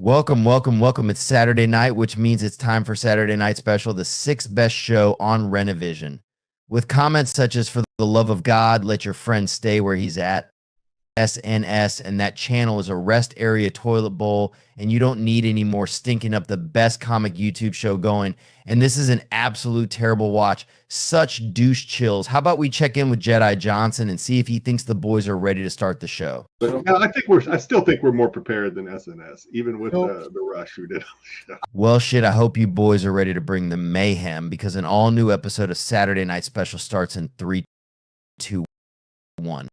Welcome, welcome, welcome. It's Saturday night, which means it's time for Saturday Night Special, the sixth best show on Renovision. With comments such as, "For the love of God, let your friend stay where he's at," SNS, and "that channel is a rest area toilet bowl, and you don't need any more stinking up the best comic YouTube show going. And this is an absolute terrible watch. Such douche chills." How about we check in with Jedi Johnson and see if he thinks the boys are ready to start the show? I still think we're more prepared than SNS, even with the rush who did. Well, shit, I hope you boys are ready to bring the mayhem, because an all-new episode of Saturday Night Special starts in 3, 2, 1.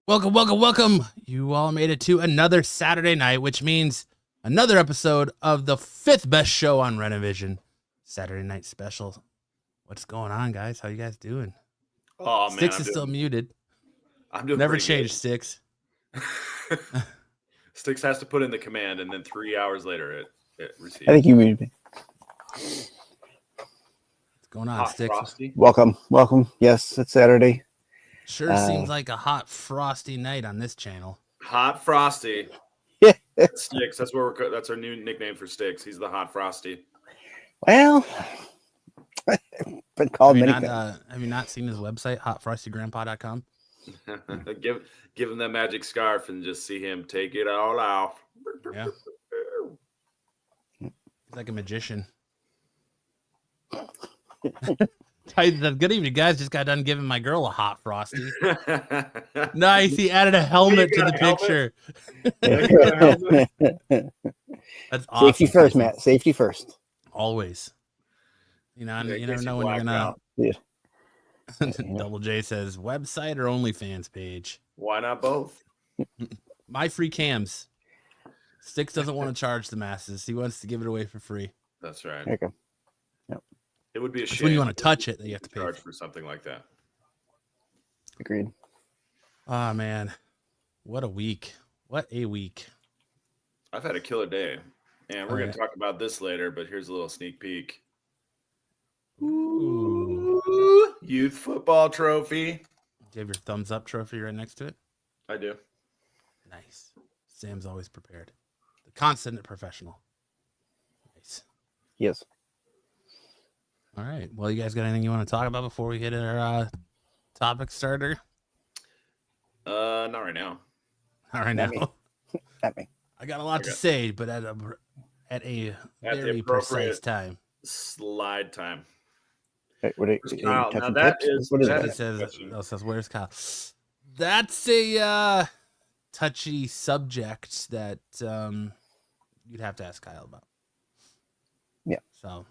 Welcome, welcome, welcome. You all made it to another Saturday night, which means another episode of the fifth best show on Renovision, Saturday Night Special. What's going on, guys? How you guys doing? Oh, man. Sticks is still muted. I'm doing Never pretty changed, good. Sticks. Sticks has to put in the command, and then 3 hours later it receives. I think you muted me. What's going on, Hot Sticks? Frosty. Welcome. Yes, it's Saturday. Sure seems like a hot, frosty night on this channel. Hot Frosty. Yeah. Sticks. That's our new nickname for Sticks. He's the Hot Frosty. Well, been called many things. Have you not seen his website, hotfrostygrandpa.com? give him that magic scarf and just see him take it all off. Yeah. He's like a magician. Good evening, guys. Just got done giving my girl a hot frosty. Nice. He added a helmet to the picture. That's awesome. Safety first, Matt. Safety first. Always. You know, Yeah, you never know when you're gonna. Yeah. Double J says website or OnlyFans page. Why not both? My free cams. Sticks doesn't want to charge the masses. He wants to give it away for free. That's right. There you go. It would be a It's shame when you want to touch it that you have to pay charge for something like that. Agreed. Oh man, what a week! What a week! I've had a killer day, and we're Oh, going yeah. to talk about this later, but here's a little sneak peek. Ooh. Youth football trophy. Do you have your thumbs up trophy right next to it? I do. Nice. Sam's always prepared. The constant professional. Nice. Yes. All right. Well, you guys got anything you want to talk about before we hit our topic starter? Not right now. All right, Not now. me. Not me. I got a lot to Okay. say, but at a the very appropriate precise time. Slide time. Wait, what are Where's you Kyle? touching Now that tips? is- What is that He that? is- says, "Where's Kyle?" That's a touchy subject that you'd have to ask Kyle about. Yeah. So,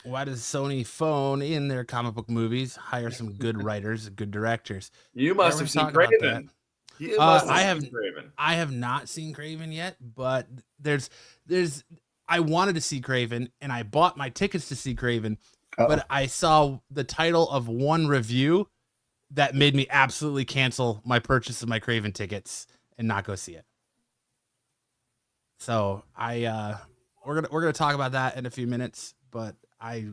why does Sony phone in their comic book movies hire some good writers, good directors? You must We're have seen talking about Kraven. You must I have have- seen Kraven. I have not seen Kraven yet, but there's I wanted to see Kraven and I bought my tickets to see Kraven, but I saw the title of one review that made me absolutely cancel my purchase of my Kraven tickets and not go see it. So we're gonna talk about that in a few minutes, but I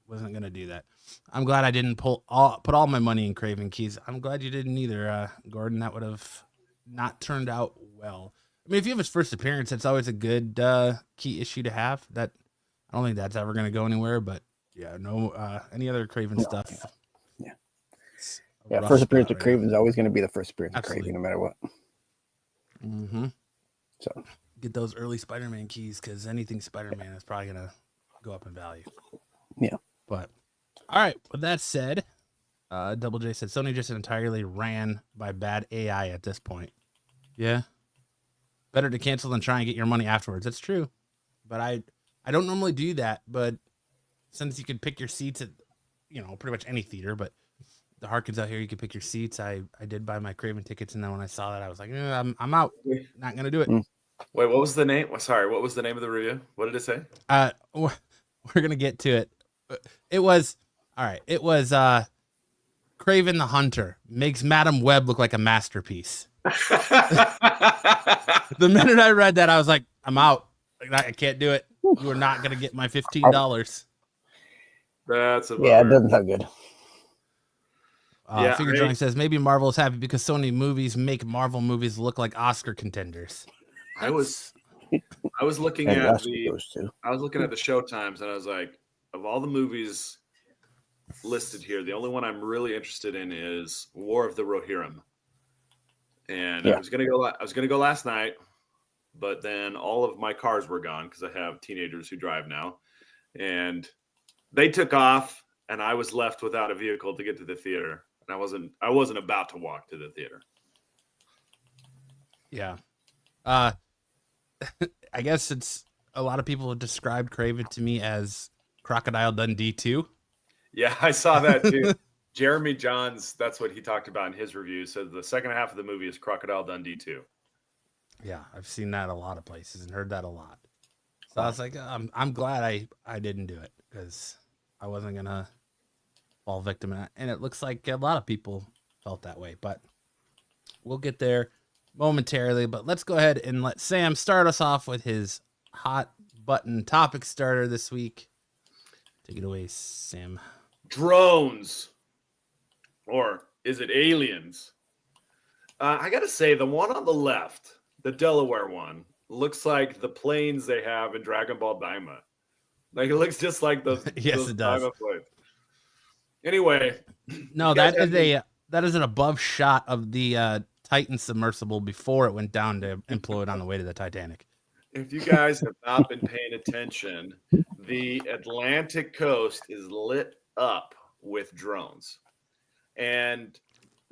wasn't gonna do that. I'm glad I didn't put all my money in Kraven Keys. I'm glad you didn't either, Gordon. That would have not turned out well. I mean, if you have his first appearance, that's always a good key issue to have. That I don't think that's ever going to go anywhere. But yeah, no, any other Kraven stuff. Yeah. It's a Yeah, rough first appearance of spot right Kraven is always going to be the first appearance Absolutely. of Kraven, no matter what. now. Mhm. So Get those early Spider-Man keys because anything Spider-Man is probably going to go up in value. Yeah. But all right. With that said, Double J said Sony just entirely ran by bad AI at this point. Yeah. Better to cancel than try and get your money afterwards. That's true. But I don't normally do that. But since you could pick your seats at, pretty much any theater, but the Harkins out here, you could pick your seats. I did buy my Kraven tickets. And then when I saw that, I was like, I'm out. Not going to do it. Wait, what was the name? Sorry, what was the name of the review? What did it say? We're going to get to it. It was, all right. It was Kraven the Hunter makes Madam Web look like a masterpiece. The minute I read that, I was like, I'm out. Like, I can't do it. You are not going to get my $15. That's a Yeah, it bummer. doesn't sound good. Figure Drawing says maybe Marvel is happy because Sony movies make Marvel movies look like Oscar contenders. I was looking And at Rush the goes too. show times, and I was like, of all the movies listed here, the only one I'm really interested in is War of the Rohirrim. And Yeah. I was gonna go last night, but then all of my cars were gone because I have teenagers who drive now, and they took off, and I was left without a vehicle to get to the theater, and I wasn't about to walk to the theater. Yeah. I guess it's a lot of people have described Kraven to me as Crocodile Dundee 2. Yeah, I saw that too. Jeremy Johns, that's what he talked about in his review. Said the second half of the movie is Crocodile Dundee 2. Yeah, I've seen that a lot of places and heard that a lot. So I was like, I'm glad I didn't do it because I wasn't gonna fall victim to that. And it looks like a lot of people felt that way, but we'll get there momentarily. But let's go ahead and let Sam start us off with his hot button topic starter this week. Take it away, Sam. Drones. Or is it aliens? I got to say, the one on the left, the Delaware one, looks like the planes they have in Dragon Ball Daima. Like, it looks just like those. Yes, those it does. Daima planes. Anyway. No, that is an above shot of the Titan submersible before it went down to implode on the way to the Titanic. If you guys have not been paying attention, the Atlantic coast is lit up with drones. And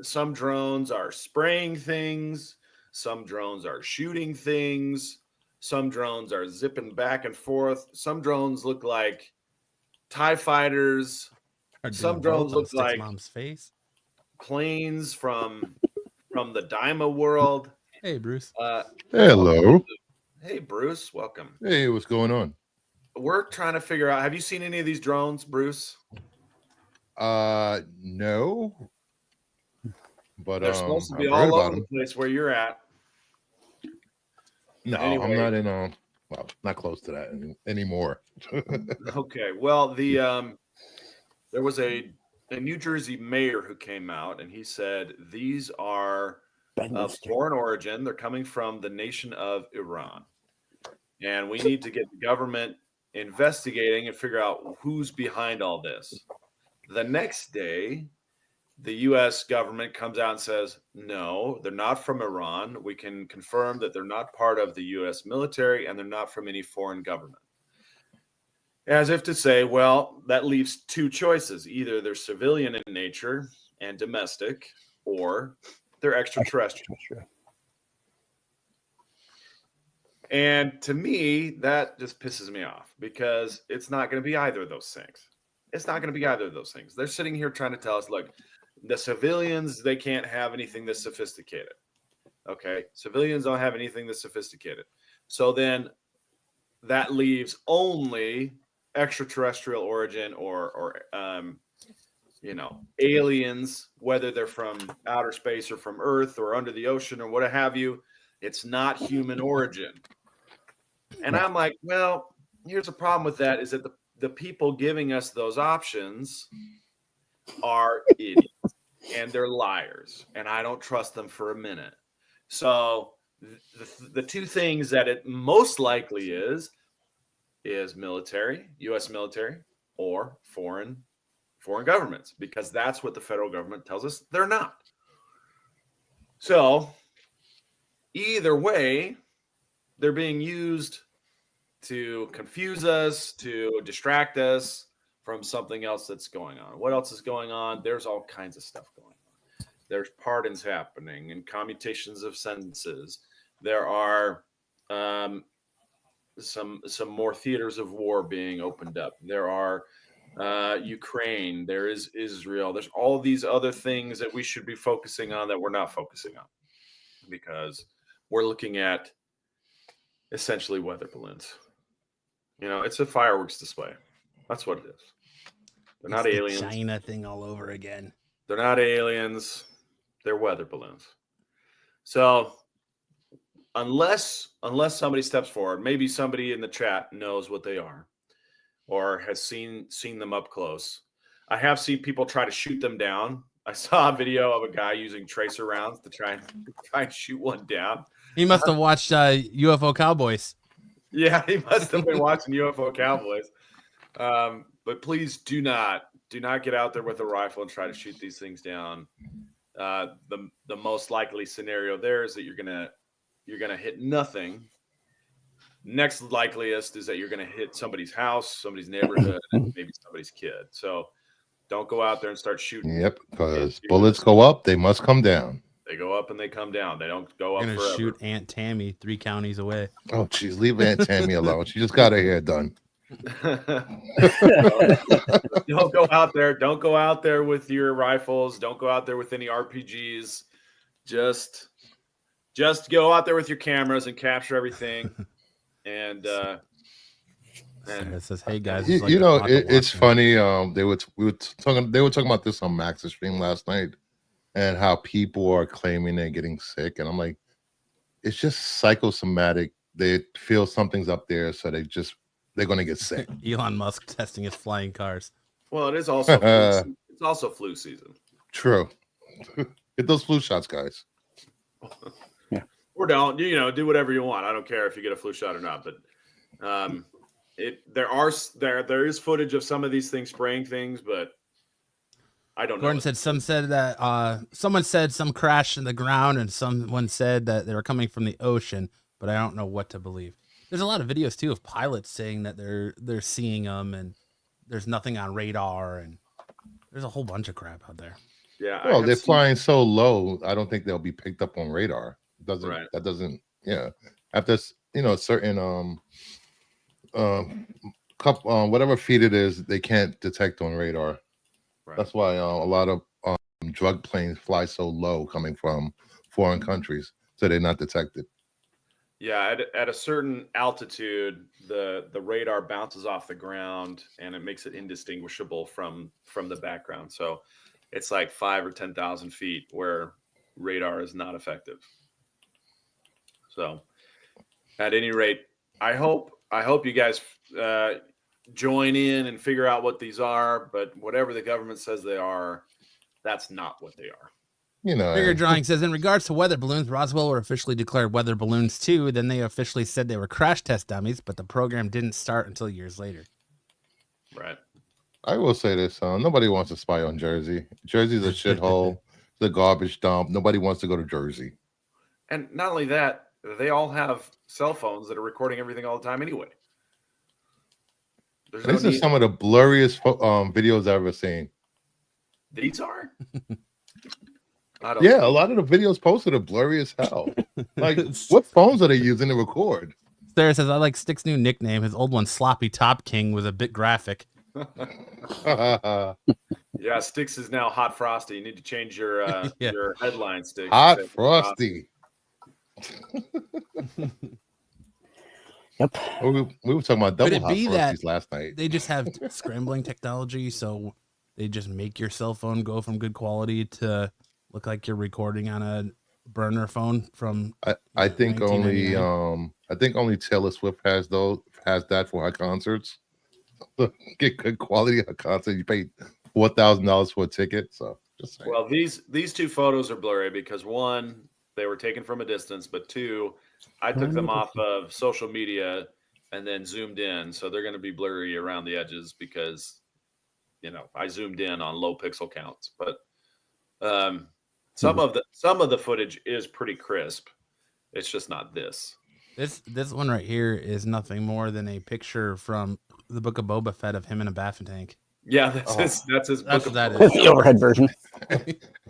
some drones are spraying things. Some drones are shooting things. Some drones are zipping back and forth. Some drones look like TIE fighters. Some drones look like Mom's face. Planes from the Daima world. Hey, Bruce. Hello. Hey, Bruce. Welcome. Hey, what's going on? We're trying to figure out. Have you seen any of these drones, Bruce? No. But they're supposed to be I've heard all about over the them. place where you're at. No, Anyway. I'm not in well, not close to that anymore. Okay. Well, there was a New Jersey mayor who came out and he said these are of foreign origin. They're coming from the nation of Iran. And we need to get the government investigating and figure out who's behind all this. The next day, the U.S. government comes out and says, no, they're not from Iran. We can confirm that they're not part of the U.S. military and they're not from any foreign government. As if to say, well, that leaves two choices. Either they're civilian in nature and domestic, or they're extraterrestrial. And to me, that just pisses me off because it's not going to be either of those things. It's not going to be either of those things. They're sitting here trying to tell us, look, the civilians, they can't have anything this sophisticated. Okay. Civilians don't have anything this sophisticated. So then that leaves only extraterrestrial origin or aliens, whether they're from outer space or from Earth or under the ocean or what have you. It's not human origin. And I'm like, well, here's the problem with that is that the people giving us those options are idiots and they're liars. And I don't trust them for a minute. So the two things that it most likely is military, U.S. military, or foreign governments, because that's what the federal government tells us they're not. So either way, they're being used to confuse us, to distract us from something else that's going on. What else is going on? There's all kinds of stuff going on. There's pardons happening and commutations of sentences. There are some more theaters of war being opened up. There are Ukraine. There is Israel. There's all these other things that we should be focusing on that we're not focusing on because we're looking at essentially weather balloons. It's a fireworks display. That's what it is. They're not aliens. The China thing all over again. They're not aliens. They're weather balloons. So unless somebody steps forward, maybe somebody in the chat knows what they are or has seen them up close. I have seen people try to shoot them down. I saw a video of a guy using tracer rounds to try and shoot one down. He must have watched UFO Cowboys. Yeah, he must have been watching UFO Cowboys. But please do not get out there with a rifle and try to shoot these things down. The most likely scenario there is that you're gonna hit nothing. Next likeliest is that you're gonna hit somebody's house, somebody's neighborhood, and maybe somebody's kid. So don't go out there and start shooting. Yep, because bullets go up, they must come down. They go up and they come down. They don't go up Gonna forever. shoot Aunt Tammy 3 counties away. Oh, geez, leave Aunt Tammy alone. She just got her hair done. Don't go out there. Don't go out there with your rifles. Don't go out there with any RPGs. Just go out there with your cameras and capture everything. And it says, "Hey guys, it's funny. They were talking about this on Max's stream last night, and how people are claiming they're getting sick, and I'm like, it's just psychosomatic. They feel something's up there, so they're going to get sick. Elon Musk testing his flying cars. Well, it is also it's also flu season. True. Get those flu shots, guys. Yeah. Or don't, do whatever you want. I don't care if you get a flu shot or not. But there is footage of some of these things spraying things, but I don't know. Gordon said someone said some crashed in the ground, and someone said that they were coming from the ocean, but I don't know what to believe. There's a lot of videos too of pilots saying that they're seeing them, and there's nothing on radar, and there's a whole bunch of crap out there. Yeah. Well, they're flying so low, I don't think they'll be picked up on radar. Right. That doesn't. Yeah. After certain whatever feet it is, they can't detect on radar. Right. That's why a lot of drug planes fly so low coming from foreign countries, so they're not detected. Yeah, at a certain altitude, the radar bounces off the ground and it makes it indistinguishable from the background. So it's like 5,000 or 10,000 feet where radar is not effective. So at any rate, I hope you guys join in and figure out what these are. But whatever the government says they are, that's not what they are. Bigger Drawing says, in regards to weather balloons, Roswell were officially declared weather balloons too. Then they officially said they were crash test dummies, but the program didn't start until years later. Right. I will say this: nobody wants to spy on Jersey. Jersey's a shithole. It's a garbage dump. Nobody wants to go to Jersey. And not only that, they all have cell phones that are recording everything all the time anyway. This is some of the blurriest videos I've ever seen. These are? A lot of the videos posted are blurry as hell. Like, what phones are they using to record? Sarah says, I like Stick's new nickname. His old one, Sloppy Top King, was a bit graphic. Yeah, Sticks is now Hot Frosty. You need to change your your headline, Sticks. Hot Frosty. Yep. We were talking about double Could it Hot be Frosties that last night. they just have scrambling technology, so they just make your cell phone go from good quality to look like you're recording on a burner phone from I think only Taylor Swift has that for her concerts. Get good quality at a concert. You pay $4,000 for a ticket. So just saying. Well, these two photos are blurry because one, they were taken from a distance, but two, I took them off of social media and then zoomed in. So they're going to be blurry around the edges because I zoomed in on low pixel counts. But some of the footage is pretty crisp. It's just not this. This one right here is nothing more than a picture from the Book of Boba Fett of him in a baffin tank. Yeah, that's his That's book what of that Boba is. The overhead version.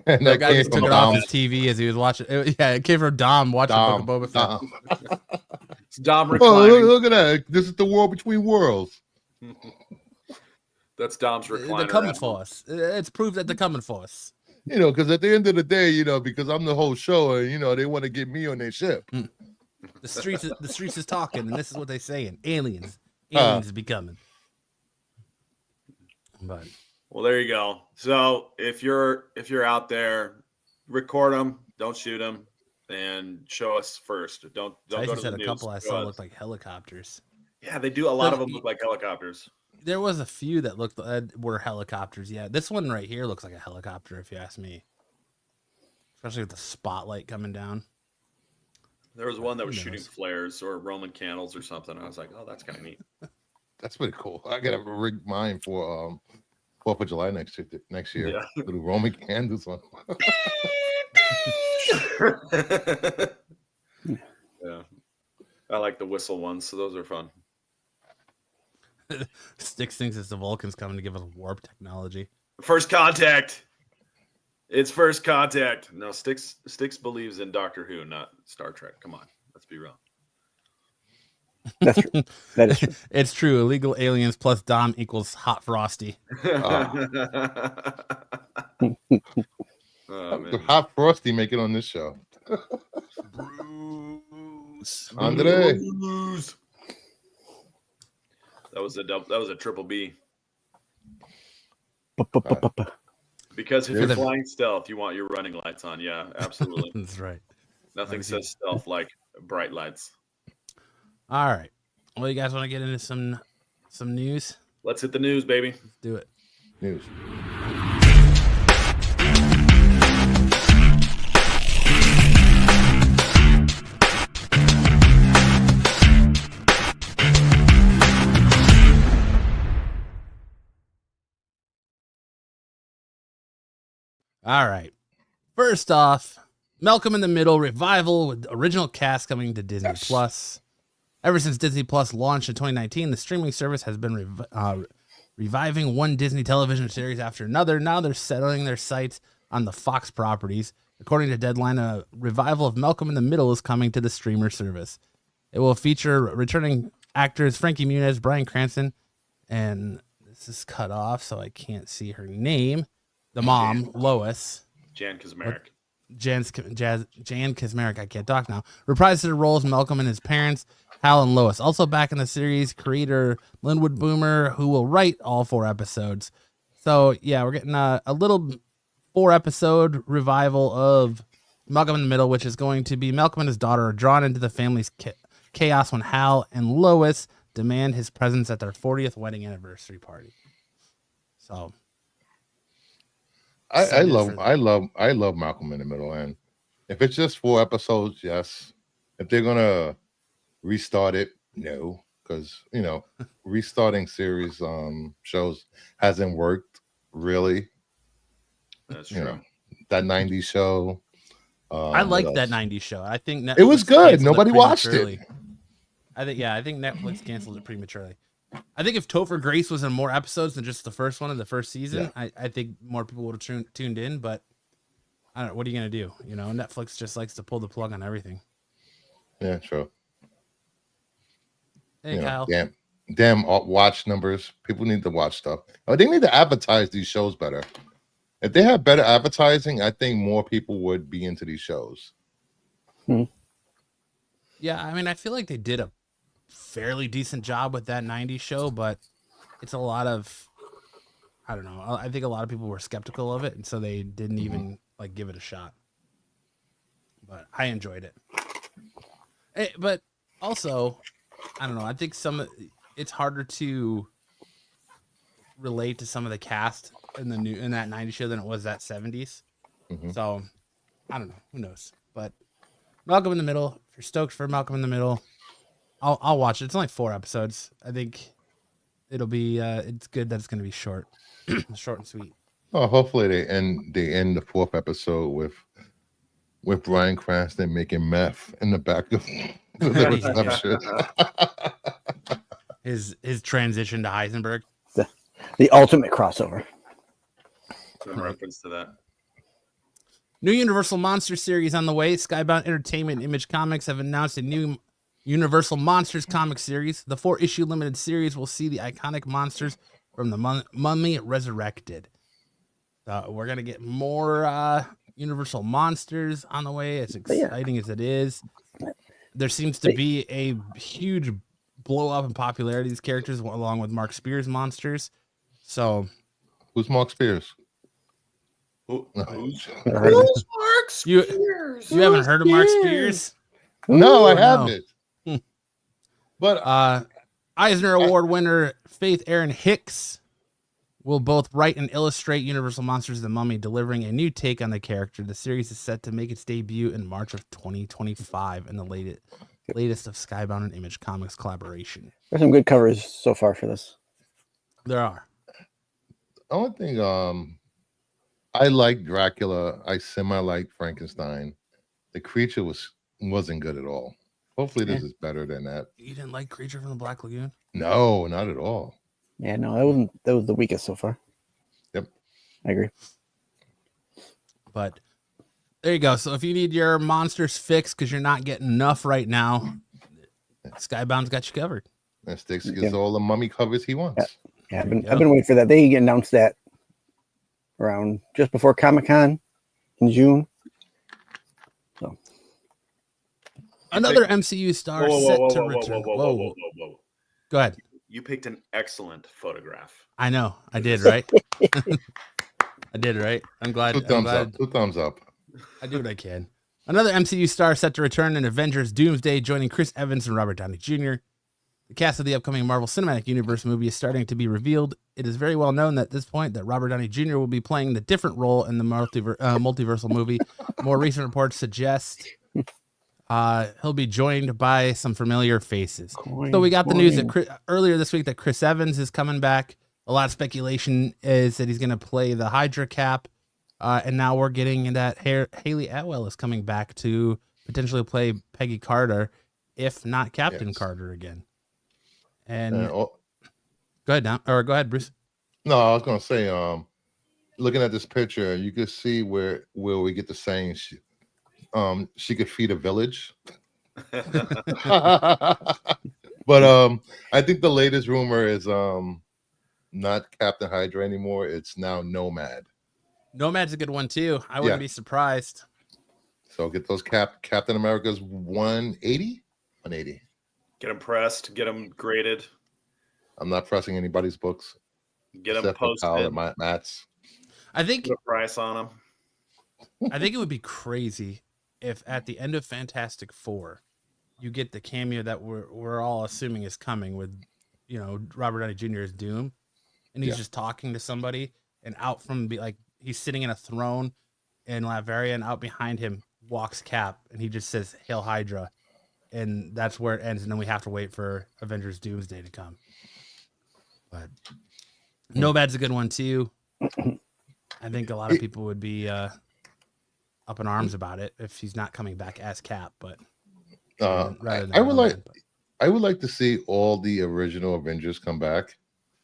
And That guy just took it off his TV as he was watching. It came from Dom watching the Book of Boba Fett. It's Dom Oh, reclining. look at that. This is the war between worlds. That's Dom's recliner. They're coming for us. It's proof that they're coming for us. Because at the end of the day, because I'm the whole show, and they want to get me on their ship. The streets is talking, and this is what they're saying: aliens be coming. But Well, there you go. So if you're out there, record them. Don't shoot them, and show us first. Don't go Tyson to said the a news. couple I Show saw us. looked like helicopters. Yeah, they do. A lot of them look like helicopters. There was a few that looked were helicopters. Yeah, this one right here looks like a helicopter, if you ask me. Especially with the spotlight coming down. There was one that was shooting flares or Roman candles or something. I was like, oh, that's kind of neat. That's pretty cool. I gotta rig mine for 4th of July next year. Yeah. Little Roman candles on. Yeah, I like the whistle ones, so those are fun. Styx thinks it's the Vulcans coming to give us warp technology. First contact. It's first contact. No, Styx believes in Doctor Who, not Star Trek. Come on, let's be real. That's true. That is true. It's true. Illegal aliens plus Dom equals hot frosty. Oh, man. Hot Frosty make it on this show. Bruce. Andre. Bruce. That was a triple B. Because if you're flying stealth, you want your running lights on. Yeah, absolutely. That's right. Nothing says stealth like bright lights. All right. Well, you guys want to get into some news? Let's hit the news, baby. Let's do it. News. All right. First off, Malcolm in the Middle revival with original cast coming to Disney Plus. Ever since Disney Plus launched in 2019, the streaming service has been reviving one Disney television series after another. Now they're settling their sights on the Fox properties. According to Deadline, a revival of Malcolm in the Middle is coming to the streamer service. It will feature returning actors Frankie Muniz, Bryan Cranston, and this is cut off, so I can't see her name. The mom, Lois. Jan Kaczmarek. Jan Kaczmarek, I can't talk now, reprised her roles Malcolm and his parents, Hal and Lois. Also back in the series, creator Linwood Boomer, who will write all 4 episodes. So, yeah, we're getting a little 4-episode revival of Malcolm in the Middle, which is going to be Malcolm and his daughter are drawn into the family's chaos when Hal and Lois demand his presence at their 40th wedding anniversary party. So... I love Malcolm in the Middle, and if it's just 4 episodes, yes. If they're gonna restart it, no, because restarting series shows hasn't worked really. That's true. That 90s show. I like that 90s show. I think Netflix it was good. canceled Nobody watched prematurely. it. I think Netflix canceled it prematurely. I think if Topher Grace was in more episodes than just the first one of the first season, I think more people would have tuned in. But I don't know. What are you gonna do? Netflix just likes to pull the plug on everything. Yeah, true. Hey, Kyle. Damn watch numbers. People need to watch stuff. They need to advertise these shows better. If they had better advertising, I think more people would be into these shows. Yeah, I mean, I feel like they did a fairly decent job with that 90s show, but it's a lot of, I don't know. I think a lot of people were skeptical of it, and so they didn't even give it a shot. But I enjoyed it. But also, I don't know. I think it's harder to relate to some of the cast in that 90s show than it was that 70s. So I don't know. Who knows? But Malcolm in the Middle. If you're stoked for Malcolm in the Middle, I'll watch it. It's only 4 episodes. I think it'll be. It's good that it's going to be short, short and sweet. Oh, hopefully they end the 4th episode with Bryan Cranston making meth in the back of the reception. His transition to Heisenberg. The ultimate crossover. Some reference to that. New Universal Monster series on the way. Skybound Entertainment and Image Comics have announced a new Universal Monsters comic series. The 4-issue limited series will see the iconic monsters from the Mummy resurrected. We're going to get more Universal Monsters on the way, as exciting as it is. There seems to be a huge blow up in popularity of these characters, along with Mark Spears monsters. So Who's Mark Spears? Who's Never heard of him. Mark You- Spears? You haven't heard of Mark Spears? No, I Ooh, no. haven't. Hmm. But Eisner Award winner Faith Erin Hicks will both write and illustrate Universal Monsters The Mummy, delivering a new take on the character. The series is set to make its debut in March of 2025 in the latest of Skybound and Image Comics collaboration. There's some good covers so far for this. There are. the only thing, I like Dracula. I semi-like Frankenstein. The creature wasn't good at all. Hopefully, this is better than that. You didn't like Creature from the Black Lagoon? No, not at all. Yeah, no, that was the weakest so far. Yep. I agree. But there you go. So if you need your monsters fixed because you're not getting enough right now, Skybound's got you covered. And Sticks gets all the mummy covers he wants. Yeah, I've been waiting for that. They announced that around just before Comic-Con in June. So Another MCU star set to return. Whoa. Go ahead. You picked an excellent photograph. I know. I did, right? I did, right? I'm glad. Two thumbs up. I do what I can. Another MCU star set to return in Avengers Doomsday, joining Chris Evans and Robert Downey Jr. The cast of the upcoming Marvel Cinematic Universe movie is starting to be revealed. It is very well known at this point that Robert Downey Jr. will be playing the different role in the multiversal movie. More recent reports suggest he'll be joined by some familiar faces. So we got the news that earlier this week that Chris Evans is coming back. A lot of speculation is that he's going to play the Hydra Cap. And now we're getting that Haley Atwell is coming back to potentially play Peggy Carter, if not Captain Carter again. And go ahead, Bruce. No, I was gonna say, looking at this picture, you could see where we get the saying she could feed a village. But I think the latest rumor is not Captain Hydra anymore. It's now Nomad. Nomad's a good one too. I wouldn't be surprised. So get those Captain America's 180. Get them pressed. Get them graded. I'm not pressing anybody's books. Get them posted. Matt's. I think put a price on them. I think it would be crazy if at the end of Fantastic Four, you get the cameo that we're all assuming is coming with, Robert Downey Jr. as Doom, and he's just talking to somebody, and out from he's sitting in a throne in Latveria, and out behind him walks Cap, and he just says "Hail Hydra," and that's where it ends, and then we have to wait for Avengers Doomsday to come. But Nomad's a good one too. I think a lot of people would be up in arms about it if he's not coming back as Cap, but I would like to see all the original Avengers come back,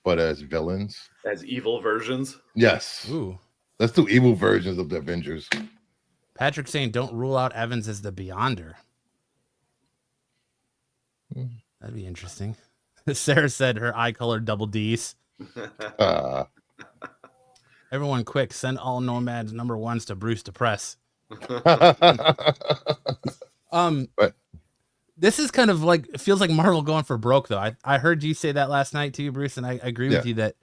but as villains, as evil versions. Yes. Ooh. Let's do evil versions of the Avengers. Patrick saying don't rule out Evans as the Beyonder. That'd be interesting. Sarah said her eye color double D's. Everyone quick, send all Nomads #1s to Bruce to press. This is kind of it feels like Marvel going for broke though. I heard you say that last night too, Bruce, and I agree with you that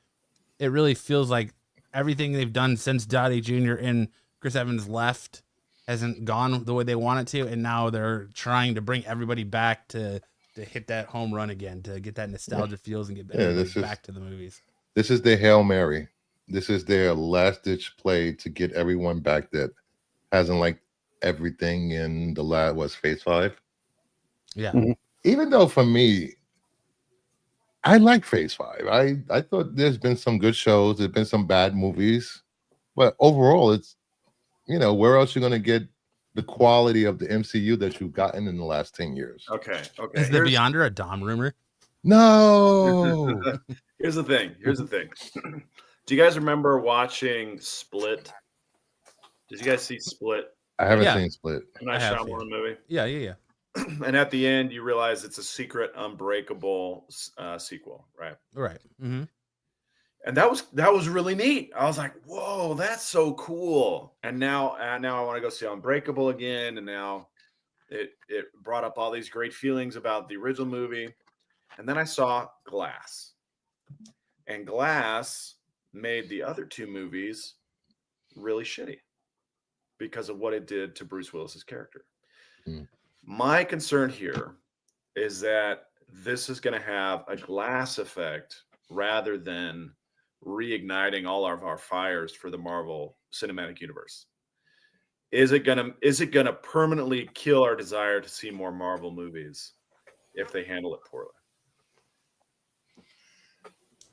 it really feels like everything they've done since Downey Jr. and Chris Evans left hasn't gone the way they want it to, and now they're trying to bring everybody back to hit that home run again, to get that nostalgia feels and get back to the movies. This is their Hail Mary. This is their last-ditch play to get everyone back that hasn't liked everything in the Phase 5. Yeah. Mm-hmm. Even though for me, I like Phase 5. I thought there's been some good shows. There's been some bad movies. But overall, it's, where else you're going to get the quality of the MCU that you've gotten in the last 10 years. Okay. Is the Beyonder a Dom rumor? No. Here's the thing. Do you guys remember watching Split? Did you guys see Split? I haven't seen Split. Nice Shyamalan movie. Yeah. And at the end, you realize it's a secret Unbreakable sequel, right? Right. Mm-hmm. And that was really neat. I was like, "Whoa, that's so cool!" And now I want to go see Unbreakable again. And now it brought up all these great feelings about the original movie. And then I saw Glass, and Glass made the other two movies really shitty because of what it did to Bruce Willis's character. Mm. My concern here is that this is going to have a glass effect rather than reigniting all of our fires for the Marvel Cinematic Universe. Is it gonna permanently kill our desire to see more Marvel movies if they handle it poorly?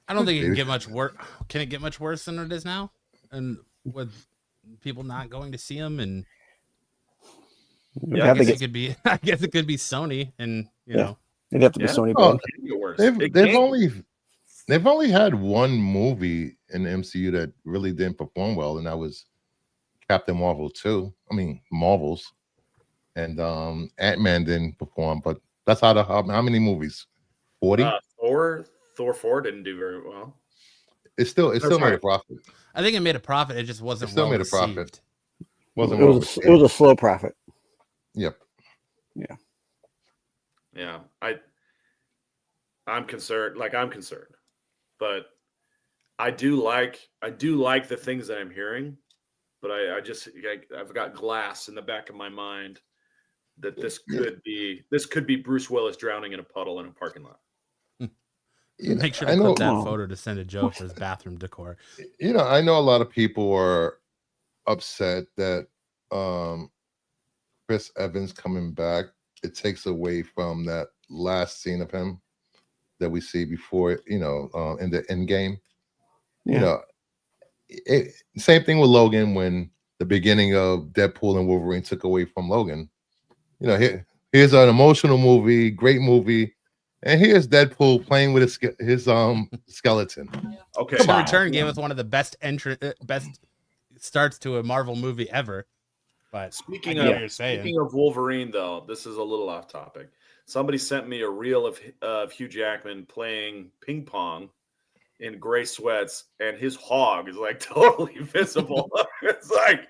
I don't think it can get much worse. Can it get much worse than it is now? And with people not going to see them, and Yeah, I guess it could be. I guess it could be Sony, and you know, it'd have to be Sony. Oh, Band. It can get worse. they've only had one movie in the MCU that really didn't perform well, and that was Captain Marvel 2. I mean Marvels, and Ant-Man didn't perform, but that's out of how many movies? 40. Thor 4 didn't do very well. It still made a profit. I think it made a profit. It just wasn't. It still well made a received. profit. Wasn't It well was received. it was a slow profit. Yep. Yeah, I'm concerned. I'm concerned, but I do like the things that I'm hearing, but I've got glass in the back of my mind that this could be Bruce Willis drowning in a puddle in a parking lot. Make sure to clip that photo to send to Joe for his bathroom decor. I know a lot of people are upset that Chris Evans coming back. It takes away from that last scene of him that we see before, in the end game. Yeah. Same thing with Logan when the beginning of Deadpool and Wolverine took away from Logan. Here's an emotional movie, great movie, and here's Deadpool playing with his skeleton. Okay, Return gave us one of the best starts to a Marvel movie ever. But speaking of Wolverine, though, this is a little off topic. Somebody sent me a reel of Hugh Jackman playing ping pong in gray sweats, and his hog is totally visible. It's like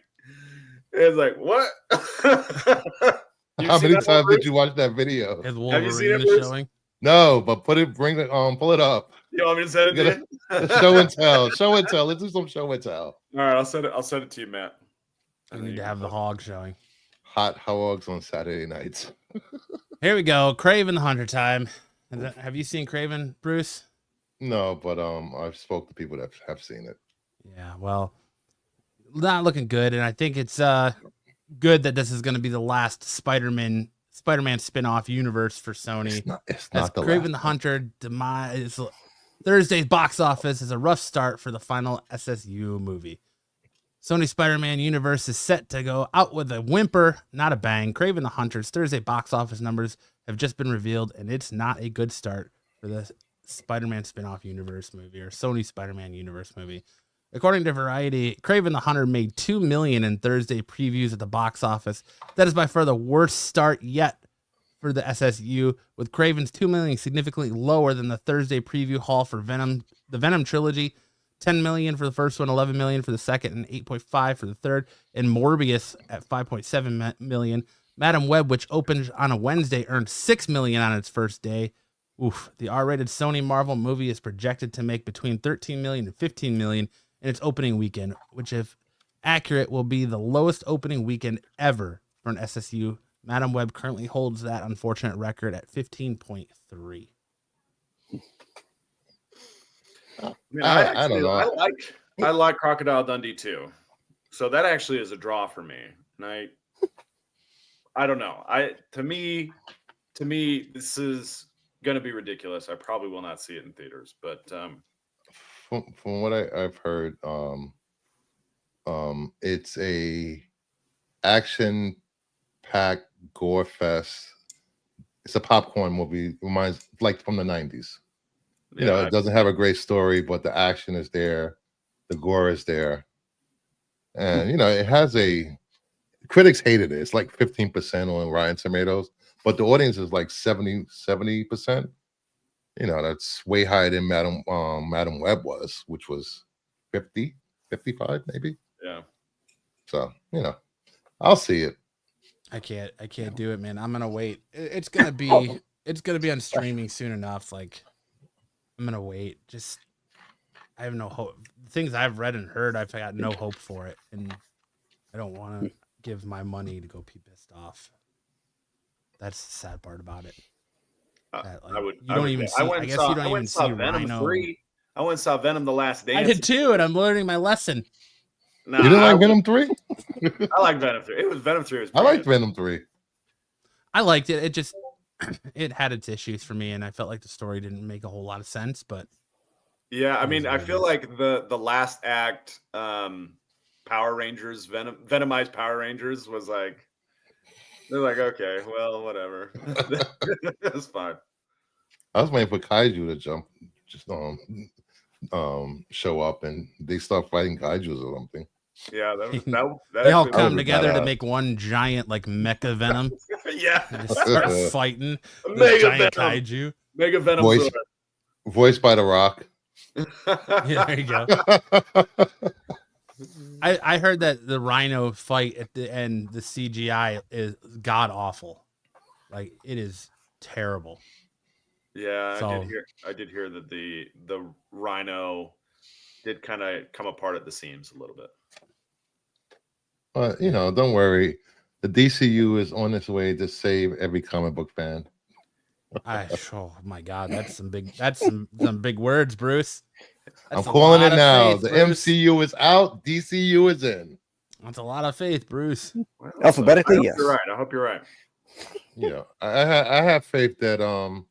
what? How many times did you watch that video? Is Wolverine showing? No, but pull it up. You want me to send it to you? Show and tell. Show and tell. Let's do some show and tell. All right, I'll send it to you, Matt. I need to have the hog showing. Hot hogs on Saturday nights. Here we go. Kraven the Hunter time. Have you seen Kraven, Bruce? No, but I've spoke to people that have seen it. Yeah, well, not looking good, and I think it's good that this is going to be the last Spider-Man spin-off universe for Sony. It's not the Kraven the Hunter demise. Thursday's box office is a rough start for the final SSU movie. Sony Spider-Man universe is set to go out with a whimper, not a bang. Kraven the Hunter's Thursday box office numbers have just been revealed, and it's not a good start for the Spider-Man spin-off universe movie or Sony Spider-Man universe movie. According to Variety, Kraven the Hunter made $2 million in Thursday previews at the box office. That is by far the worst start yet for the SSU, with Kraven's $2 million significantly lower than the Thursday preview haul for the Venom trilogy. $10 million for the first one, $11 million for the second, and $8.5 for the third. And Morbius at $5.7 million. Madam Web, which opened on a Wednesday, earned $6 million on its first day. Oof. The R-rated Sony Marvel movie is projected to make between $13 million and $15 million in its opening weekend, which, if accurate, will be the lowest opening weekend ever for an SSU. Madam Web currently holds that unfortunate record at 15.3. I don't know. I like Crocodile Dundee too, so that actually is a draw for me. And I don't know. To me, this is going to be ridiculous. I probably will not see it in theaters, but from what I've heard, it's a action-packed gore fest. It's a popcorn movie. Reminds from the 90s. It doesn't have a great story, but the action is there, the gore is there, and it has critics hated it. It's 15% on Rotten Tomatoes, but the audience is 70%. That's way higher than Madam Web was, which was 50, 55 maybe. Yeah. So I'll see it. I can't do it, man. I'm gonna wait. It's gonna be on streaming soon enough. I'm gonna wait. Just I have no hope. Things I've read and heard, I've got no hope for it, and I don't want to give my money to go be pissed off. That's the sad part about it. That, like, you don't even see. I guess you don't even see Venom Rhino. 3. I went and saw Venom: The Last Dance. I did too, and I'm learning my lesson. You didn't like Venom 3? I like Venom 3. It was Venom 3. I liked Venom 3. I liked it. It just it had its issues for me, and I felt like the story didn't make a whole lot of sense. But yeah, I mean, I feel like the last act, Power Rangers, Venomized Power Rangers was like, they're like, okay, well, whatever. That's fine. I was waiting for Kaiju to show up, and they start fighting Kaijus or something. Yeah, that they all come together to make one giant like mecha Venom. Yeah, and just start fighting the Mega giant Venom. kaiju. Mega Venom. Voiced by The Rock. Yeah, there you go. I heard that the Rhino fight at the end, the CGI is god awful. Like, it is terrible. Yeah, So, I did hear that the Rhino did kind of come apart at the seams a little bit. Don't worry. The DCU is on its way to save every comic book fan. Oh my God, that's some big words, Bruce. I'm calling it now. The MCU is out. DCU is in. That's a lot of faith, Bruce. Well, alphabetically, yes. You're right. I hope you're right. Yeah, I have faith that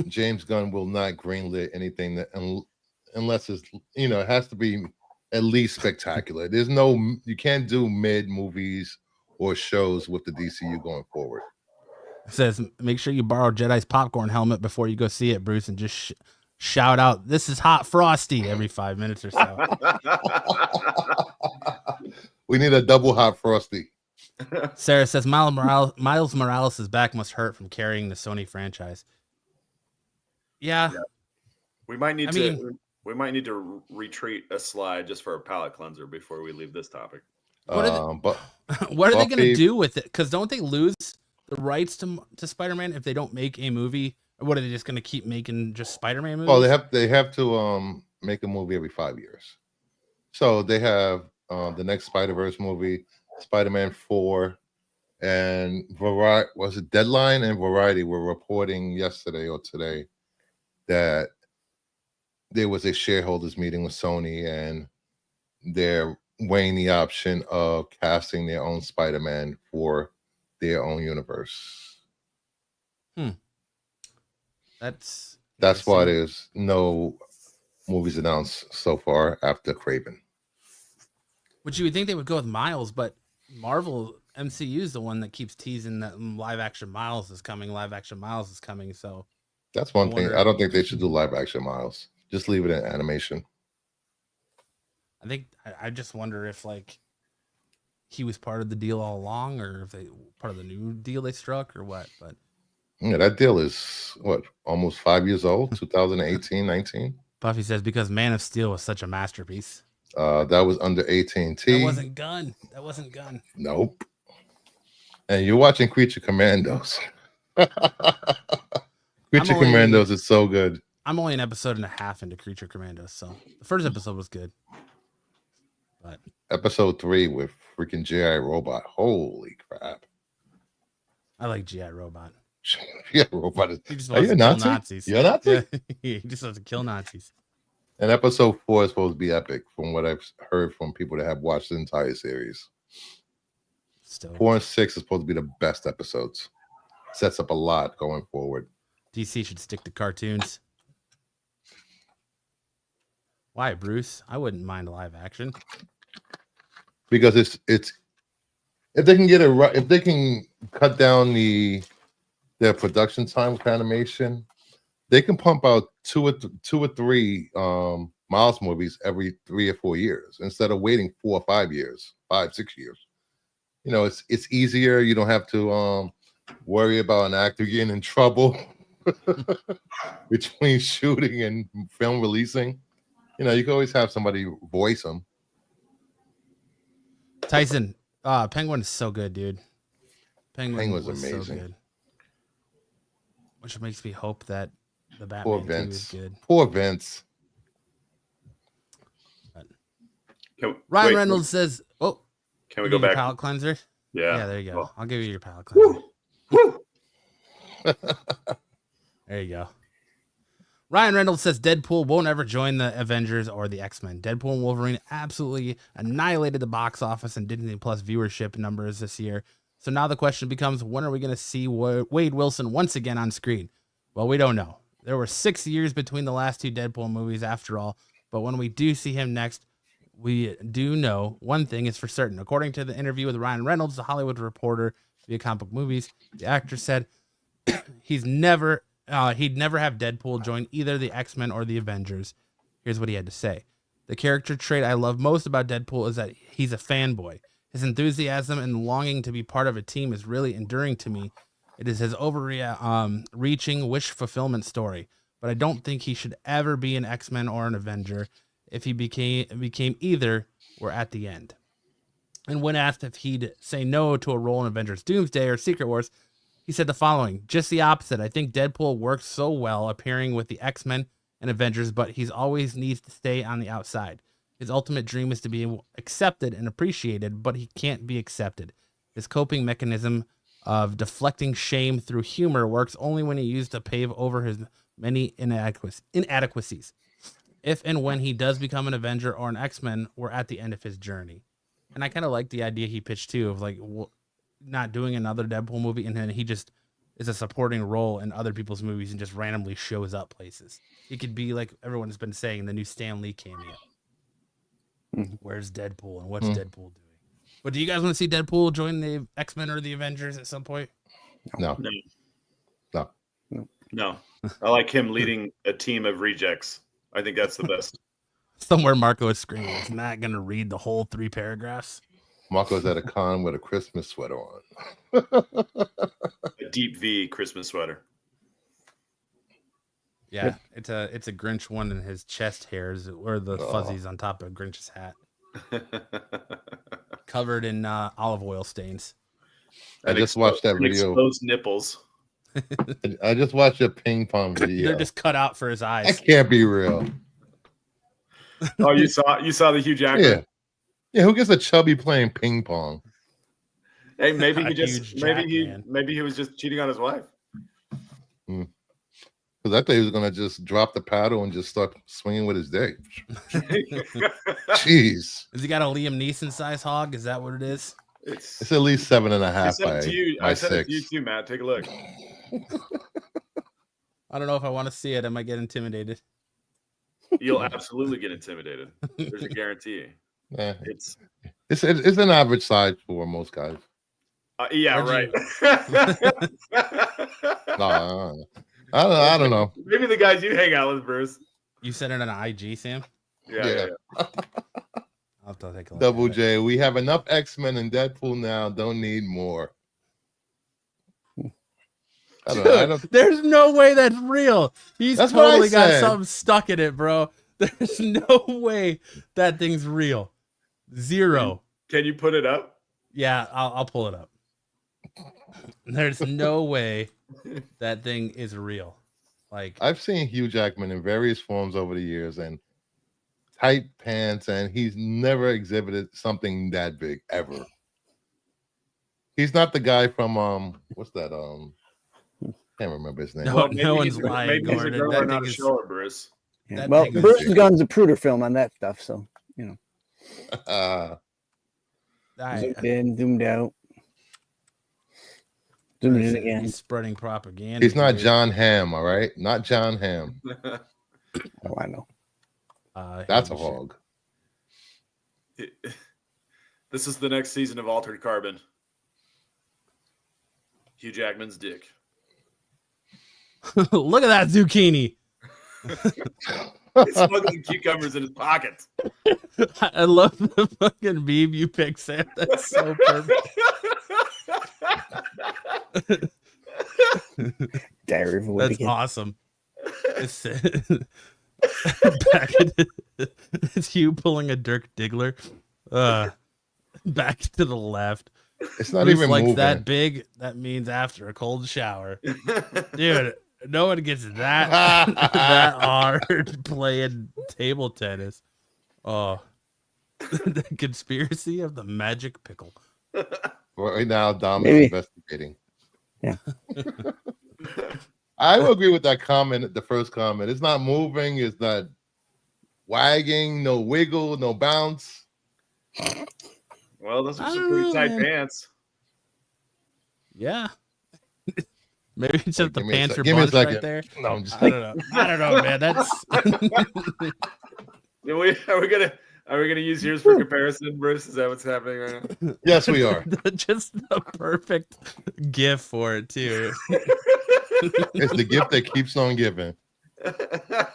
James Gunn will not greenlit anything that unless it's it has to be at least spectacular. You can't do mid movies or shows with the DCU going forward. It says, make sure you borrow Jedi's popcorn helmet before you go see it, Bruce, and just shout out, "This is Hot Frosty" every 5 minutes or so. We need a double Hot Frosty. Sarah says, Miles Morales' back must hurt from carrying the Sony franchise. Yeah. We might need to retreat a slide just for a palate cleanser before we leave this topic. What are they going to do with it? Because don't they lose the rights to Spider-Man if they don't make a movie? Or what, are they just going to keep making just Spider-Man movies? Oh, they have to make a movie every 5 years. So they have the next Spider-Verse movie, Spider-Man 4, and Deadline and Variety were reporting yesterday or today that there was a shareholders meeting with Sony, and they're weighing the option of casting their own Spider-Man for their own universe. That's why there's no movies announced so far after Kraven. Which you would think they would go with Miles, but Marvel MCU is the one that keeps teasing that live action Miles is coming. So that's one thing. I don't think they should do live action Miles. Just leave it in animation. I just wonder if like he was part of the deal all along, or if they part of the new deal they struck, or what. But yeah, that deal is almost 5 years old, 2018, 19. Buffy says, because Man of Steel was such a masterpiece. That was under AT&T. That wasn't Gunn. Nope. And you're watching Creature Commandos. Creature Commandos is so good. I'm only an episode and a half into Creature Commandos, so the first episode was good. But episode 3 with freaking G.I. Robot. Holy crap. I like G.I. Robot. Yeah, Robot is. Are you a Nazi? Nazis. You're a Nazi? Yeah, he just wants to kill Nazis. And episode 4 is supposed to be epic, from what I've heard from people that have watched the entire series. 4 and 6 is supposed to be the best episodes. Sets up a lot going forward. DC should stick to cartoons. Why, Bruce? I wouldn't mind live action. Because it's if they can get it right, if they can cut down their production time with animation, they can pump out two or three Miles movies every 3 or 4 years instead of waiting 4 or 5 years, 5-6 years. It's easier. You don't have to worry about an actor getting in trouble between shooting and film releasing. You can always have somebody voice them. Tyson, Penguin is so good, dude. Penguin's amazing. So good. Which makes me hope that the Batman 2 is good. Poor Vince. Ryan Reynolds says, "Oh, can we you go need your back? palate cleanser? Yeah. There you go. Well, I'll give you your palate cleanser. There you go." Ryan Reynolds says Deadpool won't ever join the Avengers or the X-Men. Deadpool and Wolverine absolutely annihilated the box office and Disney Plus viewership numbers this year. So now the question becomes, when are we going to see Wade Wilson once again on screen? Well, we don't know. There were 6 years between the last 2 Deadpool movies after all. But when we do see him next, we do know one thing is for certain. According to the interview with Ryan Reynolds, the Hollywood Reporter via Comic Book Movies, the actor said he'd never have Deadpool join either the X-Men or the Avengers. Here's what he had to say. The character trait I love most about Deadpool is that he's a fanboy. His enthusiasm and longing to be part of a team is really endearing to me. It is his overreaching wish fulfillment story. But I don't think he should ever be an X-Men or an Avenger. If he became either, we're at the end. And when asked if he'd say no to a role in Avengers Doomsday or Secret Wars, he said the following: just the opposite. I think Deadpool works so well appearing with the X-Men and Avengers, but he's always needs to stay on the outside. His ultimate dream is to be accepted and appreciated, but he can't be accepted. His coping mechanism of deflecting shame through humor works only when he used to pave over his many inadequacies. If and when he does become an Avenger or an X-Men, we're at the end of his journey. And I kind of like the idea he pitched too of like not doing another Deadpool movie, and then he just is a supporting role in other people's movies and just randomly shows up places. He could be like everyone's been saying, the new Stan Lee cameo. Where's Deadpool and what's Deadpool doing? But do you guys want to see Deadpool join the X-Men or the Avengers at some point? No. I like him leading a team of rejects. I think that's the best. Somewhere Marco is screaming, is Matt going to read the whole 3 paragraphs? Marco's at a con with a Christmas sweater on. A deep V Christmas sweater. Yeah, it's a Grinch one, and his chest hairs or the fuzzies on top of Grinch's hat, covered in olive oil stains. I just watched that video. Exposed nipples. I just watched a ping pong video. They're just cut out for his eyes. That can't be real. Oh, you saw the Hugh Jackman? Yeah. Who gets a chubby playing ping pong? Hey, maybe he was just cheating on his wife. Because I thought he was gonna just drop the paddle and just start swinging with his dick. Jeez. Has he got a Liam Neeson size hog? Is that what it is? It's at least 7.5 I said it 6. to you too, Matt. Take a look. I don't know if I want to see it. I might get intimidated. You'll absolutely get intimidated. There's a guarantee. Yeah. It's an average size for most guys. Yeah, right. No, I don't know. Maybe the guys you hang out with, Bruce. You said it on IG, Sam? Yeah. I'll have to take a look. Double J, we have enough X-Men and Deadpool now. Don't need more. I don't, there's no way that's real. He's That's totally what I got said. something stuck in it, bro. There's no way that thing's real. Zero. Can you put it up? Yeah, I'll pull it up. There's no way that thing is real. Like, I've seen Hugh Jackman in various forms over the years and tight pants, and he's never exhibited something that big ever. He's not the guy from what's that? Can't remember his name. No, Well, no one's lying, Maybe he's a Gordon. girl That and not thing a is- shower, Bruce. Yeah. That Well, thing is Bruce has big. gone Zapruder film on that stuff, so zoomed in, zoomed out, zoomed in again. He's spreading propaganda. He's not dude. John Hamm, all right? Not John Hamm. Oh, I know. That's a holy shit. hog. This is the next season of Altered Carbon. Hugh Jackman's dick. Look at that zucchini. He's smuggling cucumbers in his pockets. I love the fucking meme you picked, Sam. That's so perfect. Diary of a That's Wicked. awesome. It's, back it's you pulling a Dirk Diggler. Back to the left. It's not Bruce even likes moving. that big. That means after a cold shower. Dude, no one gets that that hard playing table tennis. Oh, The conspiracy of the magic pickle. Right now, Dom Maybe. is investigating. Yeah. I will agree with that comment, the first comment. It's not moving, it's not wagging, no wiggle, no bounce. Well, those are I some don't pretty know, tight man. pants. Yeah. Maybe it's just the Give me a pants sec- are give me a bunched right second. there. No, I'm just I don't know. I don't know, man. That's Are we gonna use yours for comparison, Bruce? Is that what's happening right now? yes, we are. just the perfect gift for it too. It's the gift that keeps on giving.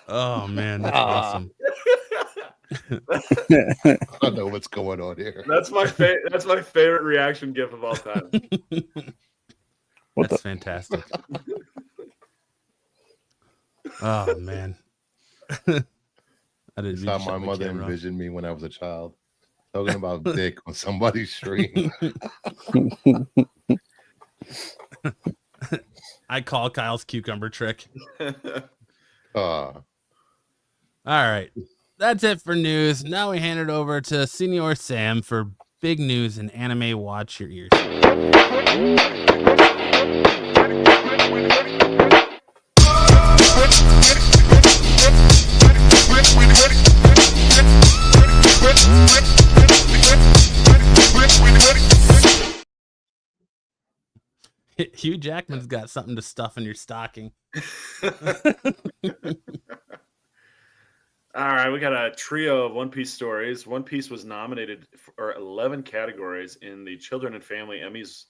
Oh man, that's Ah. awesome. I don't know what's going on here. That's my favorite reaction gif of all time. What That's fantastic. Oh man. I didn't It's mean how to my shut mother camera off. envisioned me when I was a child. Talking about dick on somebody's stream. I call Kyle's cucumber trick. Uh, All right. That's it for news. Now we hand it over to Senior Sam for big news in anime. Watch your ears. Hugh Jackman's got something to stuff in your stocking. All right, we got a trio of One Piece stories. One Piece was nominated for 11 categories in the Children and Family Emmys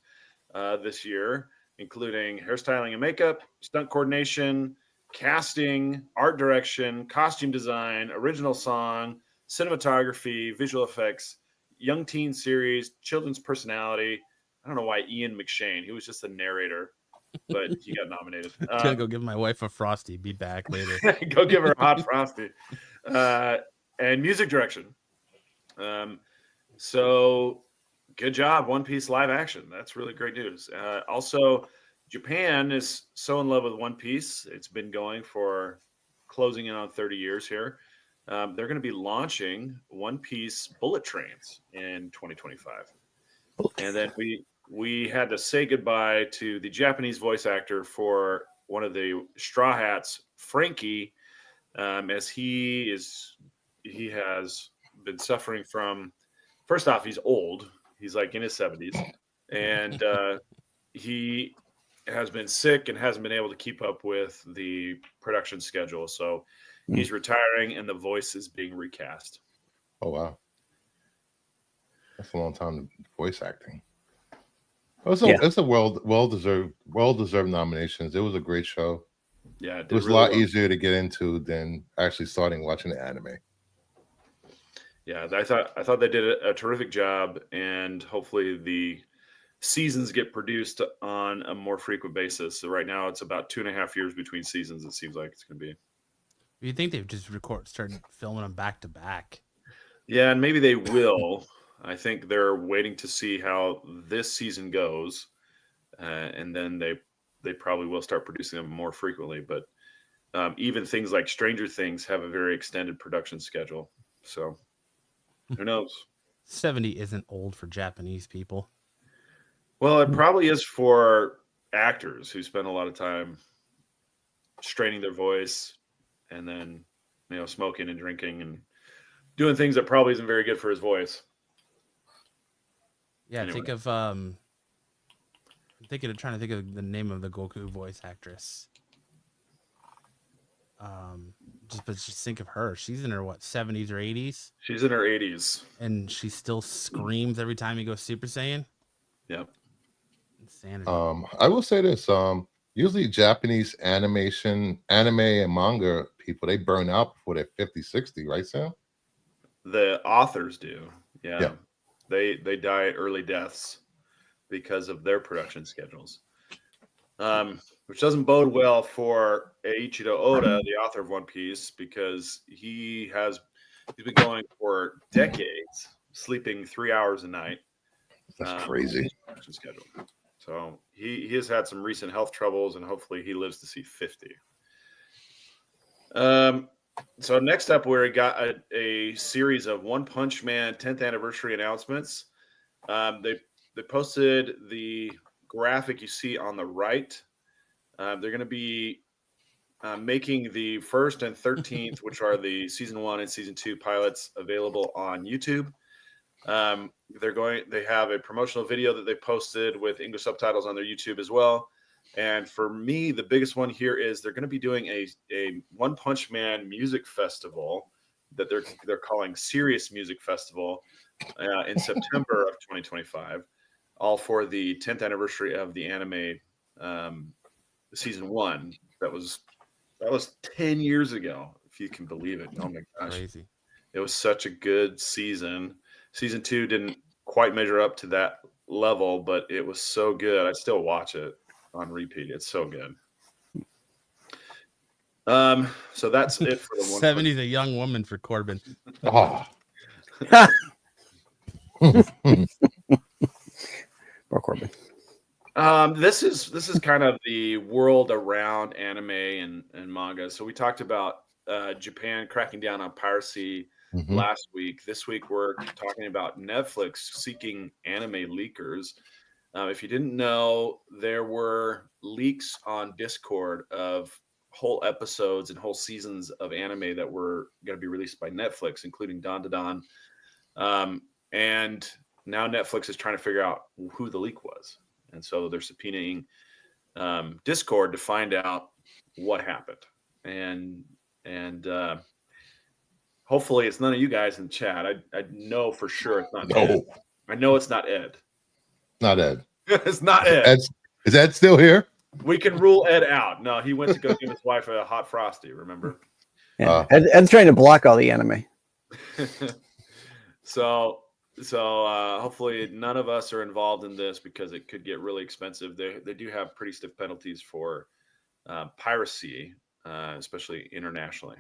this year, including hairstyling and makeup, stunt coordination, casting, art direction, costume design, original song, cinematography, visual effects, young teen series, children's personality. I don't know why Ian McShane. He was just the narrator, but he got nominated. Gonna go give my wife a Frosty. Be back later. Go give her a hot Frosty. And music direction. So good job, One Piece live action. That's really great news. Also, Japan is so in love with One Piece. It's been going for closing in on 30 years here. They're going to be launching One Piece bullet trains in 2025. And then we had to say goodbye to the Japanese voice actor for one of the Straw Hats, Frankie, as he has been suffering from. First off, he's old. He's like in his 70s, and he has been sick and hasn't been able to keep up with the production schedule. So he's retiring, and the voice is being recast. oh wow, that's a long time to voice acting. It's a well deserved nominations. It was a great show. Yeah, It was really a lot well. easier to get into than actually starting watching the anime. Yeah, I thought they did a terrific job, and hopefully the seasons get produced on a more frequent basis. So right now it's about 2.5 years between seasons. It seems like it's going to be. You think they've just started filming them back to back? Yeah, and maybe they will. I think they're waiting to see how this season goes, and then they probably will start producing them more frequently. But even things like Stranger Things have a very extended production schedule. So who knows? 70 isn't old for Japanese people. Well, it probably is for actors who spend a lot of time straining their voice and then, smoking and drinking and doing things that probably isn't very good for his voice. Yeah, Anyway. think of trying to think of the name of the Goku voice actress. Just think of her. She's in her 70s or 80s, She's in her 80s. and she still screams every time he goes Super Saiyan. Yep. Insanity. I will say this. Usually Japanese anime and manga people, they burn out before they're 50, 60, right, Sam? The authors do. Yeah. Yeah. They die early deaths because of their production schedules. Which doesn't bode well for Eiichiro Oda, the author of One Piece, because he's been going for decades, sleeping 3 hours a night. That's crazy. Production schedule. So he has had some recent health troubles, and hopefully he lives to see 50. So next up, we got a series of One Punch Man 10th anniversary announcements. They posted the graphic you see on the right. They're going to be making the 1st and 13th, which are the season 1 and season 2 pilots, available on YouTube. They have a promotional video that they posted with English subtitles on their YouTube as well. And for me, the biggest one here is they're going to be doing a One Punch Man music festival that they're calling Serious Music Festival in September of 2025, all for the 10th anniversary of the anime season 1. That was 10 years ago, if you can believe it. Oh my gosh. Crazy. It was such a good season. Season 2 didn't quite measure up to that level, but it was so good. I still watch it on repeat. It's so good. So that's it for the 70's a young woman for Corbin. Oh. Poor Corbin. This is kind of the world around anime and manga. So we talked about Japan cracking down on piracy last week. This week we're talking about Netflix seeking anime leakers. If you didn't know, there were leaks on Discord of whole episodes and whole seasons of anime that were going to be released by Netflix, including Don Da Don. And now Netflix is trying to figure out who the leak was. And so they're subpoenaing Discord to find out what happened. And hopefully it's none of you guys in chat. I know for sure it's not Ed. I know it's not Ed. Not Ed. It's not Ed. Is Ed still here? We can rule Ed out. No, he went to go give his wife a hot frosty, remember? Yeah. Ed's trying to block all the anime. So hopefully none of us are involved in this because it could get really expensive. They do have pretty stiff penalties for piracy, especially internationally.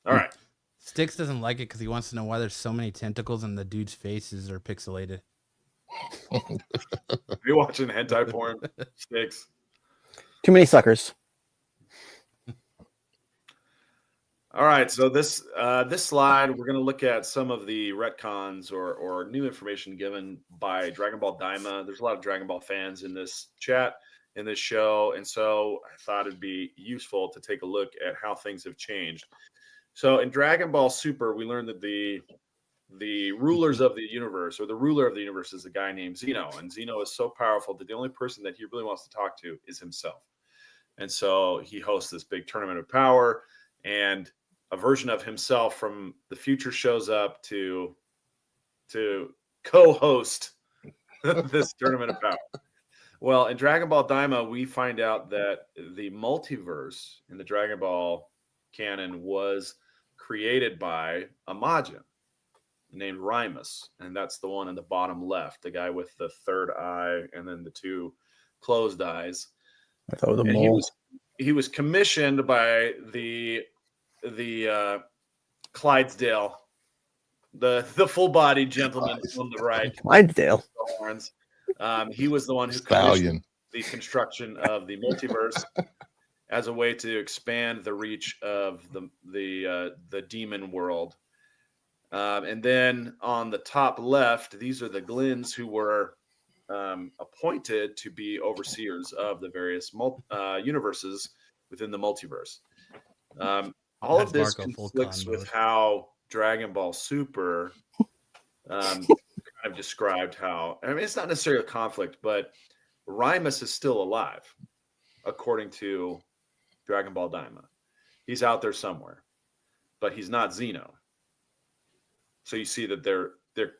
All right. Styx doesn't like it because he wants to know why there's so many tentacles and the dude's faces are pixelated. Are you watching hentai porn, Styx? Too many suckers. All right, so this slide, we're going to look at some of the retcons or new information given by Dragon Ball Daima. There's a lot of Dragon Ball fans in this chat, in this show, and so I thought it'd be useful to take a look at how things have changed. So in Dragon Ball Super, we learned that the rulers of the universe, or the ruler of the universe, is a guy named Zeno, and Zeno is so powerful that the only person that he really wants to talk to is himself. And so he hosts this big tournament of power, and a version of himself from the future shows up to co-host this tournament of power. Well, in Dragon Ball Daima, we find out that the multiverse in the Dragon Ball canon was created by a Majin named Rimus, and that's the one in the bottom left, the guy with the third eye and then the two closed eyes. I thought it was a And mole. he was commissioned by the Clydesdale, the full-bodied gentleman on the right. Clydesdale. Horns. He was the one who Stallion. commissioned the construction of the multiverse as a way to expand the reach of the demon world. And then on the top left, these are the Glins who were appointed to be overseers of the various universes within the multiverse. All of this conflicts with how Dragon Ball Super kind of described how, I mean, it's not necessarily a conflict, but Rimus is still alive, according to Dragon Ball Daima. He's out there somewhere, but he's not Zeno. So you see that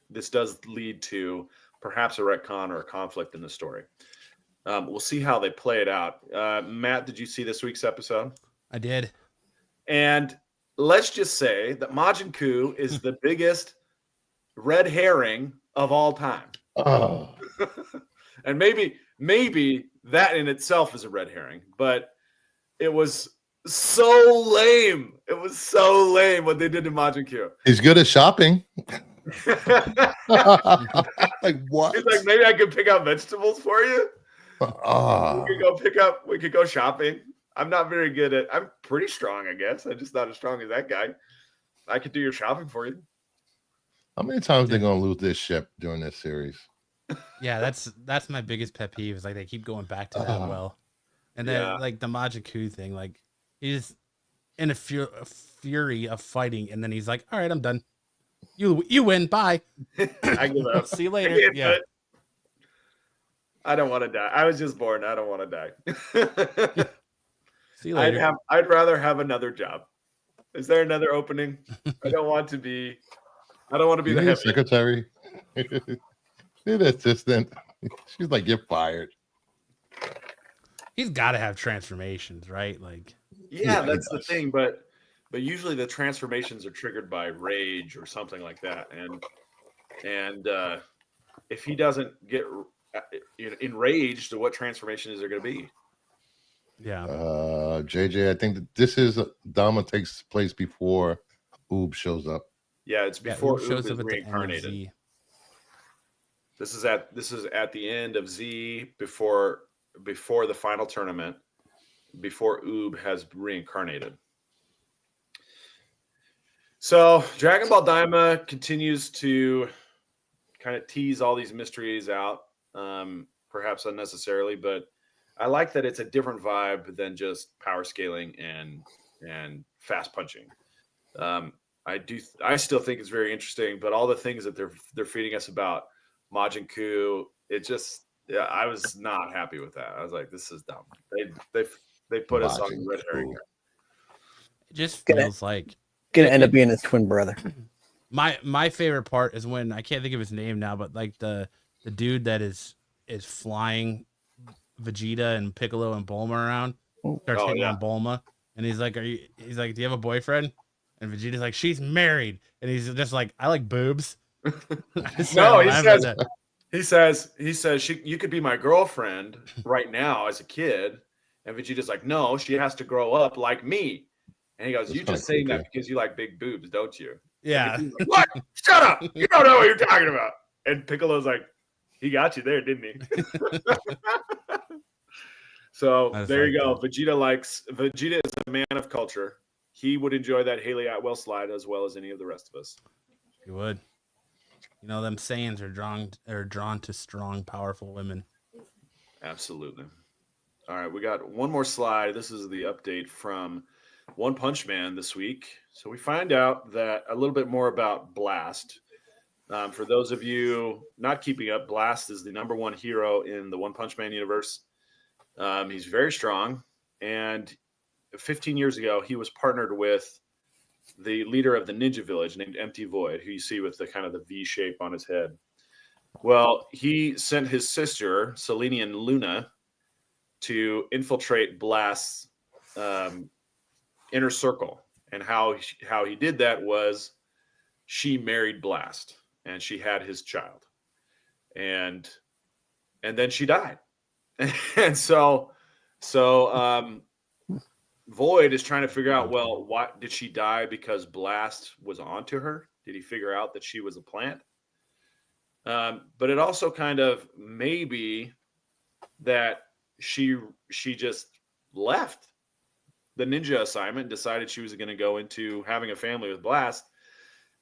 this does lead to perhaps a retcon or a conflict in the story. We'll see how they play it out. Matt, did you see this week's episode? I did. And let's just say that Majin Buu is the biggest red herring of all time. Oh. And maybe that in itself is a red herring, but it was so lame. It was so lame what they did to Majin Buu. He's good at shopping. Like what? He's like, maybe I could pick out vegetables for you. Ah. We could go shopping. I'm not very good at. I'm pretty strong, I guess. I'm just not as strong as that guy. I could do your shopping for you. How many times they're gonna lose this ship during this series? Yeah, that's my biggest pet peeve. Is like they keep going back to that well, and then Yeah. like the Majin Buu thing, like he's in a fury of fighting, and then he's like, "All right, I'm done. You win. Bye. I give up. See you later." I can't do Yeah. it. I don't want to die. I was just born. I don't want to die. See you later. I'd rather have another job. Is there another opening? I don't want to be You the need a head. secretary. Need an assistant. She's like, get fired. He's got to have transformations, right? Like, Yeah, Yeah, he that's the does. thing. But usually the transformations are triggered by rage or something like that. And if he doesn't get enraged, what transformation is there going to be? yeah. JJ, I think that this is Dama takes place before Oob shows up. Yeah, it's Yeah, before Oob shows Oob up is at the end of reincarnated. Z. This is at the end of Z before the final tournament, before Oob has reincarnated. So Dragon Ball Daima continues to kind of tease all these mysteries out, perhaps unnecessarily, but I like that it's a different vibe than just power scaling and fast punching. I still think it's very interesting, but all the things that they're feeding us about Majin Buu, I was not happy with that. I was like, this is dumb. They put us on Majin red herring. Buu. It just Gonna- feels like Gonna end up being his twin brother. my favorite part is when I can't think of his name now, but like the dude that is flying Vegeta and Piccolo and Bulma around, starts Oh, hitting yeah. on Bulma, and he's like, he's like, do you have a boyfriend? And Vegeta's like, she's married, and he's just like, I like boobs. No, he says you could be my girlfriend right now as a kid, and Vegeta's like, no, she has to grow up like me. And he goes, That's you kinda just saying that creepy. because you like big boobs, don't you? Yeah. And Vegeta's like, what? Shut up! You don't know what you're talking about. And Piccolo's like, he got you there, didn't he? So I just there you like go. Vegeta is a man of culture. He would enjoy that Haley Atwell slide as well as any of the rest of us. You would. You know, them Saiyans are drawn to strong, powerful women. Absolutely. All right, we got one more slide. This is the update from One Punch Man this week. So we find out that a little bit more about Blast. For those of you not keeping up, Blast is the #1 hero in the One Punch Man universe. He's very strong, and 15 years ago, he was partnered with the leader of the Ninja Village named Empty Void, who you see with the kind of the V shape on his head. Well, he sent his sister, Selenian Luna, to infiltrate Blast's inner circle. And how he did that was she married Blast, and she had his child. And then she died. And so Void is trying to figure out, well, what did she die because Blast was onto her? Did he figure out that she was a plant? But it also kind of maybe that she just left the ninja assignment, decided she was going to go into having a family with Blast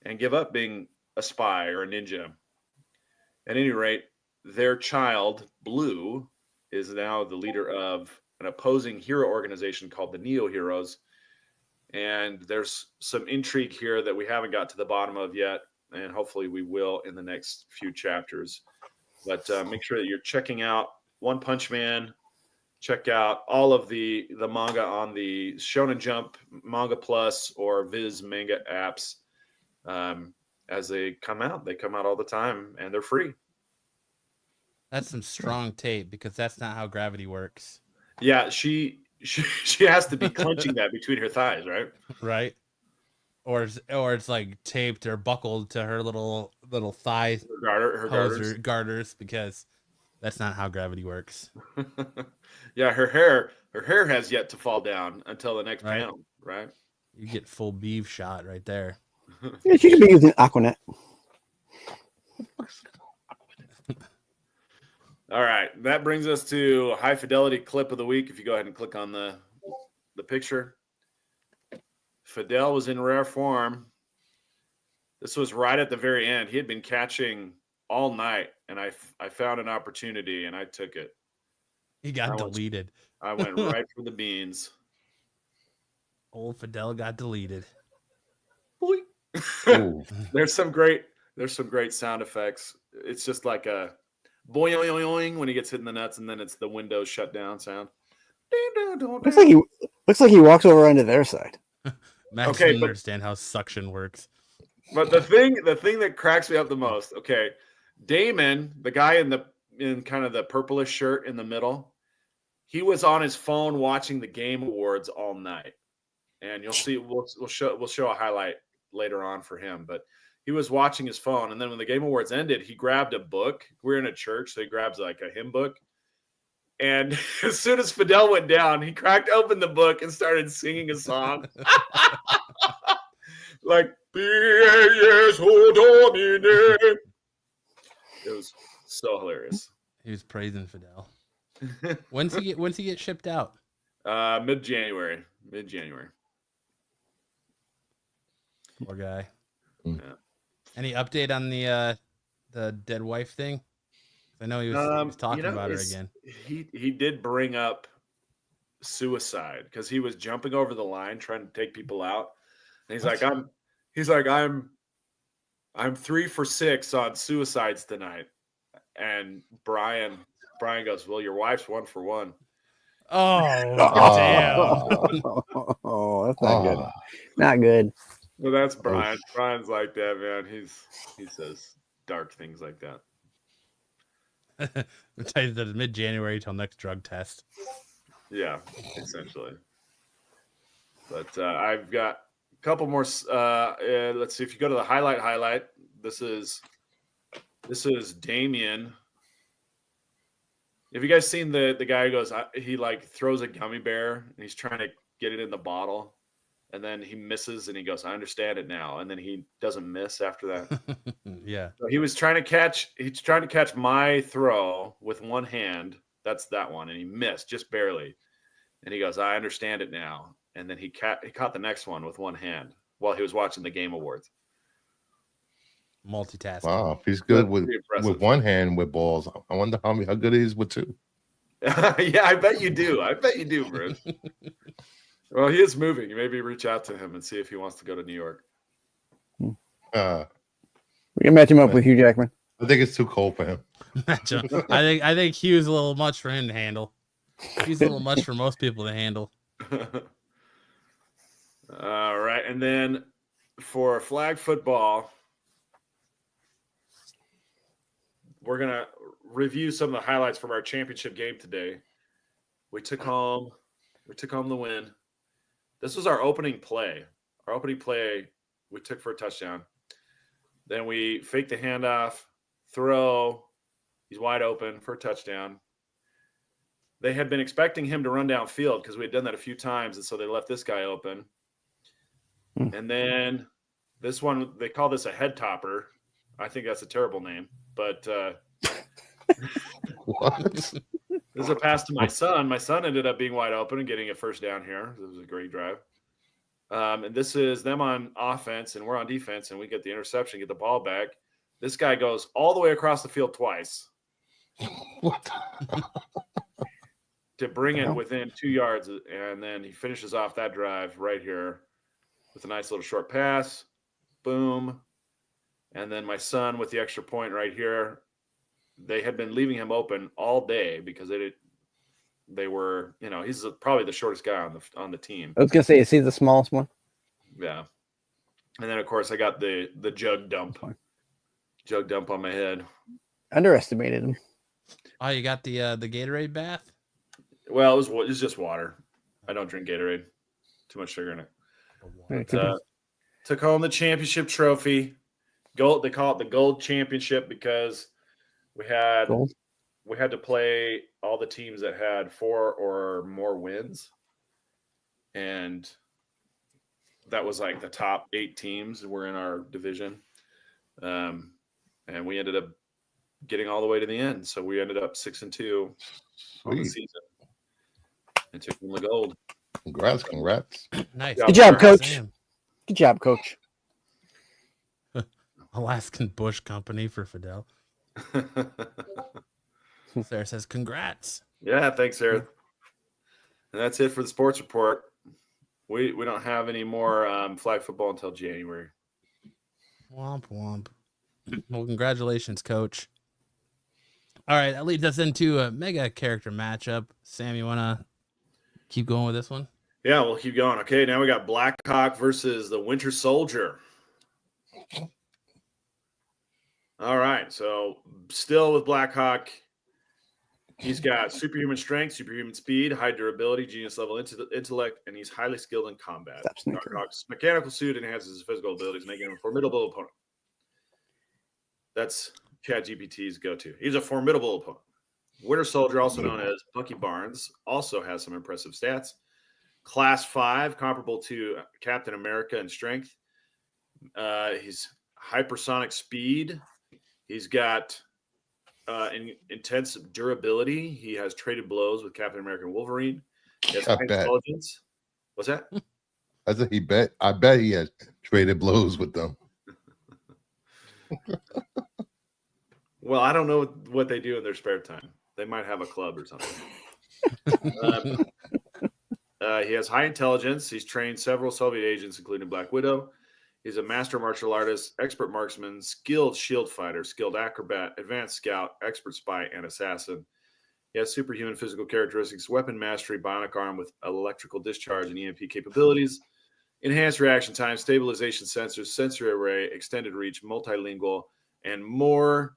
and give up being a spy or a ninja. At any rate, their child, Blue, is now the leader of an opposing hero organization called the Neo Heroes. And there's some intrigue here that we haven't got to the bottom of yet, and hopefully we will in the next few chapters. But make sure that you're checking out One Punch Man. Check out all of the manga on the Shonen Jump, Manga Plus, or Viz manga apps as they come out. They come out all the time, and they're free. That's some strong tape, because that's not how gravity works. Yeah, she has to be clenching that between her thighs, right? Right. Or it's like taped or buckled to her little thigh Her garters, because that's not how gravity works. Yeah, her hair has yet to fall down until the next Right. panel, right? You get full beef shot right there. Yeah, she could be using Aquanet. All right, that brings us to high fidelity clip of the week. If you go ahead and click on the the picture. Fidel was in rare form. This was right at the very end. He had been catching all night, and I found an opportunity, and I took it. He got deleted. I went right for the beans. Old Fidel got deleted. There's some great sound effects. It's just like a boing when he gets hit in the nuts, and then it's the windows shut down sound. Looks like he walks over onto their side. Max doesn't understand how suction works. But the thing that cracks me up the most, okay, Damon, the guy in kind of the purplish shirt in the middle, he was on his phone watching the Game Awards all night, and you'll see we'll show a highlight later on for him, but he was watching his phone, and then when the Game Awards ended, he grabbed a book. We're in a church, so he grabs like a hymn book, and as soon as Fidel went down, he cracked open the book and started singing a song. Like, it was so hilarious. He was praising Fidel. When's he get shipped out? Mid-January. Poor guy. Yeah. Any update on the dead wife thing? I know he was talking about her again. He did bring up suicide because he was jumping over the line trying to take people out. And he's like, I'm 3 for 6 on suicides tonight. And Brian goes, well, your wife's 1 for 1. Oh, damn. Oh, that's not good. Not good. Well, that's Brian. Brian's like that, man. He says dark things like that. We'll tell you that mid-January till next drug test. Yeah, essentially. But I've got a couple more. Let's see if you go to the highlight. This is Damien. Have you guys seen the guy who goes? He like throws a gummy bear and he's trying to get it in the bottle, and then he misses and he goes, "I understand it now," and then he doesn't miss after that. Yeah. So he was trying to catch. He's trying to catch my throw with one hand. That's that one, and he missed just barely. And he goes, "I understand it now." And then he caught the next one with one hand while he was watching the Game Awards. Multitasking. Wow, if he's good with one hand with balls, I wonder how good he is with 2. Yeah, I bet you do, Bruce. Well, he is moving. Maybe reach out to him and see if he wants to go to New York. We can match him up with Hugh Jackman. I think it's too cold for him. I think Hugh's a little much for him to handle. He's a little much for most people to handle. All right, and then for flag football, we're gonna review some of the highlights from our championship game today. We took home the win. This was our opening play. Our opening play we took for a touchdown. Then we faked the handoff, throw. He's wide open for a touchdown. They had been expecting him to run downfield because we had done that a few times, and so they left this guy open. And then this one, they call this a head topper. I think that's a terrible name, but What? This is a pass to my son. My son ended up being wide open and getting a first down here. It was a great drive. And this is them on offense, and we're on defense, and we get the interception, get the ball back. This guy goes all the way across the field twice. What? To bring it within 2 yards, and then he finishes off that drive right here with a nice little short pass. Boom. And then my son with the extra point right here. They had been leaving him open all day because they were, he's probably the shortest guy on the team. I was gonna say, is he the smallest one? Yeah. And then of course I got the jug dump on my head. Underestimated him. Oh, you got the Gatorade bath? Well, it was just water. I don't drink Gatorade. Too much sugar in it. But, took home the championship trophy. Gold. They call it the gold championship because we had to play all the teams that had 4 or more wins, and that was like the top 8 teams were in our division, and we ended up getting all the way to the end. So we ended up 6-2 on the season and took home the gold. Congrats. Nice. Good Good job, Coach. Sam. Good job, Coach. Alaskan Bush Company for Fidel. Sarah says, congrats. Yeah, thanks, Sarah. And that's it for the sports report. We don't have any more flag football until January. Womp womp. Well, congratulations, Coach. All right, that leads us into a mega character matchup. Sam, you want to keep going with this one? Yeah, we'll keep going. Okay, now we got Blackhawk versus the Winter Soldier. All right, so still with Blackhawk, he's got superhuman strength, superhuman speed, high durability, genius level intellect, and he's highly skilled in combat. Stop sneaking. Darkhawk's mechanical suit enhances his physical abilities, making him a formidable opponent. That's ChatGPT's go-to. He's a formidable opponent. Winter Soldier, also known as Bucky Barnes, also has some impressive stats. Class 5, comparable to Captain America in strength. He's hypersonic speed. He's got intense durability. He has traded blows with Captain America and Wolverine. He has high intelligence. What's that? I said I bet he has traded blows with them. Well, I don't know what they do in their spare time. They might have a club or something. He has high intelligence. He's trained several Soviet agents, including Black Widow. He's a master martial artist, expert marksman, skilled shield fighter, skilled acrobat, advanced scout, expert spy, and assassin. He has superhuman physical characteristics, weapon mastery, bionic arm with electrical discharge and EMP capabilities, enhanced reaction time, stabilization sensors, sensory array, extended reach, multilingual, and more.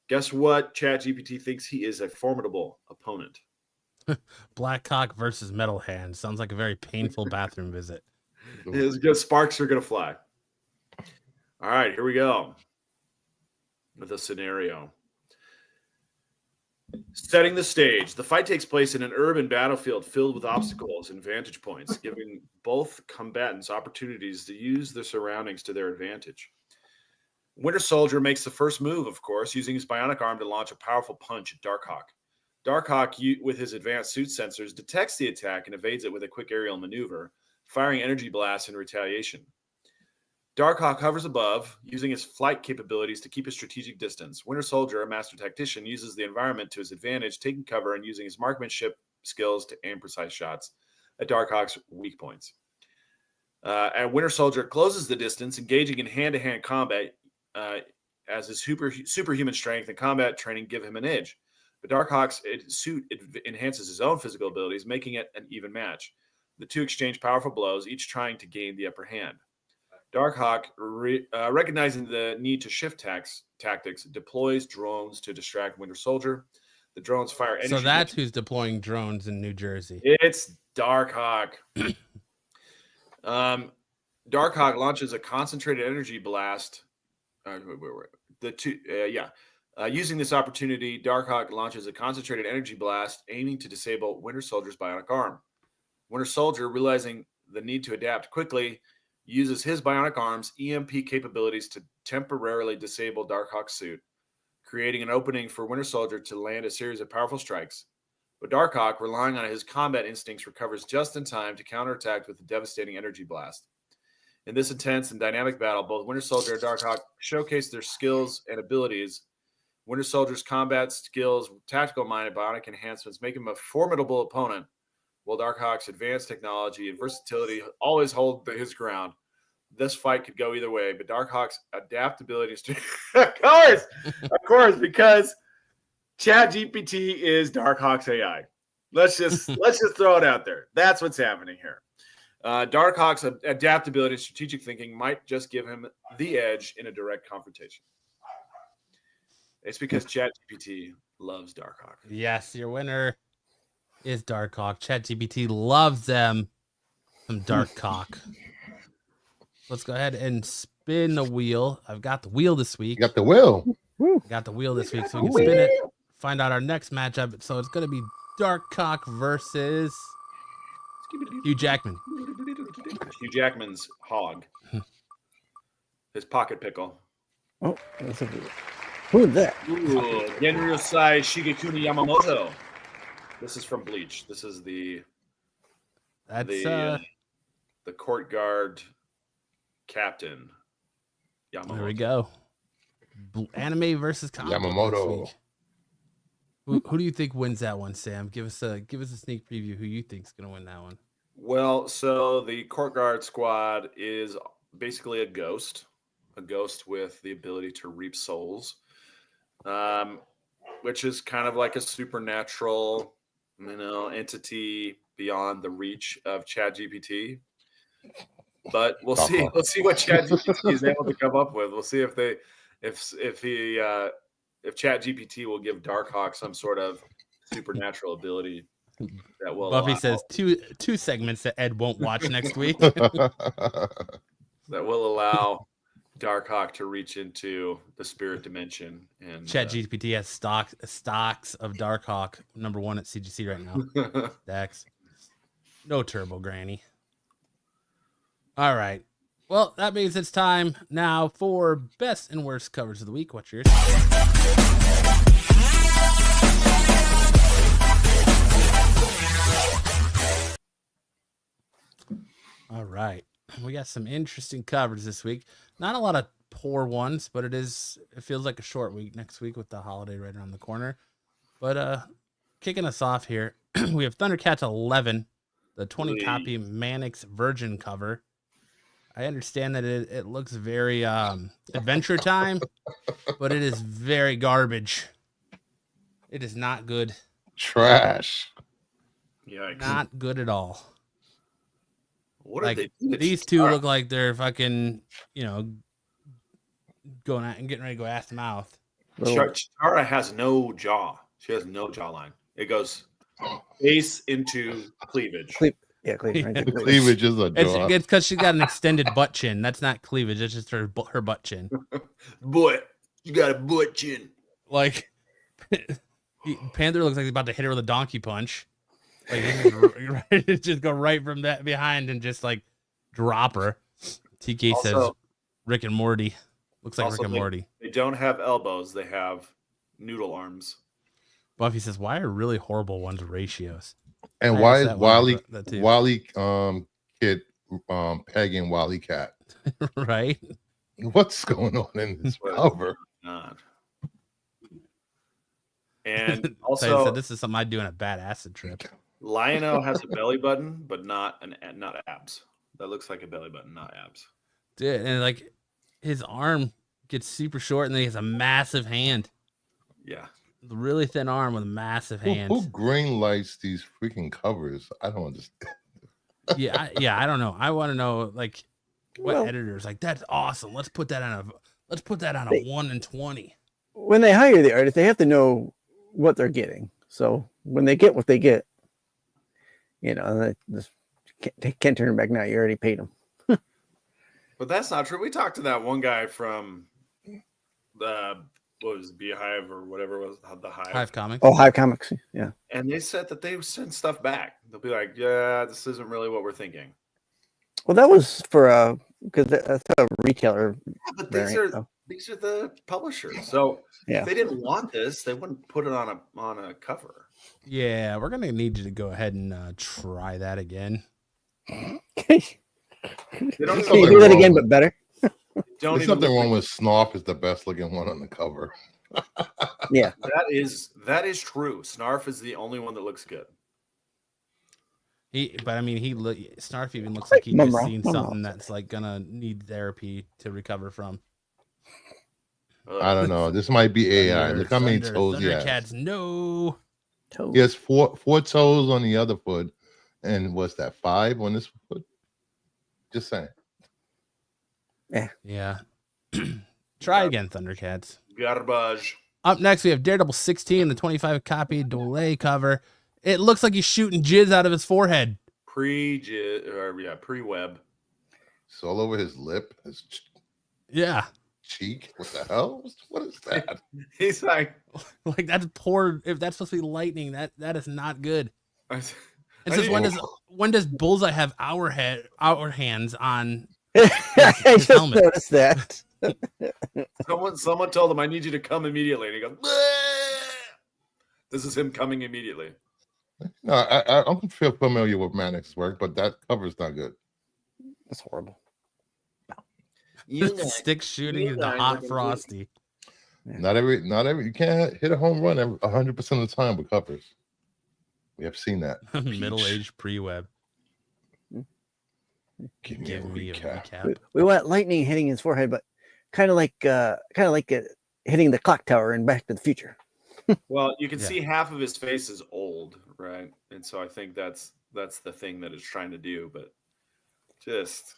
Guess what? ChatGPT thinks he is a formidable opponent. Blackhawk versus Metal Hand. Sounds like a very painful bathroom visit. His good sparks are going to fly. All right, here we go with a scenario. Setting the stage. The fight takes place in an urban battlefield filled with obstacles and vantage points, giving both combatants opportunities to use their surroundings to their advantage. Winter Soldier makes the first move, of course, using his bionic arm to launch a powerful punch at Darkhawk. Darkhawk, with his advanced suit sensors, detects the attack and evades it with a quick aerial maneuver, firing energy blasts in retaliation. Darkhawk hovers above, using his flight capabilities to keep a strategic distance. Winter Soldier, a master tactician, uses the environment to his advantage, taking cover and using his marksmanship skills to aim precise shots at Darkhawk's weak points. And Winter Soldier closes the distance, engaging in hand-to-hand combat as his superhuman strength and combat training give him an edge. But Darkhawk's suit enhances his own physical abilities, making it an even match. The two exchange powerful blows, each trying to gain the upper hand. Darkhawk, recognizing the need to shift tactics, deploys drones to distract Winter Soldier. The drones fire energy. So that's who's deploying drones in New Jersey. It's Darkhawk. Darkhawk launches a concentrated energy blast. Using this opportunity, Darkhawk launches a concentrated energy blast, aiming to disable Winter Soldier's bionic arm. Winter Soldier, realizing the need to adapt quickly, uses his bionic arm's EMP capabilities to temporarily disable Darkhawk's suit, creating an opening for Winter Soldier to land a series of powerful strikes. But Darkhawk, relying on his combat instincts, recovers just in time to counterattack with a devastating energy blast. In this intense and dynamic battle, both Winter Soldier and Darkhawk showcase their skills and abilities. Winter Soldier's combat skills, tactical mind, and bionic enhancements make him a formidable opponent, while Darkhawk's advanced technology and versatility always hold his ground. This fight could go either way, but Darkhawk's adaptability is of course, because ChatGPT is Darkhawk's AI. Let's just throw it out there. That's what's happening here. Darkhawk's adaptability and strategic thinking might just give him the edge in a direct confrontation. It's because ChatGPT loves Darkhawk. Yes, your winner is Darkhawk. ChatGPT loves them. Some Darkhawk. Let's go ahead and spin the wheel. I've got the wheel this week. You got the will. Got the wheel this week, so we can spin it, find out our next matchup. So it's going to be Darkhawk versus Hugh Jackman. Hugh Jackman's hog. His pocket pickle. Oh, who is that? Genryusai Shigekuni Yamamoto. This is from Bleach. This is the That's the court guard captain. Yamamoto. There we go. Anime versus comic book next Yamamoto. week. Who do you think wins that one, Sam? Give us a sneak preview. Who you think's gonna win that one? Well, so the court guard squad is basically a ghost with the ability to reap souls, which is kind of like a supernatural, entity beyond the reach of ChatGPT. But we'll see. We'll see what ChatGPT is able to come up with. We'll see if ChatGPT will give Darkhawk some sort of supernatural ability that will. Buffy says two segments that Ed won't watch next week. That will allow Darkhawk to reach into the spirit dimension. And ChatGPT has stocks of Darkhawk #1 at CGC right now. Dax, no turbo, Granny. All right. Well, that means it's time now for best and worst covers of the week. What's yours? All right. We got some interesting covers this week. Not a lot of poor ones, but it feels like a short week next week with the holiday right around the corner. But kicking us off here, we have Thundercats 11, the 20 copy Mannix Virgin cover. I understand that it looks very Adventure Time, but it is very garbage. It is not good. Trash. Yikes. Not good at all. What like are they? These two look like they're fucking, going out and getting ready to go ass to mouth. Chitara has no jaw. She has no jawline. It goes face into cleavage. Yeah, cleavage. Right there. Cleavage is a jaw. It's because she got an extended butt chin. That's not cleavage. It's just her butt chin. Boy, you got a butt chin. Like Panther looks like he's about to hit her with a donkey punch. Like just go right from that behind and just like drop her. TK says Rick and Morty. Looks like Rick and Morty. They don't have elbows. They have noodle arms. Buffy says, why are really horrible ones ratios? And why is Wally kid pegging Wally Cat? Right? What's going on in this cover? And also, this is something I'd do in a bad acid trip. Lion-O has a belly button, but not abs. That looks like a belly button, not abs. Dude, and like his arm gets super short, and then he has a massive hand. Yeah. Really thin arm with a massive hand. Who green lights these freaking covers? I don't understand. I don't know. I want to know like what editors like. That's awesome. Let's put that on a 1 in 20. When they hire the artist, they have to know what they're getting. So when they get what they get, they can't turn it back now. You already paid them. But that's not true. We talked to that one guy from what was it, Beehive or whatever it was, the Hive Comics. Oh, Hive Comics, yeah. And they said that they would send stuff back. They'll be like, yeah, this isn't really what we're thinking. Well, that was for because that's a retailer. Yeah, but these are the publishers. So if they didn't want this, they wouldn't put it on a cover. Yeah, we're gonna need you to go ahead and try that again. Can you do that again, but better? There's nothing wrong with Snarf is the best looking one on the cover. Yeah, that is true. Snarf is the only one that looks good. Snarf even looks like he just seen something that's like gonna need therapy to recover from. I don't know. This might be AI. Look how many toes he has. Thundercats, no. He has four toes on the other foot, and what's that? 5 on this foot? Just saying. Yeah. Try again, Thundercats. Garbage. Up next, we have Daredevil 16, the 25 copy Dole cover. It looks like he's shooting jizz out of his forehead. Pre-web. It's all over his lip. Yeah. Cheek. What the hell? What is that? He's like that's poor. If that's supposed to be lightning, that is not good. It says when does Bullseye have our hands on? I just noticed that. Someone told him, I need you to come immediately. And he goes, bleh! This is him coming immediately. No, I don't feel familiar with Mannix's work, but that cover's not good. That's horrible. Stick shooting is the hot frosty. Yeah. Not every you can't hit a home run 100% of the time with covers. We have seen that. Middle-aged pre-web. Give me Give a me a recap. recap. We want lightning hitting his forehead, but kind of like hitting the clock tower in Back to the Future. Well, you can Yeah. see half of his face is old, right? And so I think that's the thing that it's trying to do, but just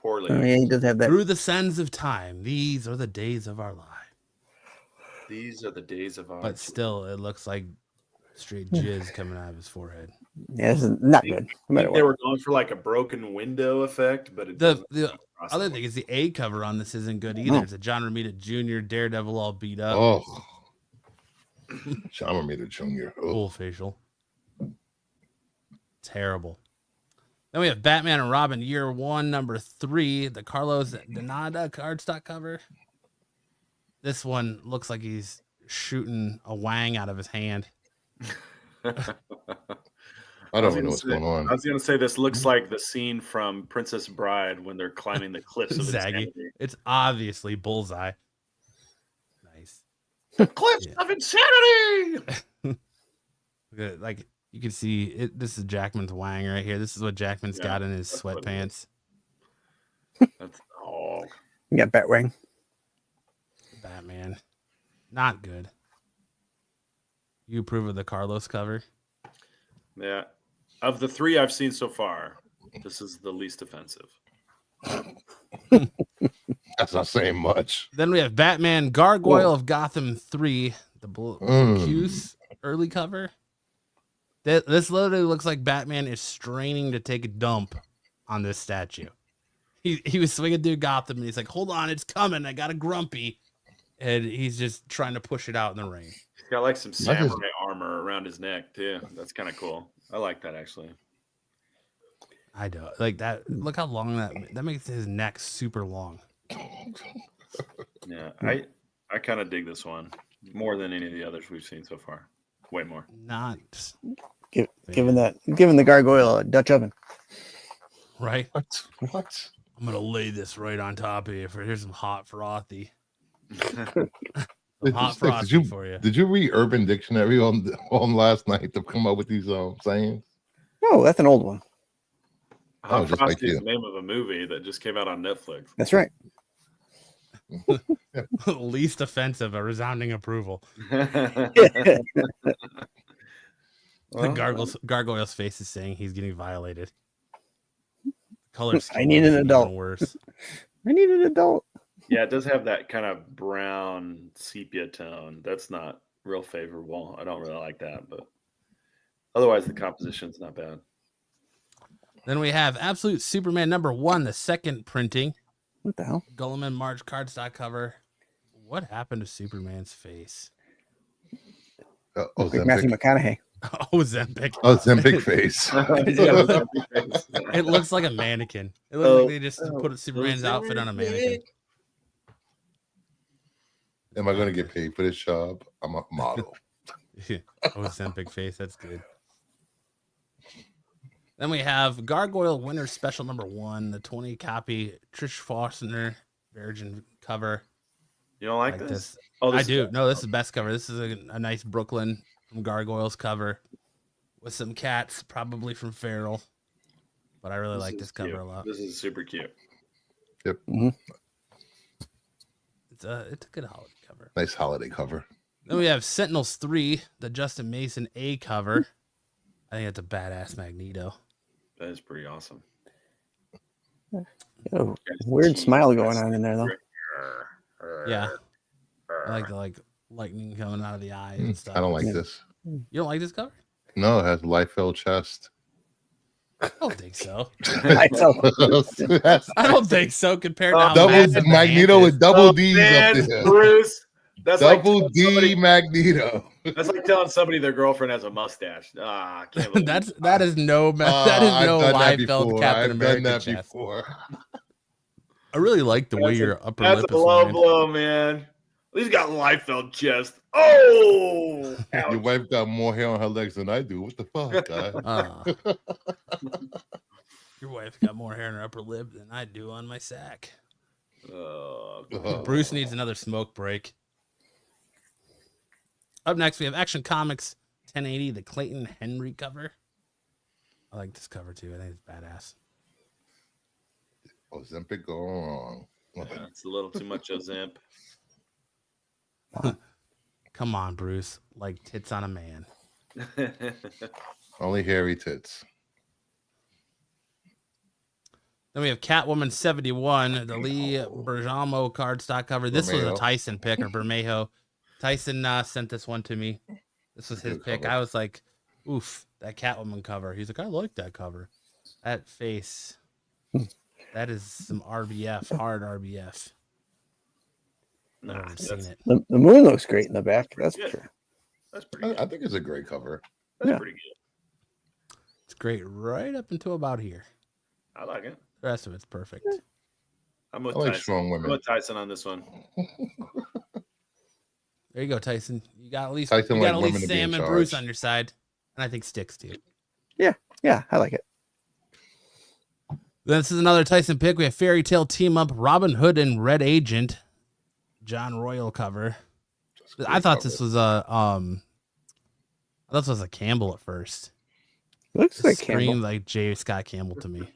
poorly. Oh, yeah, he does have that. Through the sands of time, these are the days of our life. These are the days of our. But still, it looks like straight jizz coming out of his forehead. Yeah, this is not good. No matter They what. were going for like a broken window effect, but it The doesn't other thing is the A cover on this isn't good either. No. It's a John Romita Jr. Daredevil all beat up. Oh, John Romita Jr. Oh. Full facial. Terrible. Then we have Batman and Robin Year 1, number 3, the Carlos Donada cardstock cover. This one looks like he's shooting a wang out of his hand. I don't even know what's going on. I was going to say this looks like the scene from Princess Bride when they're climbing the cliffs of Zaggy. insanity. It's obviously Bullseye. Nice. The cliffs of insanity. Like you can see it. This is Jackman's wang right here. This is what Jackman's got in his that's what it sweatpants. That's oh. You got Batwing. Batman. Not good. You approve of the Carlos cover? Yeah. Of the 3 I've seen so far, this is the least offensive. That's not saying much. Then we have Batman Gargoyle of Gotham 3, the Cuse early cover. This literally looks like Batman is straining to take a dump on this statue. He was swinging through Gotham and he's like, hold on, it's coming. I got a grumpy. And he's just trying to push it out in the rain. He's got like some samurai armor around his neck too. That's kind of cool. I like that actually. I don't like that. Look how long that makes his neck super long. Yeah, I kind of dig this one more than any of the others we've seen so far. Way more. Not Giving the gargoyle a Dutch oven. right. What? I'm gonna lay this right on top of you. Here's some hot frothy. Hot frosty for you. Did you read Urban Dictionary on last night to come up with these sayings? Oh, that's an old one. Hot just Frosty like is you. the name of a movie that just came out on Netflix. That's right. Least offensive, a resounding approval. The gargoyle's face is saying he's getting violated. Color scheme I need an is even adult. worse. I need an adult. Yeah, it does have that kind of brown sepia tone. That's not real favorable. I don't really like that, but otherwise the composition's not bad. Then we have Absolute Superman number 1, the second printing. What the hell? Gulliman March cardstock cover. What happened to Superman's face? Like Matthew McConaughey. Oh, Zempic. Oh, Zempic face. It looks like a mannequin. It looks like they just put Superman's outfit on a mannequin. Am I going to get paid for this job? I'm a model. Oh, Zempic face. That's good. Then we have Gargoyle Winter Special number 1, the 20 copy Trish Foster Virgin cover. You don't like this? Oh, I do. No, this is the best cover. This is a nice Brooklyn from Gargoyles cover with some cats, probably from Feral. But I really like this cover a lot. This is super cute. Yep. Mm-hmm. It's a good holiday cover. Nice holiday cover. Then we have Sentinels 3, the Justin Mason A cover. I think that's a badass Magneto. That is pretty awesome. Oh, weird smile going on in there though. Yeah. I like the lightning coming out of the eyes and stuff. I don't like this. You don't like this cover? No, it has Liefeld chest. I don't think so. I know. I don't think so compared to how Double massive the Magneto hand with is. double D's man, up there. Bruce. That's Double like D somebody, Magneto. that's like telling somebody their girlfriend has a mustache. I can't believe that is no I've Liefeld Captain America done that chest. before. I really like the way your upper that's lip a is low lined. blow, man. He's got Liefeld chest. Oh, Your wife got more hair on her legs than I do. What the fuck, guy? Your wife got more hair on her upper lip than I do on my sack. Uh, Bruce needs another smoke break. Up next, we have Action Comics 1080, the Clayton Henry cover. I like this cover too. I think it's badass. Ozempic going wrong. It's a little too much Ozemp. Come on, Bruce. Like tits on a man. Only hairy tits. Then we have Catwoman 71, the Lee Bergamo cardstock cover. This was a Bermejo. Tyson pick, or Bermejo. Tyson sent this one to me. This was his Good pick. cover. I was like, oof, that Catwoman cover. He's like, I like that cover. That face. That is some RBF, hard RBF. Nah, Never seen that's, it. The moon looks great in the back. That's for Yeah. sure. that's pretty good. I think it's a great cover. That's Yeah. pretty good. It's great right up until about here. I like it. The rest of it's perfect. I'm with I like Tyson. strong I'm women. with Tyson on this one. There you go, Tyson. You got at least, Tyson you got like at women least to be in Sam and Bruce charge. on your side. And I think Sticks too. Yeah, I like it. This is another Tyson pick. We have Fairy Tale Team Up, Robin Hood and Red Agent, John Royal cover. That's a I great thought cover. this was a Campbell at first. Looks It like screamed Campbell. like J. Scott Campbell to me.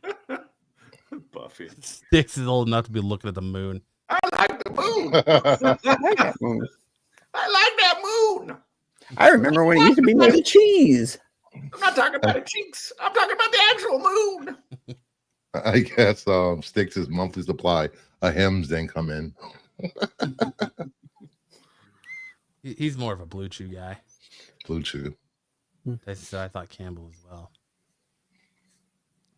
Buffy. Sticks is old enough to be looking at the moon. I like the moon. I like that moon. I like that moon. I remember when it used to be made of cheese. I'm not talking about the cheeks. I'm talking about the actual moon. I guess Sticks' monthly supply of hymns then come in. He's more of a Blue Chew guy. Blue Chew. Tyson said I thought Campbell as well.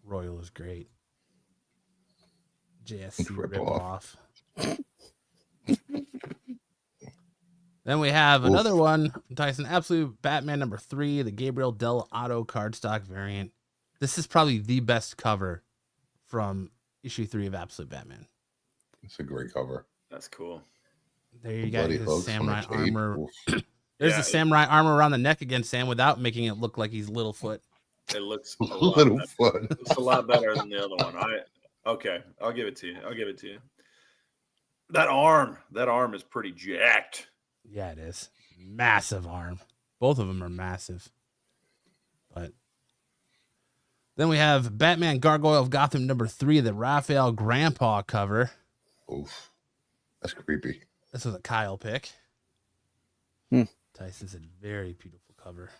Royal is great. JSC Rip rip off. off. Then we have Oof. another one from Tyson, Absolute Batman number 3, the Gabriel Del Auto cardstock variant. This is probably the best cover from issue 3 of Absolute Batman. It's a great cover. That's cool. There you The go, bloody his hooks from the samurai cape. armor. Oof. There's Yeah, the samurai armor around the neck again, Sam, without making it look like he's Littlefoot. It looks a lot Little better. foot. It's a lot better than the other one. Okay, I'll give it to you. That arm is pretty jacked. Yeah, it is. Massive arm. Both of them are massive. But then we have Batman Gargoyle of Gotham number 3, the Raphael Grandpa cover. Oof. That's creepy. This was a Kyle pick. Hmm. Tyson said very beautiful cover.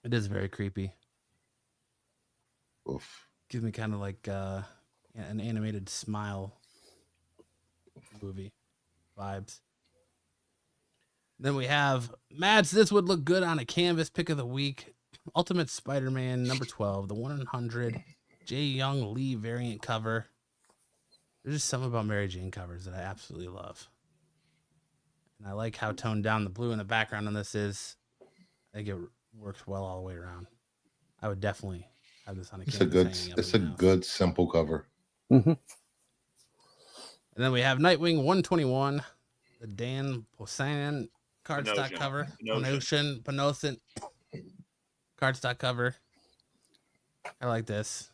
It is very creepy. Oof. Gives me kind of like an animated Smile movie vibes. Then we have Mads. This would look good on a canvas pick of the week. Ultimate Spider-Man number 12, the 100 J. Young Lee variant cover. There's just something about Mary Jane covers that I absolutely love. And I like how toned down the blue in the background on this is. I think it works well all the way around. I would definitely have this on a It's canvas. a good. hanging up It's in a my house. good simple cover. Mm-hmm. And then we have Nightwing 121, the Dan Posan cardstock Panosian. cover. Panosian. Panosin cardstock cover. I like this.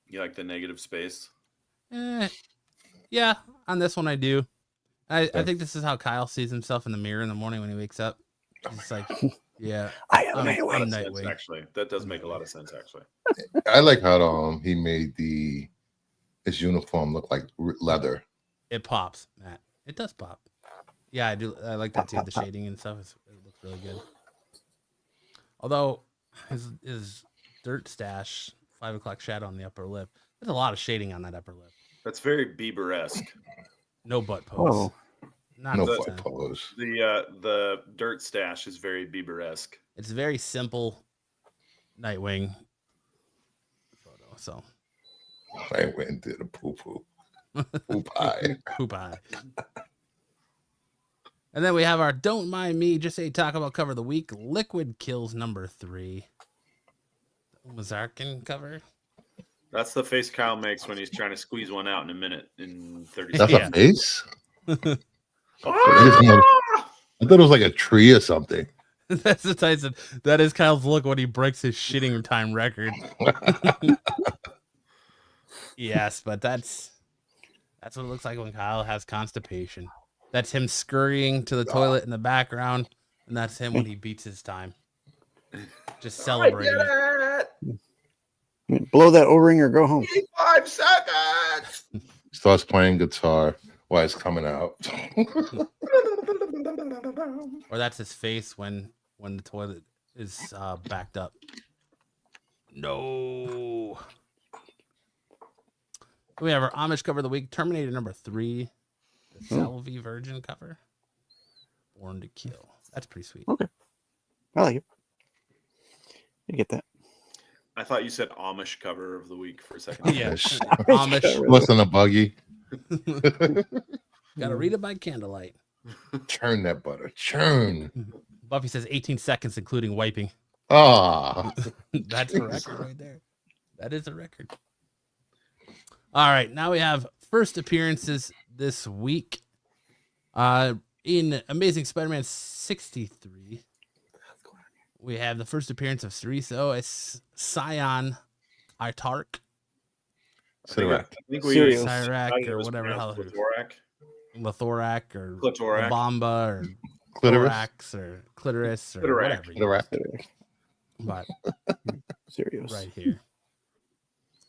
You like the negative space? Yeah, on this one I do. I Okay. think this is how Kyle sees himself in the mirror in the morning when he wakes up. He's just like, yeah, I am I'm Nightwing. A lot of sense, Nightwing. actually. That does make a lot of sense, actually. I like how he made his uniform look like leather. It pops, Matt. It does pop. Yeah, I do. I like that too. The shading and stuff. It looks really good. Although his dirt stash, 5 o'clock shadow on the upper lip. There's a lot of shading on that upper lip. That's very Bieber-esque. No butt pose. Oh, Not No a butt ton. pose. The dirt stash is very Bieber-esque. It's very simple Nightwing photo. So I went and did a poo poo. Poop eye. poop eye. And then we have our Don't Mind Me, Just a Talk About cover of the week. Liquid Kills number 3. Mazarkin cover. That's the face Kyle makes when he's trying to squeeze one out in a minute in 30 That's seconds. Yeah. a face? I thought it was like a tree or something. That's the Tyson. That is Kyle's look when he breaks his shitting time record. Yes, but that's what it looks like when Kyle has constipation. That's him scurrying to the toilet in the background, and that's him when he beats his time. Just celebrating it. Blow that O-ring or go home. 5 seconds. Starts playing guitar while it's coming out. Or that's his face when the toilet is backed up. No. We have our Amish cover of the week, Terminator number 3, the Salvi Virgin cover, Born to Kill. That's pretty sweet. Okay, I like it. You get that. I thought you said Amish cover of the week for a second. Yeah, Amish. Amish. What's in a buggy? Gotta read it by candlelight. Churn that butter. Churn. Buffy says 18 seconds, including wiping. Ah. That's a record right there. That is a record. All right, now we have first appearances this week. In Amazing Spider-Man 63, we have the first appearance of Cerezo as Scion Itark. Cyrac. I think we Sirius. Cyrac or whatever hell it is. Lathorac or Clitorac. Bomba or Clitoris. thorax or clitoris or Clitorac. whatever. Cyrac. But Serious. right here.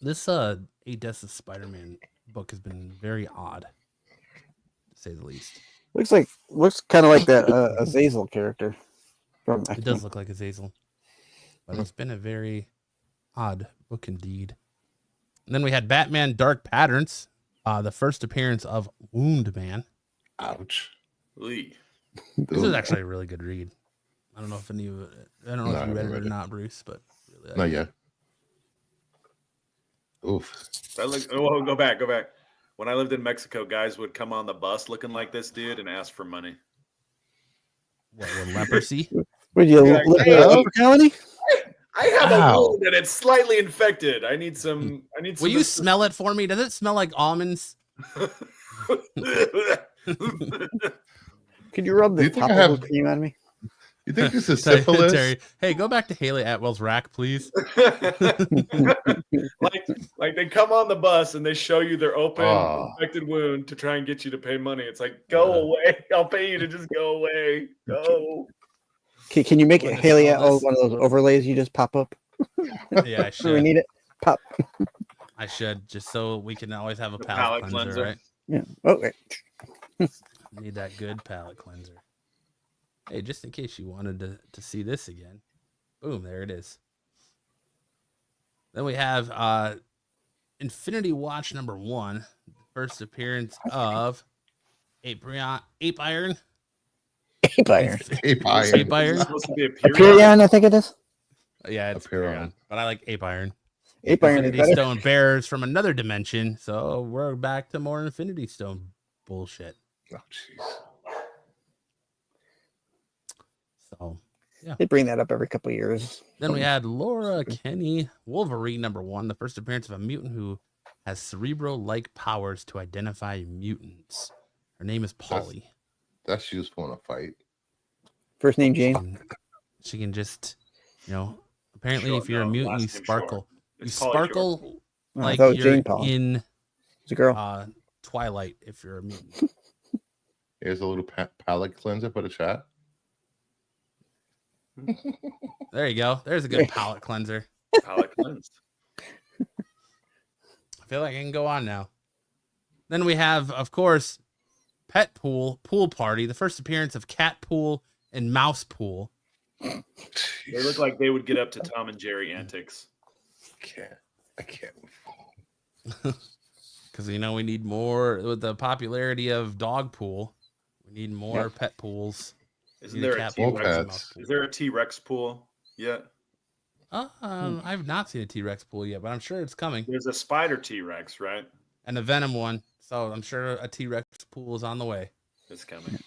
This 8 Deaths of Spider-Man book has been very odd, to say the least. Looks kind of like that Azazel character from It does look like Azazel, but it's been a very odd book indeed. And then we had Batman Dark Patterns, the first appearance of Wound Man. Ouch. Lee. This is actually a really good read. I don't know if any of it, I don't know No, if you I read haven't it or read it. not, Bruce, but really, Not yet. Oof. Go back. When I lived in Mexico, guys would come on the bus looking like this dude and ask for money. what, with leprosy? Would you Yeah, live in yeah. a leper colony? I have Ow. a wound and it's slightly infected. I need some. Will you smell it for me? Does it smell like almonds? Could you rub Do the you think I topical have- cream on me? You think this is Terry, syphilis? hey, go back to Haley Atwell's rack, please. like they come on the bus and they show you their open Oh. infected wound to try and get you to pay money. It's like, go away. I'll pay you to just go away. Go. Can you make it Wouldn't Haley smell Atwell this. one of those overlays you just pop up? Yeah, I We should. need it. Pop. I should, just so we can always have a The palate palate cleanser, cleanser. right? Yeah. Oh, wait. Need that good palate cleanser. Hey, just in case you wanted to see this again. Boom, there it is. Then we have Infinity Watch number 1. First appearance of Ape Iron. Ape Iron. Ape Iron. Ape Iron. It's supposed to be a period. Aperion, I think it is. Yeah, it's Apeiron. Apeiron, but I like Ape Iron. Ape Iron is Infinity better. Stone bearers from another dimension, so we're back to more Infinity Stone bullshit. Oh, jeez. So They bring that up every couple of years. then we had Laura Kenny, Wolverine number 1, the first appearance of a mutant who has cerebro-like powers to identify mutants. Her name is Polly. That's useful in a fight. First name Jane. She can just, apparently Short, if you're a no, mutant, you last name sparkle. You It's Polly Short. sparkle Oh, I like thought it was you're Jane Paul. in It's a girl. Twilight if you're a mutant. Here's a little palate cleanser for the chat. There you go. There's a good palate cleanser. Palate cleansed. I feel like I can go on now. Then we have, of course, Pet Pool Party, the first appearance of Cat Pool and Mouse Pool. They look like they would get up to Tom and Jerry antics. I can't. Because we need more with the popularity of Dog Pool. We need more pet pools. Isn't Need a there a cat pool pool T-Rex? and a pets. mouse pool. Is there a T-Rex pool yet? I've not seen a T-Rex pool yet, but I'm sure it's coming. There's a spider T-Rex, right? And a Venom one. So I'm sure a T-Rex pool is on the way. It's coming.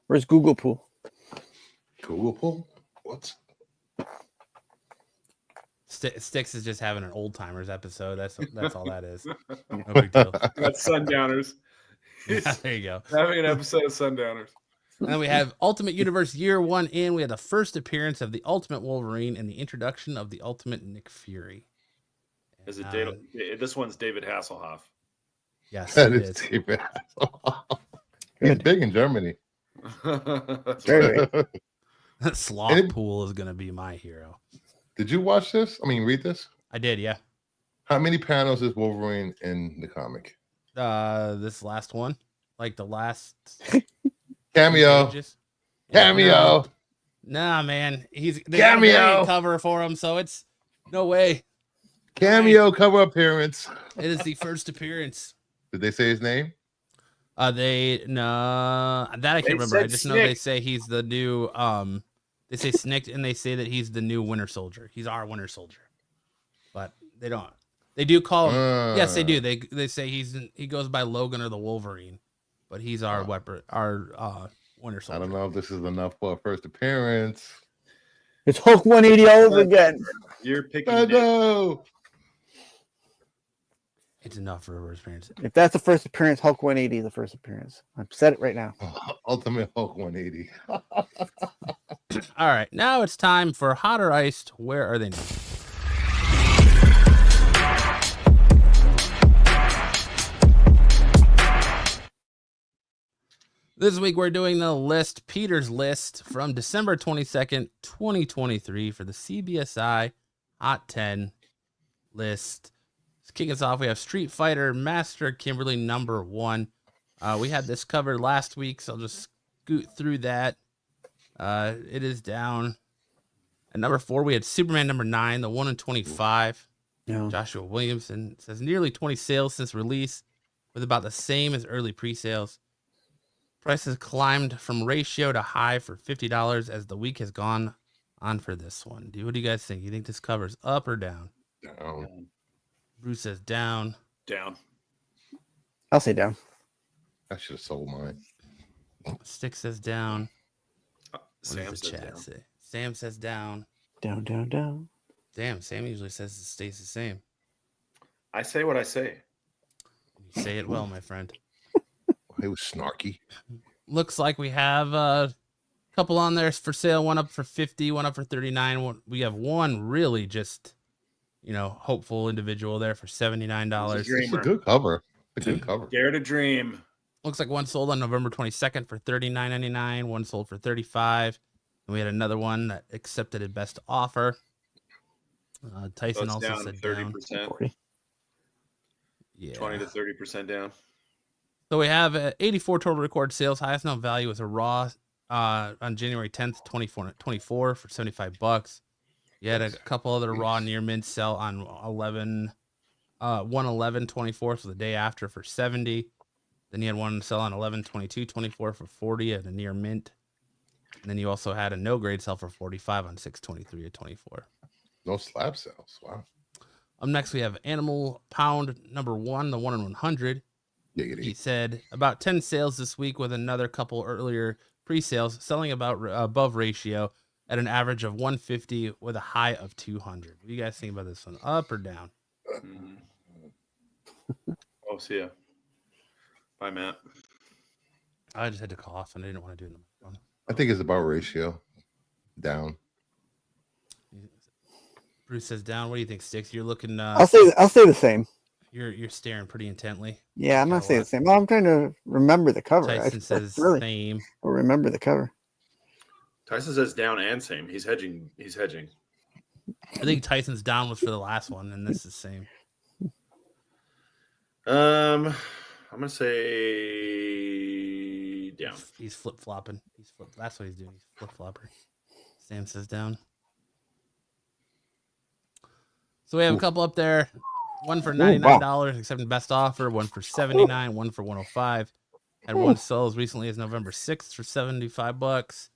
Where's Google Pool? Google pool? What? Styx is just having an old timers episode. That's all that is. No big deal. That's Sundowners. There you go. Having an episode of Sundowners. And then we have Ultimate Universe Year 1 in. We had the first appearance of the Ultimate Wolverine and the introduction of the Ultimate Nick Fury. Is it this one's David Hasselhoff. Yes, That it is is. David. He's big in Germany. Very. Sloth Pool is going to be my hero. Did you watch this? I mean, read this? I did, yeah. How many panels is Wolverine in the comic? This last one, like the last Cameo. pages. Cameo. Nah, man, they got a Cameo. variant cover for him, so it's no way. Cameo cover appearance. It is the first appearance. Did they say his name? That I can't remember. I just know they say he's the new they say Snick, and they say that he's the new Winter Soldier. He's our Winter Soldier. But they don't. They do call him. Yes, they do. They say he goes by Logan or the Wolverine, but he's our Winter Soldier. I don't know if this is enough for a first appearance. It's Hulk 180 all over again. You're picking. No. It's enough for a first appearance. If that's the first appearance, Hulk 180 is the first appearance. I've said it right now. Ultimate Hulk 180. All right, now it's time for Hot or Iced. Where are they now? This week we're doing the list, Peter's list from December 22nd, 2023 for the CBSI Hot 10 list. To kick us off, we have Street Fighter Master Kimberly #1. We had this covered last week, so I'll just scoot through that. It is down. At number 4, we had Superman #9, the 1 in 25. Yeah. Joshua Williamson says nearly 20 sales since release, with about the same as early pre-sales. Prices climbed from ratio to high for $50 as the week has gone on for this one. What do you guys think? You think this cover's up or down? Down. Bruce says down. Down. I'll say down. I should have sold mine. Stick says down. What Sam does the says chat down. say? Sam says down. Down, down, down. Damn, Sam usually says it stays the same. I say what I say. You say it well, my friend. It was snarky. Looks like we have a couple on there for sale. One up for 50, one up for 39. We have one really just, hopeful individual there for $79. It's a good cover. It's a good cover. Dare to dream. Looks like one sold on November 22nd for $39.99. One sold for $35. And we had another one that accepted a best offer. Tyson So it's also down said 30%, down. 40. Yeah. 20 to 30% down. So we have 84 total record sales. Highest known value was a Raw on January 10th, 2024 for $75. You had a couple other Raw near mint sell on 1/11/24, so the day after for $70. Then you had one sell on 11/22/24 for $40 at a near mint. And then you also had a no grade sell for $45 on 6/23/24. No slab sales. Wow. Up next, we have Animal Pound #1, the 1 in 100. He Giggity. said about 10 sales this week with another couple earlier pre-sales, selling about above ratio at an average of 150 with a high of 200. What do you guys think about this one? Up or down? Oh, see ya. Bye, Matt. I just had to cough and I didn't want to do it. I think it's about ratio. Down. Bruce says down. What do you think, Sticks? You're looking. I'll say the same. You're staring pretty intently. Yeah, I'm Got not a saying lot. the same. Well, I'm trying to remember the cover. Tyson says really same. remember the cover. Tyson says down and same. He's hedging. I think Tyson's down was for the last one, and this is same. I'm gonna say down. He's flip flopping. That's what he's doing. He's flip flopper. Sam says down. So we have a couple up there. One for $99, accepting best offer. One for $79. One for $105. Had one sell as recently as November 6th for $75.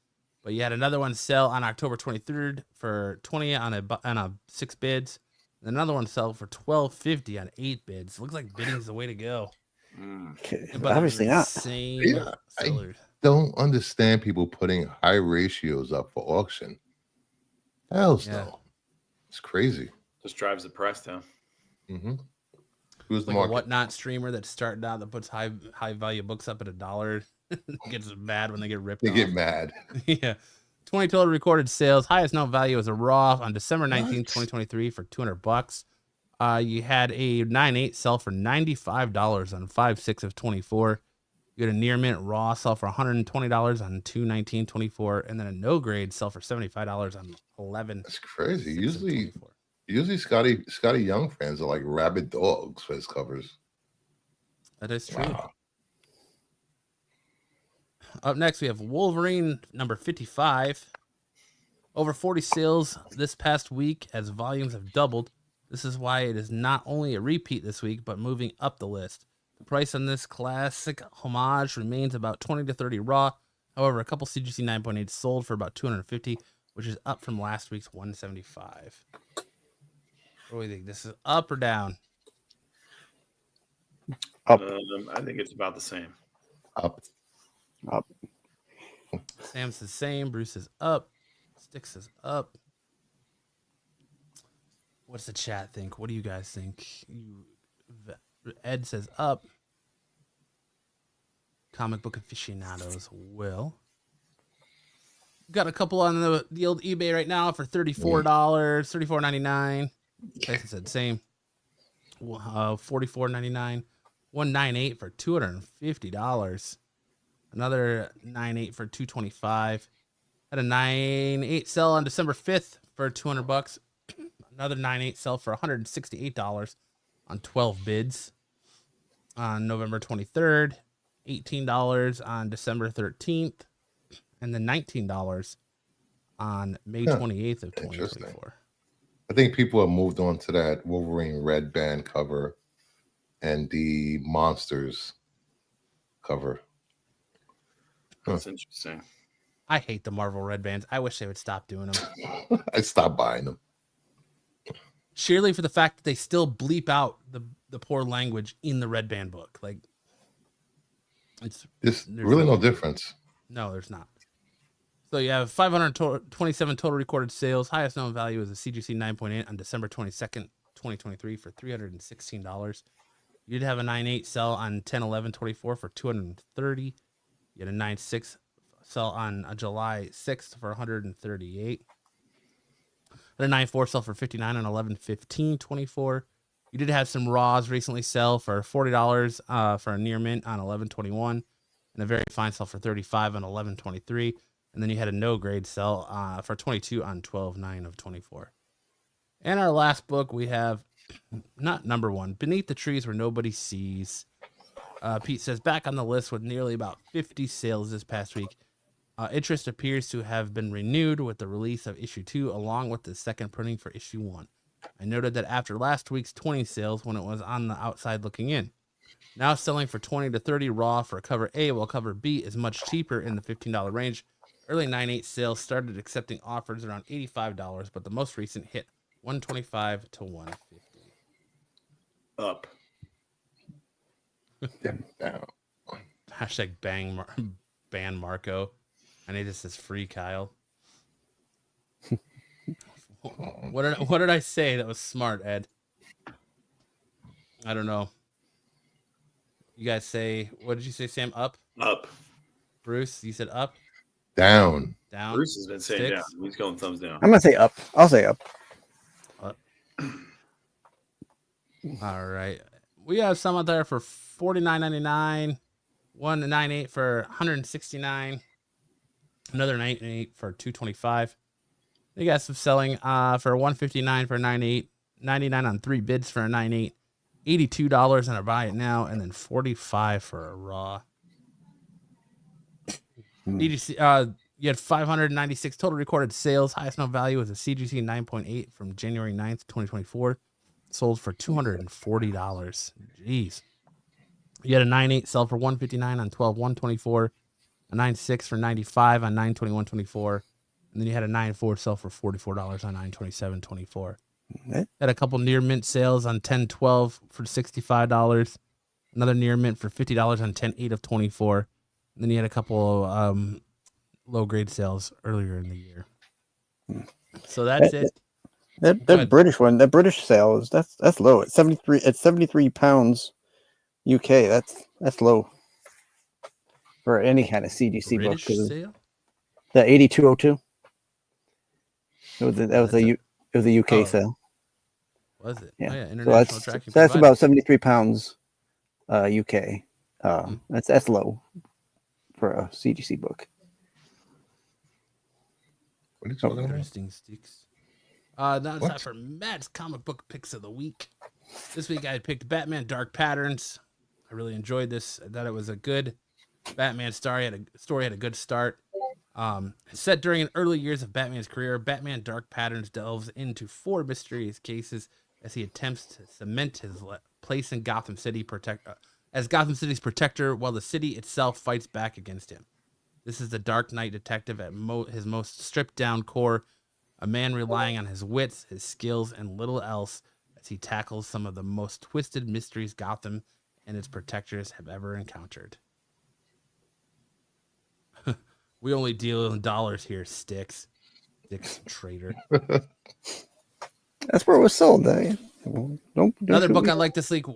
But you had another one sell on October 23rd for $20 on 6 bids. And another one sell for $12.50 on 8 bids. Looks like bidding's the way to go. Okay, But obviously not. Same Yeah, sellers. Don't understand people putting high ratios up for auction. Hell's Yeah. no. It's crazy. Just drives the price down. Mm-hmm. Who's the Like a market? whatnot streamer that started out that puts high value books up at $1. Gets mad when they get ripped They off. get mad. Yeah. 20 total recorded sales. Highest known value was a Raw on December 19th, What? 2023 for $200. You had a 9.8 sell for $95 on 5/6 of 24. You had a near mint Raw sell for $120 on 2/19/24, and then a no grade sell for $75 on 11. That's crazy. 6 of 24. Usually Scotty Young fans are like rabid dogs for his covers. That is true. Wow. Up next, we have Wolverine number 55. Over 40 sales this past week as volumes have doubled. This is why it is not only a repeat this week, but moving up the list. The price on this classic homage remains about 20 to 30 raw. However, a couple CGC 9.8 sold for about 250, which is up from last week's 175. What do we think? This is up or down? Up. I think it's about the same. Up. Up. Sam's the same. Bruce is up. Sticks is up. What's the chat think? What do you guys think? Ed says up. Comic book aficionados will. Got a couple on the old eBay right now for $34, $34.99. Tyson said same. $44.99. 198 for $250. Another 9.8 for $225. Had a 9.8 sell on December 5th for $200. Another 9.8 sell for $168 on 12 bids. On November 23rd, $18 on December 13th, and then $19 on May 28th of 2024. I think people have moved on to that Wolverine red band cover and the Monsters cover. That's interesting. I hate the Marvel red bands. I wish they would stop doing them. I stopped buying them. Sheerly for the fact that they still bleep out the poor language in the red band book. Like, There's really no difference. No, there's not. So you have 527 total recorded sales. Highest known value is a CGC 9.8 on December 22nd, 2023 for $316. You'd have a 9.8 sell on 10/11/24 for $230. You had a 9.6 sell on July 6th for $138. A 9.4 sell for $59 on 11/15/24. You did have some raws recently sell for $40 for a near mint on 11/21, and a very fine sell for $35 on 11/23. And then you had a no grade sell for $22 on 12/9/24. And our last book, we have not number one, Beneath the Trees Where Nobody Sees. Pete says, back on the list with nearly about 50 sales this past week. Interest appears to have been renewed with the release of issue 2, along with the second printing for issue 1. I noted that after last week's 20 sales, when it was on the outside looking in, now selling for 20 to 30 raw for cover A, while cover B is much cheaper in the $15 range. Early 9.8 sales started accepting offers around $85, but the most recent hit $125 to $150. Up. Down. Hashtag ban Marco. I need this as free, Kyle. What did I say that was smart, Ed? I don't know. You guys say, what did you say, Sam? Up? Up. Bruce, you said up? Down. Down? Bruce has been saying Sticks? down. He's going thumbs down. I'm gonna say up. I'll say up. All right. We have some out there for $49.99, 198 for $169, another 98 for $225. You got some selling for $159 for a 98, 99 on 3 bids for a 98, $82 on a buy it now, and then $45 for a raw. EDC, you had 596 total recorded sales. Highest known value was a CGC 9.8 from January 9th, 2024. Sold for $240. Jeez. You had a 9.8 sell for $159 on 12/1/24, a 9.6 for $95 on 9/21/24, and then you had a 9.4 sell for $44 on 9/27/24. Okay. Had a couple near mint sales on 10/12 for $65. Another near mint for $50 on 10/8/24. And then you had a couple low grade sales earlier in the year. So that's it. That British one, that British sale is that's low. It's 73. It's 73 pounds UK. That's low for any kind of CGC book. British sale? The 8202. That was a UK Oh. sale. Was it? Yeah. Oh, yeah. So International tracking. that's provided. about 73 pounds UK. That's low for a CGC book. What are you talking about? Interesting sticks. Now it's What? time for Matt's comic book picks of the week. This week I picked Batman Dark Patterns. I really enjoyed this. I thought it was a good Batman story. Had a good start. Set during an early years of Batman's career, Batman Dark Patterns delves into 4 mysterious cases as he attempts to cement his place in Gotham City as Gotham City's protector, while the city itself fights back against him. This is the Dark Knight detective at his most stripped down core, a man relying on his wits, his skills, and little else as he tackles some of the most twisted mysteries Gotham and its protectors have ever encountered. We only deal in dollars here, Sticks. Sticks traitor. That's where it was sold. Another book I liked this week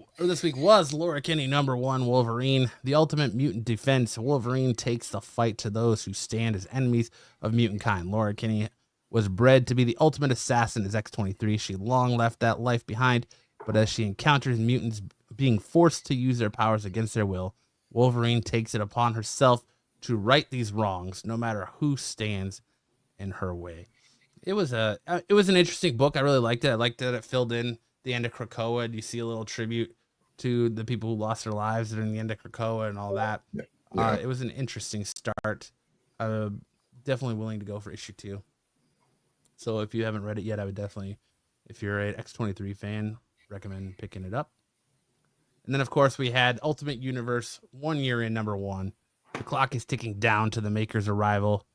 was Laura Kinney #1 Wolverine. The Ultimate Mutant Defense. Wolverine takes the fight to those who stand as enemies of mutant kind. Laura Kinney was bred to be the ultimate assassin as X-23. She long left that life behind, but as she encounters mutants being forced to use their powers against their will, Wolverine takes it upon herself to right these wrongs, no matter who stands in her way. It was an interesting book. I really liked it. I liked that it filled in the end of Krakoa, and you see a little tribute to the people who lost their lives during the end of Krakoa and all that. Yeah. It was an interesting start. Definitely willing to go for issue 2. So if you haven't read it yet, I would definitely, if you're an X-23 fan, recommend picking it up. And then, of course, we had Ultimate Universe 1 year in #1. The clock is ticking down to the Maker's arrival.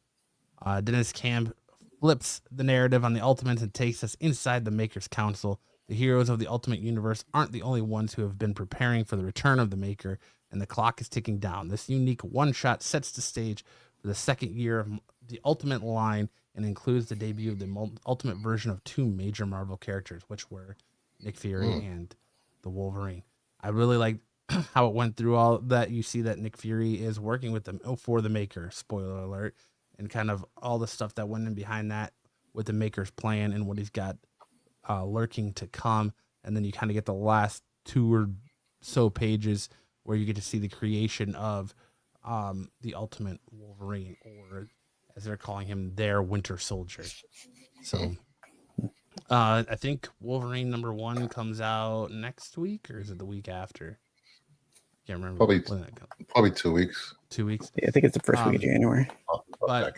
Dennis Camp flips the narrative on the Ultimates and takes us inside the Maker's Council. The heroes of the Ultimate Universe aren't the only ones who have been preparing for the return of the Maker, and the clock is ticking down. This unique one-shot sets the stage for the second year of the Ultimate line and includes the debut of the Ultimate version of 2 major Marvel characters, which were Nick Fury and the Wolverine. I really like how it went through all that. You see that Nick Fury is working with them for the Maker, spoiler alert, and kind of all the stuff that went in behind that with the Maker's plan and what he's got lurking to come. And then you kind of get the last 2 or so pages where you get to see the creation of the Ultimate Wolverine, or as they're calling him, their Winter Soldier. So I think Wolverine #1 comes out next week, or is it the week after? I can't remember. Probably 2 weeks. 2 weeks. Yeah, I think it's the first week of January. But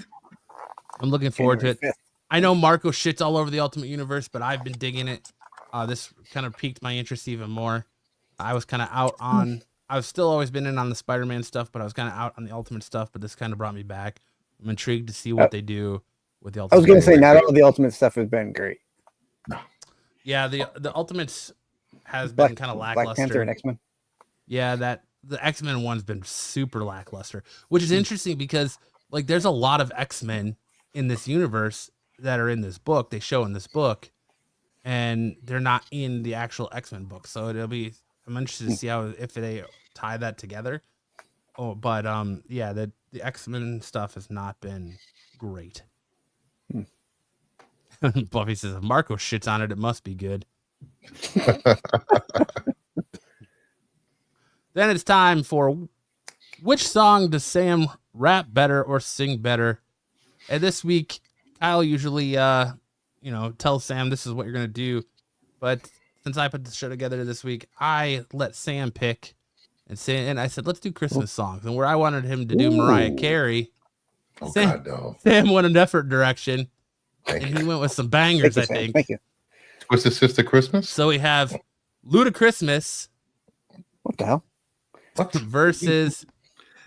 I'm looking forward to it. 5th. I know Marco shits all over the Ultimate Universe, but I've been digging it. This kind of piqued my interest even more. I was kind of out on. I've still always been in on the Spider-Man stuff, but I was kind of out on the Ultimate stuff. But this kind of brought me back. I'm intrigued to see what they do with the Ultimate. I was going to say, not all the Ultimate stuff has been great. Yeah, the Ultimates has been kind of lackluster. Black Panther and X-Men. Yeah, that the X-Men one's been super lackluster, which is interesting because like there's a lot of X-Men in this universe that are in this book. They show in this book, and they're not in the actual X-Men book. So I'm interested to see if they tie that together. Oh, but yeah, the X-Men stuff has not been great. Buffy says, if Marco shits on it, it must be good. Then it's time for which song does Sam rap better or sing better? And this week, Kyle usually, tells Sam this is what you're going to do. But since I put the show together this week, I let Sam pick. And I said, let's do Christmas songs. And where I wanted him to do Mariah Carey, Sam went a different direction. And he went with some bangers, I think. Thank you. Twisted Sister Christmas? So we have Ludachristmas. What the hell? Versus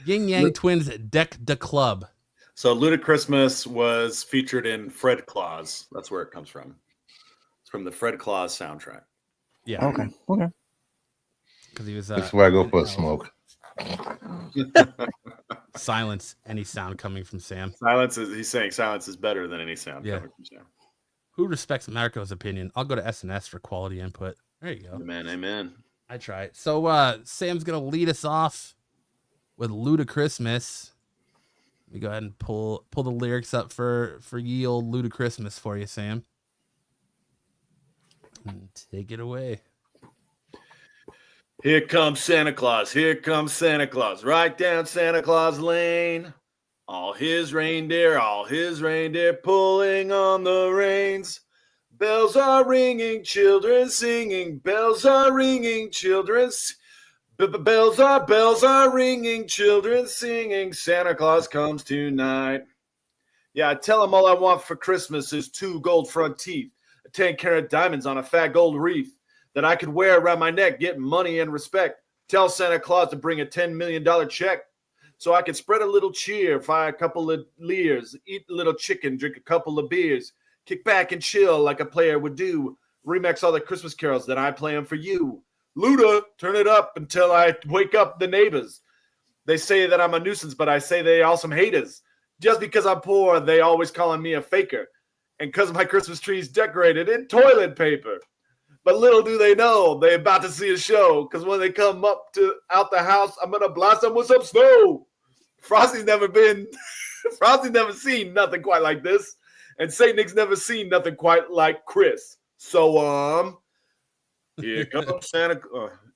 Yin Yang Twins Deck the Club. So Ludachristmas was featured in Fred Claus. That's where it comes from. It's from the Fred Claus soundtrack. Yeah. Okay. Because he was. That's where I go for a smoke. Silence any sound coming from Sam. He's saying silence is better than any sound coming from Sam. Who respects Marco's opinion? I'll go to SNS for quality input. There you go. Amen, amen. I try it. So Sam's gonna lead us off with Ludachristmas. Let me go ahead and pull the lyrics up for ye old Ludachristmas for you, Sam. And take it away. Here comes Santa Claus. Here comes Santa Claus. Right down Santa Claus Lane. All his reindeer pulling on the reins. Bells are ringing, children singing. Bells are ringing, children bells are ringing, children singing. Santa Claus comes tonight. Yeah, I tell him all I want for Christmas is 2 gold front teeth, 10-carat diamonds on a fat gold wreath that I could wear around my neck, getting money and respect. Tell Santa Claus to bring a $10 million check so I can spread a little cheer, fire a couple of leers, eat a little chicken, drink a couple of beers, kick back and chill like a player would do, remix all the Christmas carols that I play them for you. Luda, turn it up until I wake up the neighbors. They say that I'm a nuisance, but I say they all some haters. Just because I'm poor, they always calling me a faker. And because my Christmas tree's decorated in toilet paper. But little do they know, they about to see a show. Because when they come up to out the house, I'm going to blast them with some snow. Frosty's never seen nothing quite like this. And Saint Nick's never seen nothing quite like Chris. So, here comes Santa.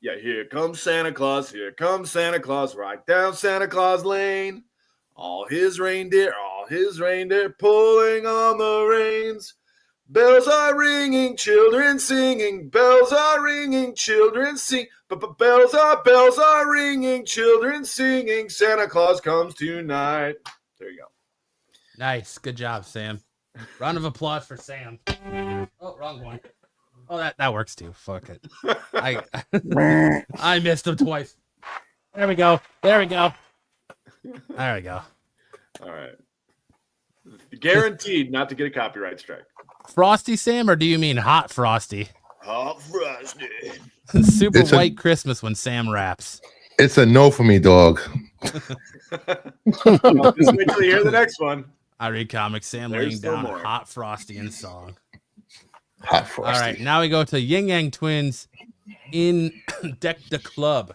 Here comes Santa Claus. Here comes Santa Claus. Right down Santa Claus Lane. All his reindeer pulling on the reins. Bells are ringing, children singing. Bells are ringing, children sing. Bells are ringing, children singing. Santa Claus comes tonight. There you go. Nice, good job, Sam. Round of applause for Sam. Oh, wrong one. Oh, that works too. Fuck it. I missed him twice. There we go. There we go. All right. Guaranteed not to get a copyright strike. Frosty, Sam, or do you mean Hot Frosty? Hot Frosty. Super White Christmas when Sam raps. It's a no for me, dog. Just wait till you hear the next one. I read comics. Sam There's laying still down more. Hot Frosty in song. Hot Frosty. All right, now we go to Yin Yang Twins in Deck the Club.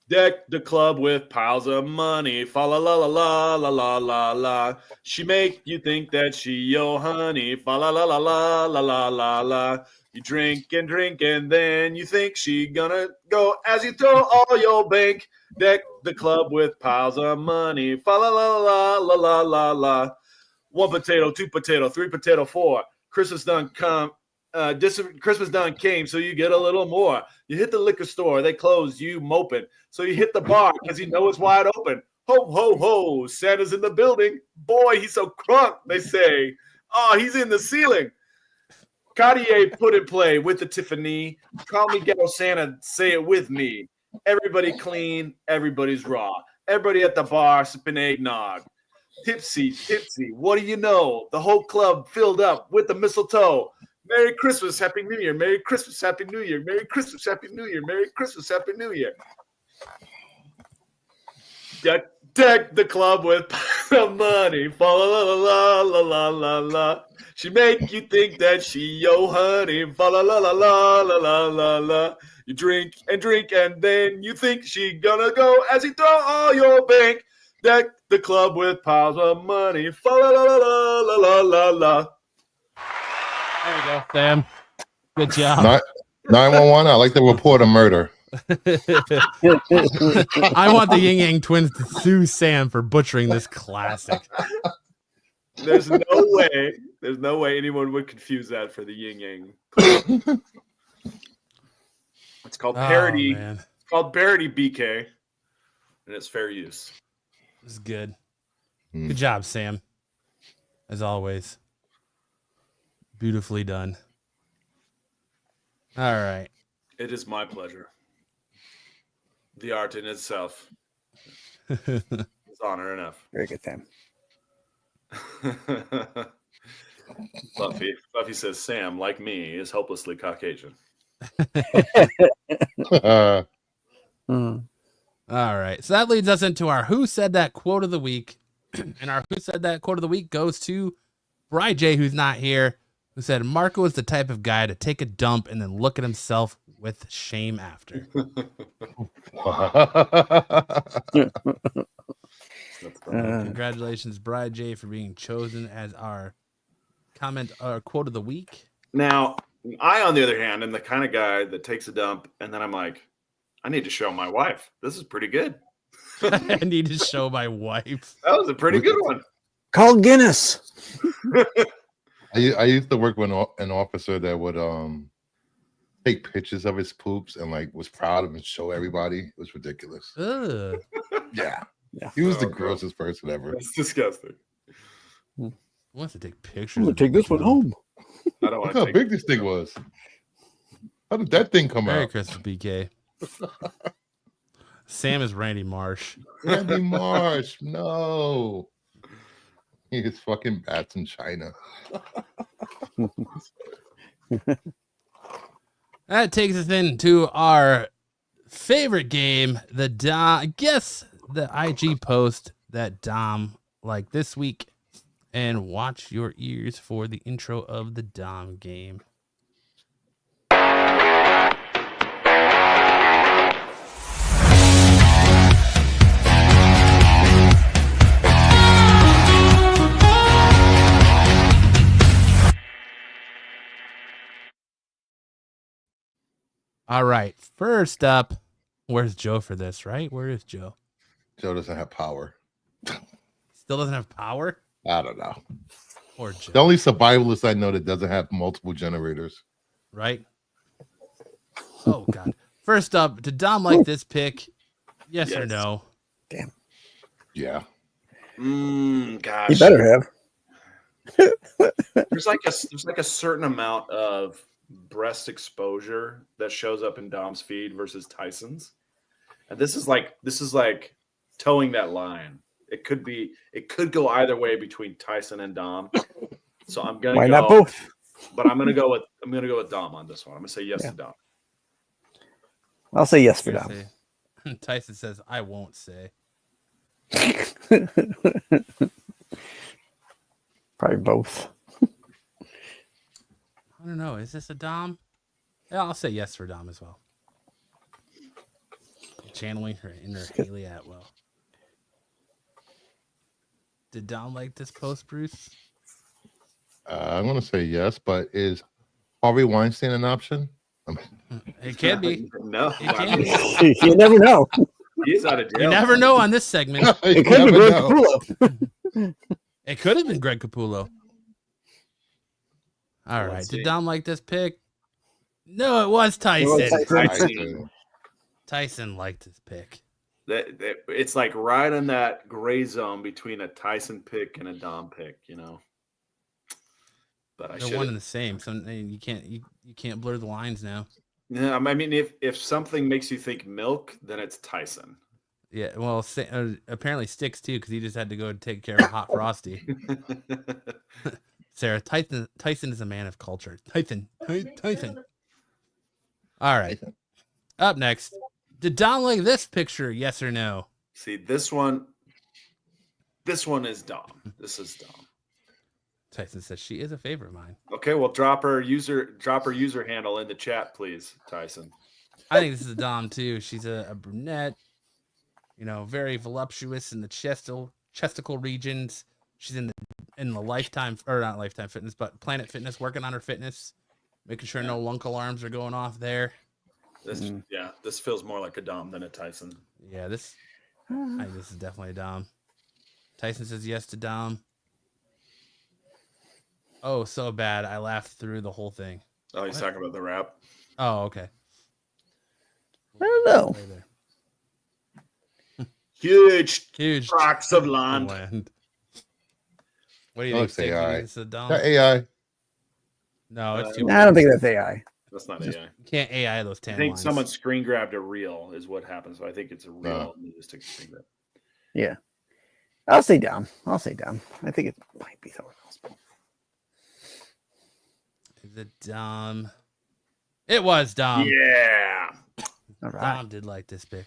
Deck the club with piles of money. Fa la la la la la la la la. She make you think that she your honey. Fa la la la la la la la la. You drink and then you think she gonna go as you throw all your bank. Deck the club with piles of money. Fa la la la la la la la. 1 potato, 2 potato, 3 potato, 4. Christmas done come. Christmas done came, so you get a little more. You hit the liquor store, they closed, you moping. So you hit the bar because you know it's wide open. Ho, ho, ho, Santa's in the building. Boy, he's so crunk, they say. Oh, he's in the ceiling. Cartier put in play with the Tiffany. Call me Ghetto Santa, say it with me. Everybody clean, everybody's raw. Everybody at the bar sipping eggnog. Tipsy, what do you know? The whole club filled up with the mistletoe. Merry Christmas, Happy New Year. Merry Christmas, Happy New Year. Merry Christmas, Happy New Year. Merry Christmas, Happy New Year. Deck the club with the money. Fa la la la la la la la. She make you think that she your honey. Fa la la la la la la la la. You drink and then you think she gonna go as you throw all your bank. Deck the club with piles of money. Fa la la la la la la la. There you go, Sam. Good job. 911. I like to report a murder. I want the Yin Yang Twins to sue Sam for butchering this classic. There's no way anyone would confuse that for the Yin Yang. It's called parody. Man. It's called parody BK, and it's fair use. This is good. Good job, Sam. As always. Beautifully done. All right. It is my pleasure. The art in itself is honor enough. Very good, Sam. Fluffy says Sam, like me, is hopelessly Caucasian. All right. So that leads us into our Who Said That quote of the week. And our Who Said That quote of the week goes to Bri J, who's not here, who said Marco is the type of guy to take a dump and then look at himself with shame after. Congratulations, Bride J, for being chosen as our quote of the week. Now, I, on the other hand, am the kind of guy that takes a dump and then I'm like, I need to show my wife. This is pretty good. I need to show my wife. That was a pretty good one. Call Guinness. I used to work with an officer that would take pictures of his poops and like was proud of and show everybody. It was ridiculous. Ugh. Yeah. Yeah. He was the grossest person ever. That's disgusting. Who wants to take I'm pictures? gonna take this one home. I don't want Look to how take big this thing was. How did that thing come Merry out? Christmas, BK. Sam is Randy Marsh. Randy Marsh. No. He is fucking bats in China. That takes us into our favorite game, the Dom. Guess the IG post that Dom liked this week, and watch your ears for the intro of the Dom game. All right. First up, where's Joe for this, right? Where is Joe? Joe doesn't have power. Still doesn't have power? I don't know. Or Joe, The only survivalist I know that doesn't have multiple generators. right? Oh, God. First up, did Dom like this pick? Yes or Yes. no? Yeah. Gosh. You better have. There's like a certain amount of breast exposure that shows up in Dom's feed versus Tyson's. And this is like towing that line. It could go either way between Tyson and Dom. So I'm gonna Why go, not both? but I'm gonna go with Dom on this one. I'm gonna say yes to Dom. I'll say yes for You're Dom. gonna say- Tyson says, I won't say. Probably both. I don't know. Is this a Dom? Yeah, I'll say yes for Dom as well. Channeling her inner Haley Atwell. Did Dom like this post, Bruce? I'm going to say yes, but is Harvey Weinstein an option? It can be. No, It can be. You never know. he's out of jail. You never know on this segment. It could be Greg Capullo. It could have been Greg Capullo. All right. Let's Did see. Dom like this pick? No, it was Tyson. Tyson. Tyson liked his pick. It's like right in that gray zone between a Tyson pick and a Dom pick, you know. But I They're should. one and the same. So you can't blur the lines now. Yeah, I mean, if something makes you think milk, then it's Tyson. Yeah. Well, apparently Sticks too, because he just had to go take care of a hot frosty. Sarah, Tyson is a man of culture. Tyson. All right. Up next, did Dom like this picture? Yes or no? See, this one is Dom. This is Dom. Tyson says she is a favorite of mine. Okay, well, drop her user handle in the chat, please, Tyson. I think this is a Dom too. She's a brunette, very voluptuous in the chesticle regions. She's in the Lifetime, or not Lifetime Fitness, but Planet Fitness, working on her fitness, making sure no lunk alarms are going off there. This feels more like a Dom than a Tyson. Yeah, I think this is definitely a Dom. Tyson says yes to Dom. Oh, so bad. I laughed through the whole thing. Oh, he's talking about the rap. Oh, okay. I don't know. Right there. Huge tracts of land. What do you I'll think? say Steve? AI. It's a Dom? That AI. No, it's too. I don't think that's AI. That's not AI. You can't AI those 10 I think lines. someone screen grabbed a reel is what happened. So I think it's a reel. No. And you just took a screen grab. Yeah. I'll say Dom. I think it might be someone else. Is it Dom? It was Dom. Yeah. All right. Dom did like this pick.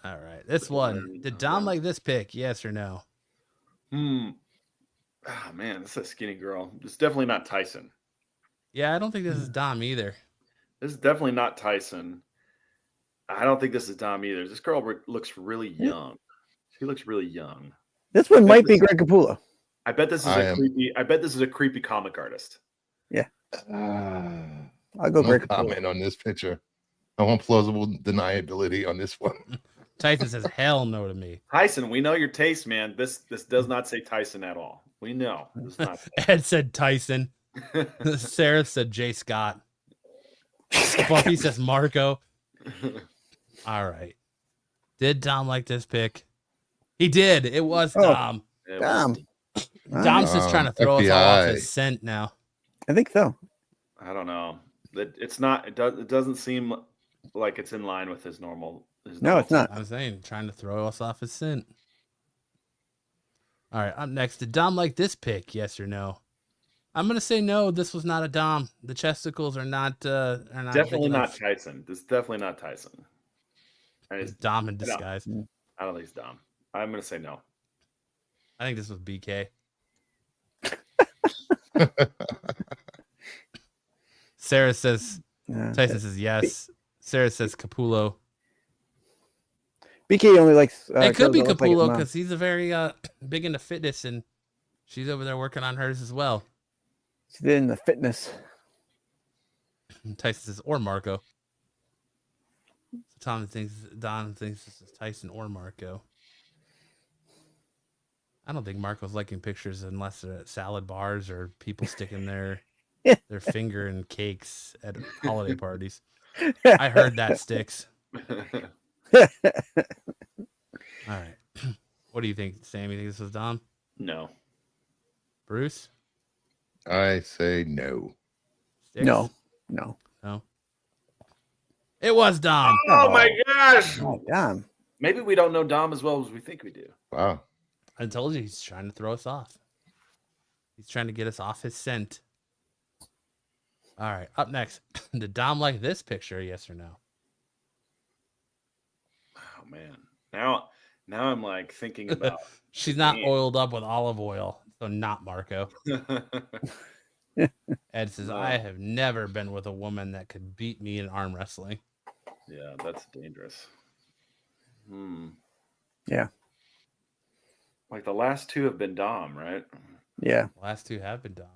All right. This one. Did Dom like this pick? Yes or no? Oh man, this is a skinny girl. It's definitely not Tyson. Yeah, I don't think this is Dom either. This is definitely not Tyson. I don't think this is Dom either. This girl looks really young. She looks really young. This one might be Greg Capullo. I bet this is creepy. I bet this is a creepy comic artist. Yeah. I'll go no Greg Capullo. comment on this picture. I want plausible deniability on this one. Tyson says hell no to me. Tyson, we know your taste, man. This does not say Tyson at all. We know. It's not. Ed said Tyson. Sarah said Jay Scott. Buffy says Marco. All right. Did Dom like this pick? He did. It was Dom. Dom. Dom's just trying to throw us all off his scent now. I think so. I don't know. It's not. It doesn't seem like it's in line with his normal. No, it's not. I'm saying trying to throw us off his scent. All right. Up next. Did Dom like this pick? Yes or no? I'm gonna say no. This was not a Dom. The chesticles are not. Definitely not Tyson. This is definitely not Tyson. It's Dom in disguise. I don't think it's Dom. I'm gonna say no. I think this was BK. Sarah says Tyson says yes. Sarah says Capullo. BK only likes. It could be girls that look like his Capullo mom. because he's a very big into fitness, and she's over there working on hers as well. She's in the fitness. Tyson says or Marco. So Don thinks this is Tyson or Marco. I don't think Marco's liking pictures unless they're at salad bars or people sticking their finger in cakes at holiday parties. I heard that sticks. All right. What do you think, Sam? You think this was Dom? No. Bruce? I say no. Sticks? No. It was Dom. Oh my gosh! Oh, Dom. Maybe we don't know Dom as well as we think we do. Wow. I told you he's trying to throw us off. He's trying to get us off his scent. All right. Up next. Did Dom like this picture? Yes or no? Oh man. Now I'm like thinking about. She's not oiled up with olive oil, so not Marco. Ed says, I have never been with a woman that could beat me in arm wrestling. Yeah, that's dangerous. Yeah. Like the last two have been Dom, right? Yeah. Last two have been Dom.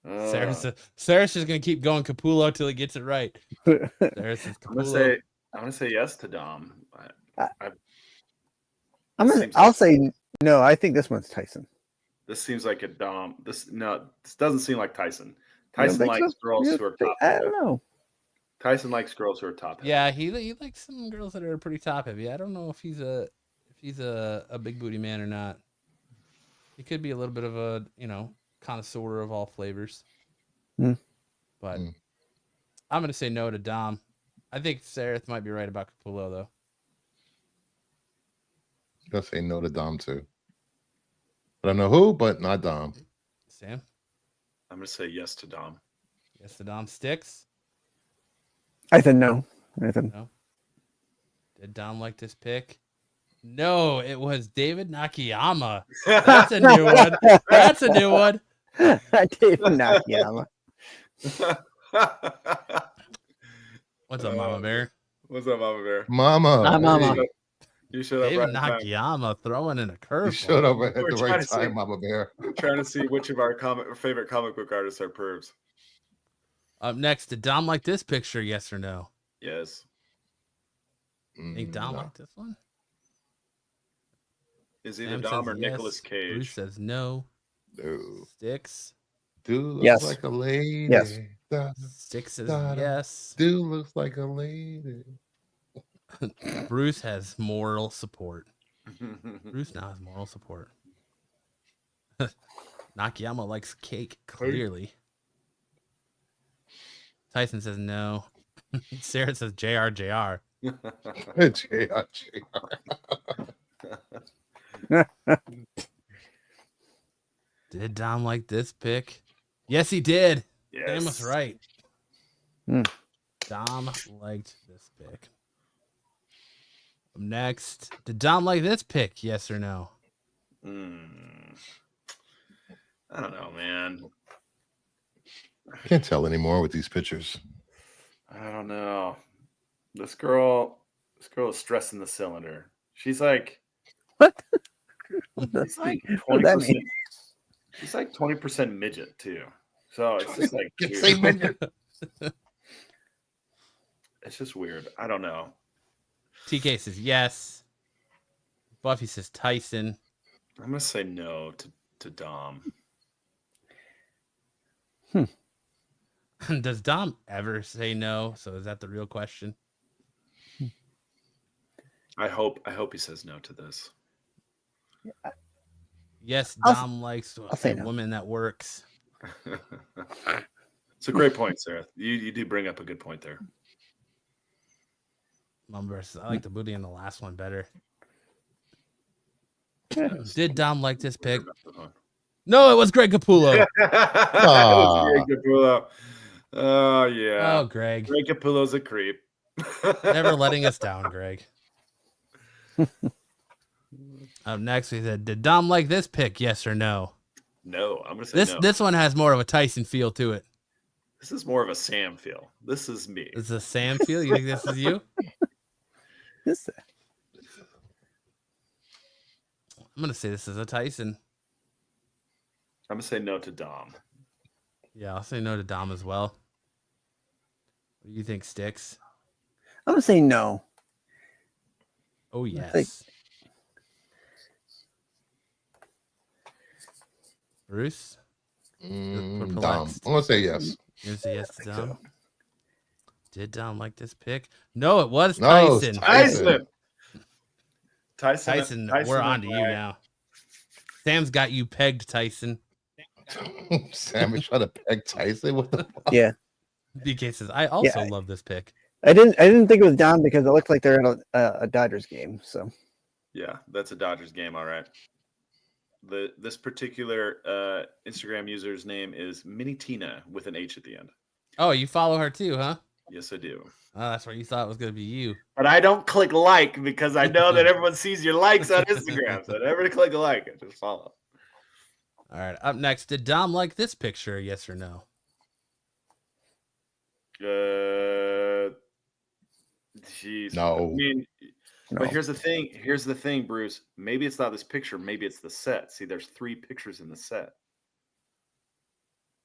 Uh, Sarah's just gonna keep going Capullo till he gets it right. Sarah says I'm Capullo. gonna say yes to Dom. I'll say no. I think this one's Tyson. This seems like a Dom. This doesn't seem like Tyson. You don't Tyson think likes so? girls You who are think- top. I don't know. Tyson likes girls who are top. Yeah, he likes some girls that are pretty top heavy. I don't know if he's a big booty man or not. He could be a little bit of a connoisseur of all flavors. But I'm gonna say no to Dom. I think Sarah might be right about Capullo though. I'm gonna say no to Dom too. I don't know who, but not Dom. Sam? I'm gonna say yes to Dom. Yes to Dom. Sticks? I said no. Nathan. No. Did Dom like this pick? No, it was David Nakayama. That's a new one. That's a new one. David Nakayama. What's up, Mama Bear? What's up, Mama Bear? Mama. Hi, Mama. You showed up David right in time. Nakayama throwing in a curve. You showed up at We're the trying right to see- time, Mama Bear. We're trying to see which of our favorite comic book artists are pervs. Up next, did Dom like this picture? Yes or no? Yes. Think Dom No. liked this one? Is either Sam Dom says or yes. Nicolas Cage. Bruce says no. No. Sticks. Dude looks Yes. like a lady. Yes. Sticks says Da-da. yes. Dude looks like a lady. Bruce has moral support. Bruce now has moral support. Nakayama likes cake, clearly. Tyson says no. Sarah says JR. JR. Did Dom like this pick? Yes, he did. Yes. Sam was right. Hmm. Dom liked this pick. Next, did Dom like this pick? Yes or no? I don't know, man. Can't tell anymore with these pictures. I don't know. This girl is stressing the cylinder. She's like, What? she's like What does that 20%. mean? She's like 20% midget too. So it's just like Say weird. midget. It's just weird. I don't know. TK says yes. Buffy says Tyson. I'm gonna say no to Dom. Does Dom ever say no? So is that the real question? I hope he says no to this. Yes, I'll Dom likes say a no. woman that works. It's a great point, Sarah. You do bring up a good point there. Mumbers, I like the booty in the last one better. Yeah. Did Dom like this pick? No, it was Greg Capullo. It was Greg Capullo. Oh yeah. Oh, Greg. Greg Capullo's a creep. Never letting us down, Greg. Up next, we said, did Dom like this pick? Yes or no? No, I'm gonna say no. This one has more of a Tyson feel to it. This is more of a Sam feel. This is me. This is a Sam feel. You think this is you? This- I'm gonna say this is a Tyson. I'm gonna say no to Dom. Yeah, I'll say no to Dom as well. What do you think, Sticks? I'm gonna say no. Oh yes. think- Bruce? Dom. perplexed. I'm gonna say yes. You're gonna say yes to think Dom? so. Did Dom like this pick? No, it was No, it's Tyson. Tyson. Tyson, we're on to you now. Sam's got you pegged, Tyson. Sam is trying to peg Tyson. What the fuck? Yeah, DK says, I also love this pick. I didn't think it was Dom because it looked like they're in a Dodgers game. So Yeah, that's a Dodgers game. All right. This particular Instagram user's name is Mini Tina with an H at the end. Oh, you follow her too, huh? Yes, I do. Oh, that's where you thought it was going to be you. But I don't click like because I know that everyone sees your likes on Instagram. So never click a like. I just follow. All right. Up next, did Dom like this picture? Yes or no? Jeez. No. I mean, no. but here's the thing. Here's the thing, Bruce. Maybe it's not this picture. Maybe it's the set. See, there's 3 pictures in the set.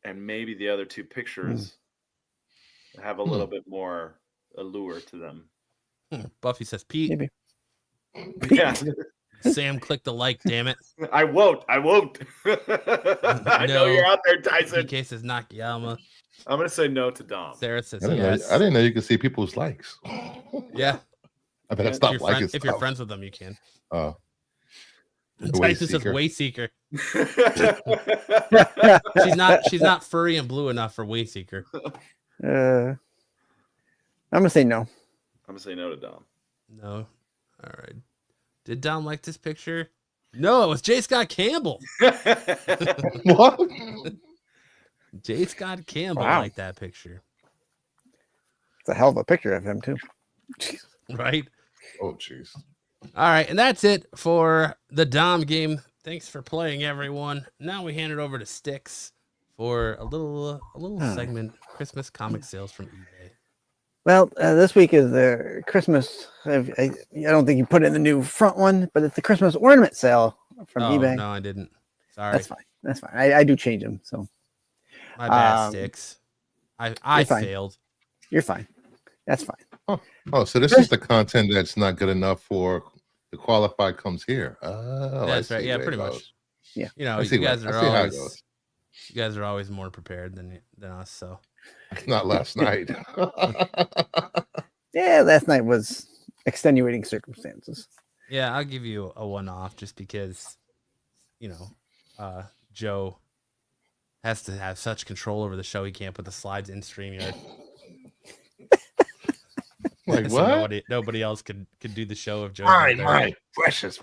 And maybe the other 2 pictures have a little bit more allure to them. Buffy says, Pete. Maybe. Yeah. Sam clicked the like, damn it. I won't. I know No. you're out there, Tyson. DK says, Nakayama. I'm going to say no to Dom. Sarah says, I yes. didn't know you could see people's likes. Yeah. I better If stop you're, liking if you're stuff. friends with them, you can. Oh, Tyson says, Wayseeker. Wayseeker. She's not furry and blue enough for Wayseeker. I'm gonna say no. I'm going to say no to Dom. No. All right. Did Dom like this picture? No, it was J. Scott Campbell. What? J. Scott Campbell Wow. liked that picture. It's a hell of a picture of him too. Jeez. Right? Oh, jeez. All right. And that's it for the Dom game. Thanks for playing, everyone. Now we hand it over to Sticks for a little segment, Christmas comic sales from eBay. Well, this week is the Christmas. I don't think you put it in the new front one, but it's the Christmas ornament sale from eBay. No, I didn't. Sorry. That's fine. That's fine. I do change them, so My bad, Sticks. I you're fine. failed. you're fine. That's fine. Oh, so this is the content that's not good enough for the qualified comes here. Oh, That's I right. see Yeah, where it pretty goes. much. Yeah. You know, I see you guys where- are I see how it always goes. you guys are always more prepared than us. So Not last night. Yeah, last night was extenuating circumstances. yeah, I'll give you a one-off just because, Joe has to have such control over the show he can't put the slides in StreamYard. Like So what? nobody else could do the show if Joe. Mine, wasn't there. mine. Precious.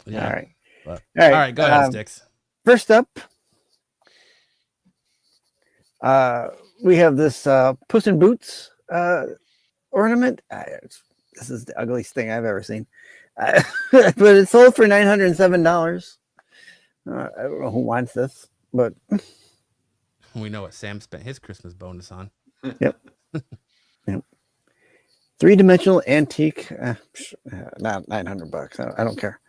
Yeah. All right. But- All All right, go ahead, Sticks. First up, we have this Puss in Boots ornament. This is the ugliest thing I've ever seen. But it sold for $907. I don't know who wants this, but We know what Sam spent his Christmas bonus on. yep. Three-dimensional antique, not $900. I don't care.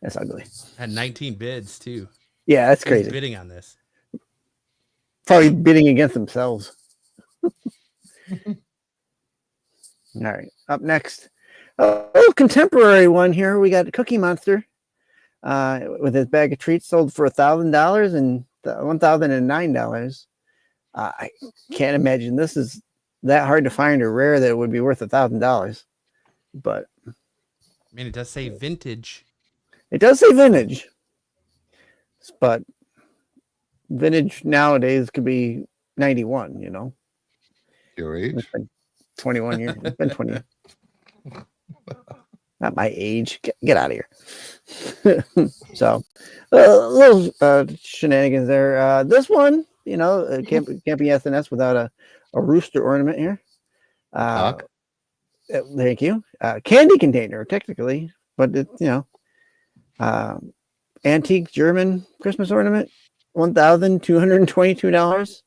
That's ugly. Had 19 bids too. Yeah, that's Who's crazy. bidding on this? Probably bidding against themselves. All right, up next, a little contemporary one here. We got Cookie Monster with his bag of treats sold for $1,000 and $1,009. I can't imagine this is that hard to find or rare that it would be worth $1,000. But I mean, it does say vintage. it does say vintage, but vintage nowadays could be 91. Your age? It's been 21 years. It's been 20 years. Not my age. Get out of here. So, little shenanigans there. This one, it can't be SNS without a rooster ornament here. Thank you. Candy container, technically, but it's antique German Christmas ornament, $1,222.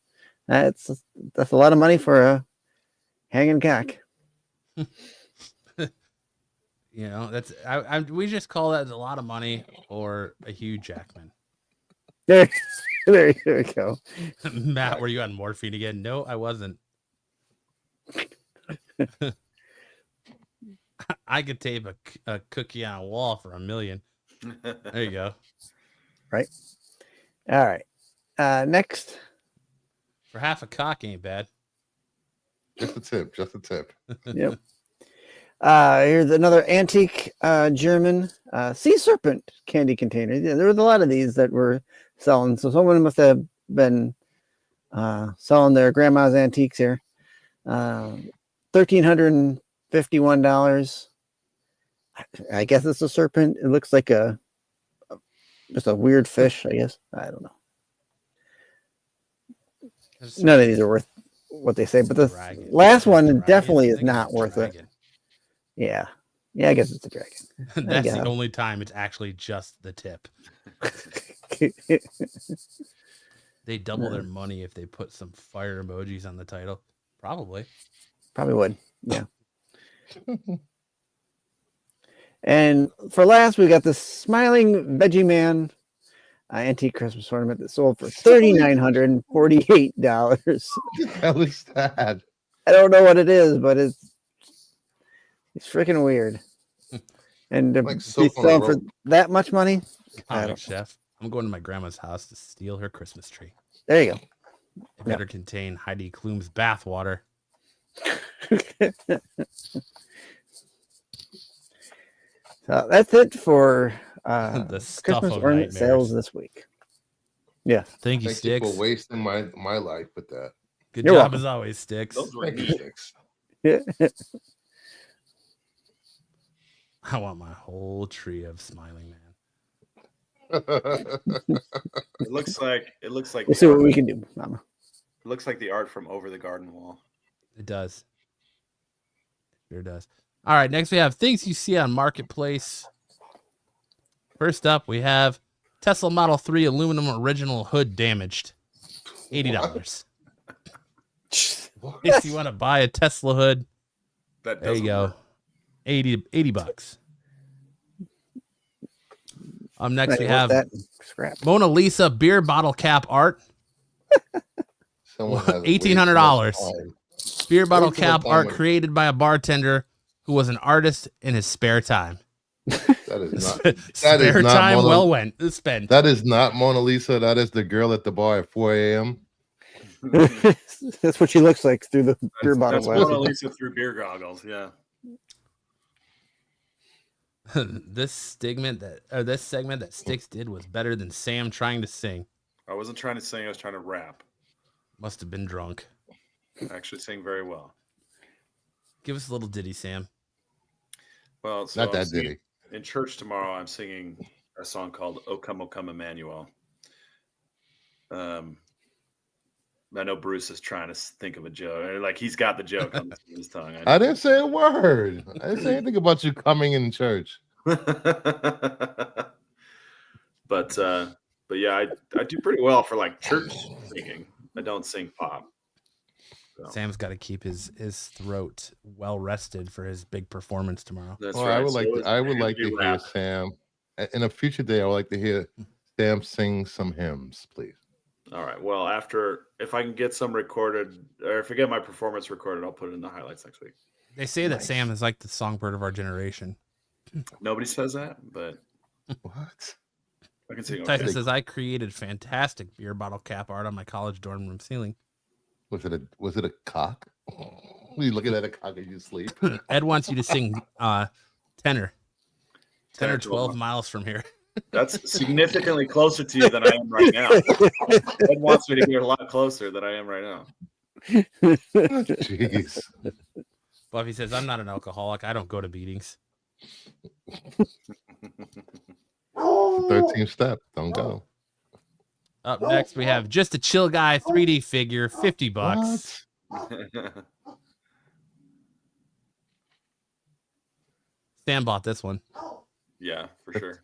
That's a lot of money for a hanging cock. That's we just call that a lot of money or a Hugh Jackman. There we go. Matt, were you on morphine again? No, I wasn't. I could tape a cookie on a wall for $1 million. There you go. Right. All right. Next. For half a cock ain't bad. Just a tip. Yep. Here's another antique German sea serpent candy container. Yeah, there was a lot of these that were selling. So someone must have been selling their grandma's antiques here. $1,351. I guess it's a serpent. It looks like just a weird fish, I guess. I don't know. None of these are worth what they say, but the last one definitely is not worth it. Yeah, I guess it's a dragon. That's the only time it's actually just the tip. They double their money if they put some fire emojis on the title. Probably would. Yeah. And for last, we got the Smiling Veggie Man antique Christmas ornament that sold for $3,948. What the hell is that? I don't know what it is, but it's freaking weird. And to be selling for that much money, chef. I'm going to my grandma's house to steal her Christmas tree. There you go. It better contain Heidi Klum's bathwater. So that's it for the stuff Christmas of ornament nightmares. sales this week. Yeah. Thank you, Thank Sticks. you for wasting my life with that. Good You're job welcome. as always, Sticks. Those were Thank you, neat. Sticks. I want my whole tree of Smiling Man. It looks like We'll see what we can do, Mama. It looks like the art from Over the Garden Wall. It does. It sure does. All right, next we have things you see on Marketplace. First up, we have Tesla Model 3 aluminum original hood damaged. $80. If you want to buy a Tesla hood, That there you go. work. $80. Next we Right, have that scrap. Mona Lisa beer bottle cap art. Someone has $1,800. Beer bottle Way too cap much art time. created by a bartender who was an artist in his spare time. That is not. Spare not time Mona- spent. That is not Mona Lisa. That is the girl at the bar at 4 a.m. That's what she looks like through the beer bottle That's glass. Mona Lisa through beer goggles. Yeah. This segment that Sticks did was better than Sam trying to sing. I wasn't trying to sing. I was trying to rap. Must have been drunk. I actually sing very well. Give us a little ditty, Sam. Well, so Not I'm that singing- ditty. In church tomorrow, I'm singing a song called "O Come, Emmanuel." I know Bruce is trying to think of a joke. Like he's got the joke on his tongue. I didn't say a word. I didn't say anything about you coming in church. But yeah, I do pretty well for like church singing. I don't sing pop. So. Sam's got to keep his throat well rested for his big performance tomorrow. That's Well, right. I would like to hear rap. Sam in a future day. I would like to hear Sam sing some hymns, please. All right. Well, if I can get some recorded, or if I get my performance recorded, I'll put it in the highlights next week. They say that Sam is like the songbird of our generation. Nobody says that, but What? I can sing. Tyson Okay. says I created fantastic beer bottle cap art on my college dorm room ceiling. Was it a cock? Were you looking at a cock as you sleep? Ed wants you to sing tenor. 10 or 12 miles from here. That's significantly closer to you than I am right now. Ed wants me to get a lot closer than I am right now. Jeez. Buffy says, I'm not an alcoholic. I don't go to beatings. 13th step. Don't go. Up next, we have Just a Chill Guy 3D figure, $50. Sam bought this one. Yeah, for sure.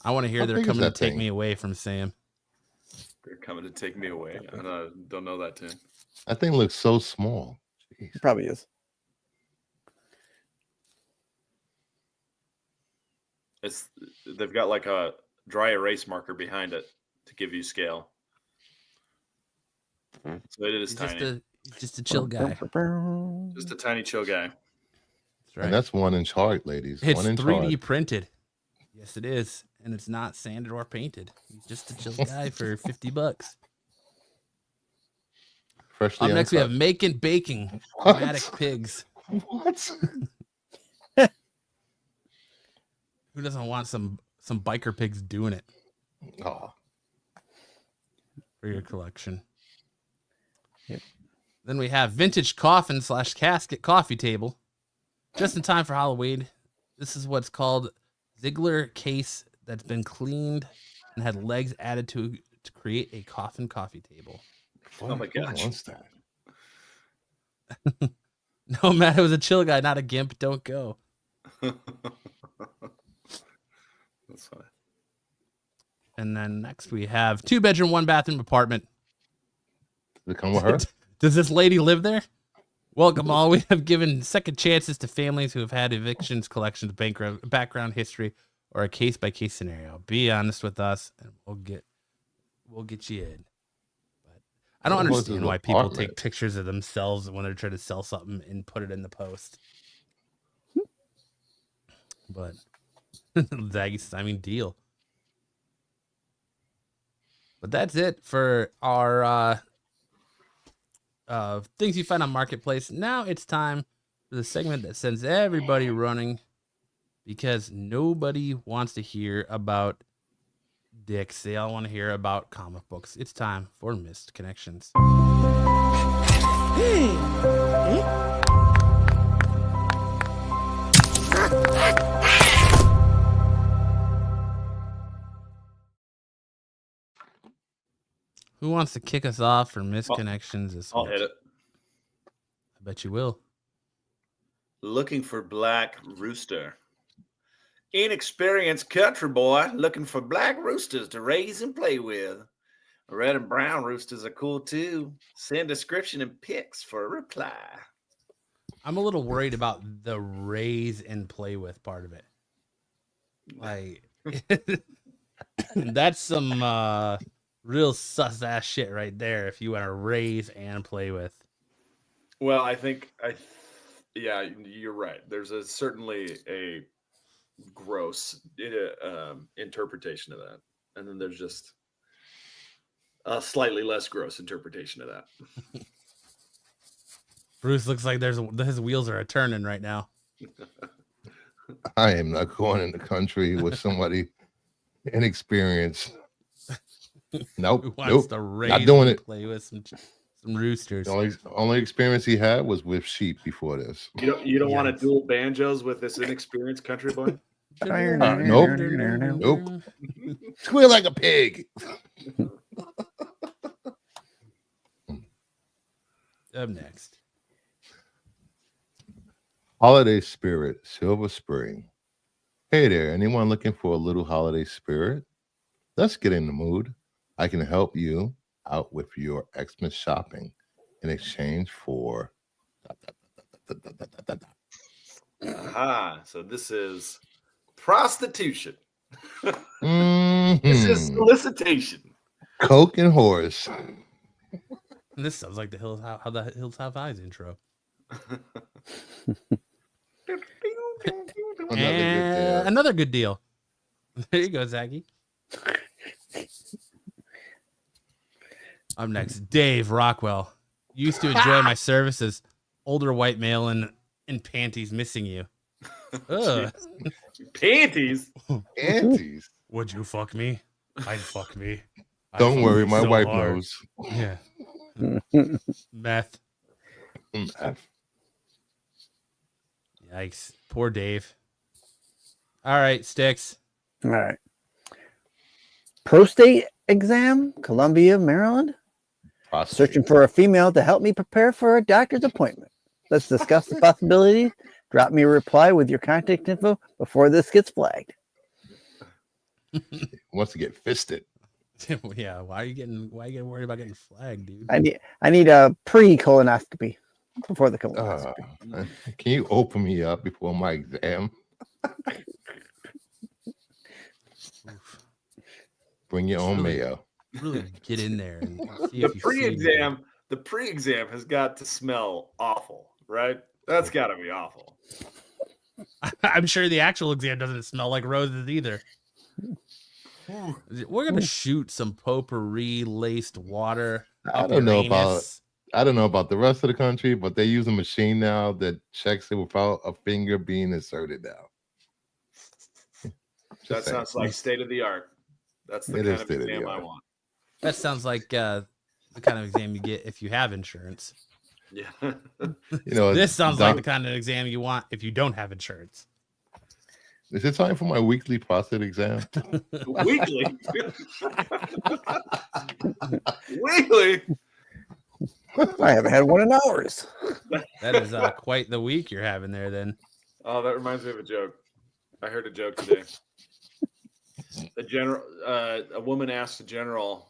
I want to hear How they're big is coming to that take thing? me away from Sam. They're coming to take me away. I don't know that tune. That thing looks so small. Jeez. It probably is. They've got like a dry erase marker behind it to give you scale. So it is He's tiny. just a chill guy. Just a tiny chill guy. That's right. And that's 1-inch heart, ladies. It's 1-inch 3D heart. printed. Yes, it is. And it's not sanded or painted. He's just a chill guy for $50. Freshly Up next, we have uncut. Making Baking, What? charismatic pigs. What? Who doesn't want some biker pigs doing it Oh, for your collection? Yep. Then we have vintage coffin / casket coffee table. Just in time for Halloween. This is what's called Ziegler case that's been cleaned and had legs added to create a coffin coffee table. Oh my who gosh. wants that? No, Matt, it was a chill guy, not a gimp. Don't go. That's fine. And then next we have 2-bedroom, 1-bathroom apartment. Does it come with her? Does this lady live there? Welcome all. We have given second chances to families who have had evictions, collections, background history, or a case-by-case scenario. Be honest with us, and we'll get you in. But I don't What was understand his why people apartment? take pictures of themselves when they're trying to sell something and put it in the post. But Zaggy says, I mean, deal. But that's it for our things you find on Marketplace. Now it's time for the segment that sends everybody running because nobody wants to hear about dicks. They all want to hear about comic books. It's time for Missed Connections. Who wants to kick us off for Missed Connections this I'll week? hit it. I bet you will. Looking for black rooster. Inexperienced country boy looking for black roosters to raise and play with. Red and brown roosters are cool too. Send description and pics for a reply. I'm a little worried about the raise and play with part of it. Like, that's some real sus ass shit right there. If you want to raise and play with, Well, yeah, you're right. There's certainly a gross interpretation of that, and then there's just a slightly less gross interpretation of that. Bruce looks like his wheels are turning right now. I am not going in the country with somebody inexperienced. Who Nope. wants Nope. to raise Not doing and it. play with some roosters? The only experience he had was with sheep before this. You don't want to Yikes. dual banjos with this inexperienced country boy? Nope. Nope. Squeal like a pig. Up next. Holiday Spirit, Silver Spring. Hey there, anyone looking for a little holiday spirit? Let's get in the mood. I can help you out with your Xmas shopping in exchange for. Aha. So this is prostitution. This is Mhm. solicitation. Coke and horse. This sounds like the Hills how the Hills Have Eyes intro. Another good deal. There you go, Zaggy. Up next, Dave Rockwell. Used to enjoy my services. Older white male in panties missing you. Ugh. Panties. Panties. Would you fuck me? I'd fuck me. Don't worry, my wife knows. Yeah. Meth. Meth. Yikes. Poor Dave. All right, Sticks. All right. Prostate exam, Columbia, Maryland. Prostate. Searching for a female to help me prepare for a doctor's appointment. Let's discuss the possibilities. Drop me a reply with your contact info before this gets flagged. Wants to get fisted. Yeah, why are you getting worried about getting flagged, dude? I need a pre-colonoscopy before the colonoscopy. Can you open me up before my exam? Bring your own mayo. Really get in there and see if The you pre-exam. The pre-exam has got to smell awful, right? That's got to be awful. I'm sure the actual exam doesn't smell like roses either. We're gonna shoot some potpourri laced water. I don't know about the rest of the country, but they use a machine now that checks it without a finger being inserted now. That sounds like state of the art. That's the kind of exam I want. That sounds like the kind of exam you get if you have insurance. Yeah. This sounds like the kind of exam you want if you don't have insurance. Is it time for my weekly prostate exam? Weekly? Weekly? I haven't had one in hours. That is quite the week you're having there then. Oh, that reminds me of a joke. I heard a joke today. A woman asked a general,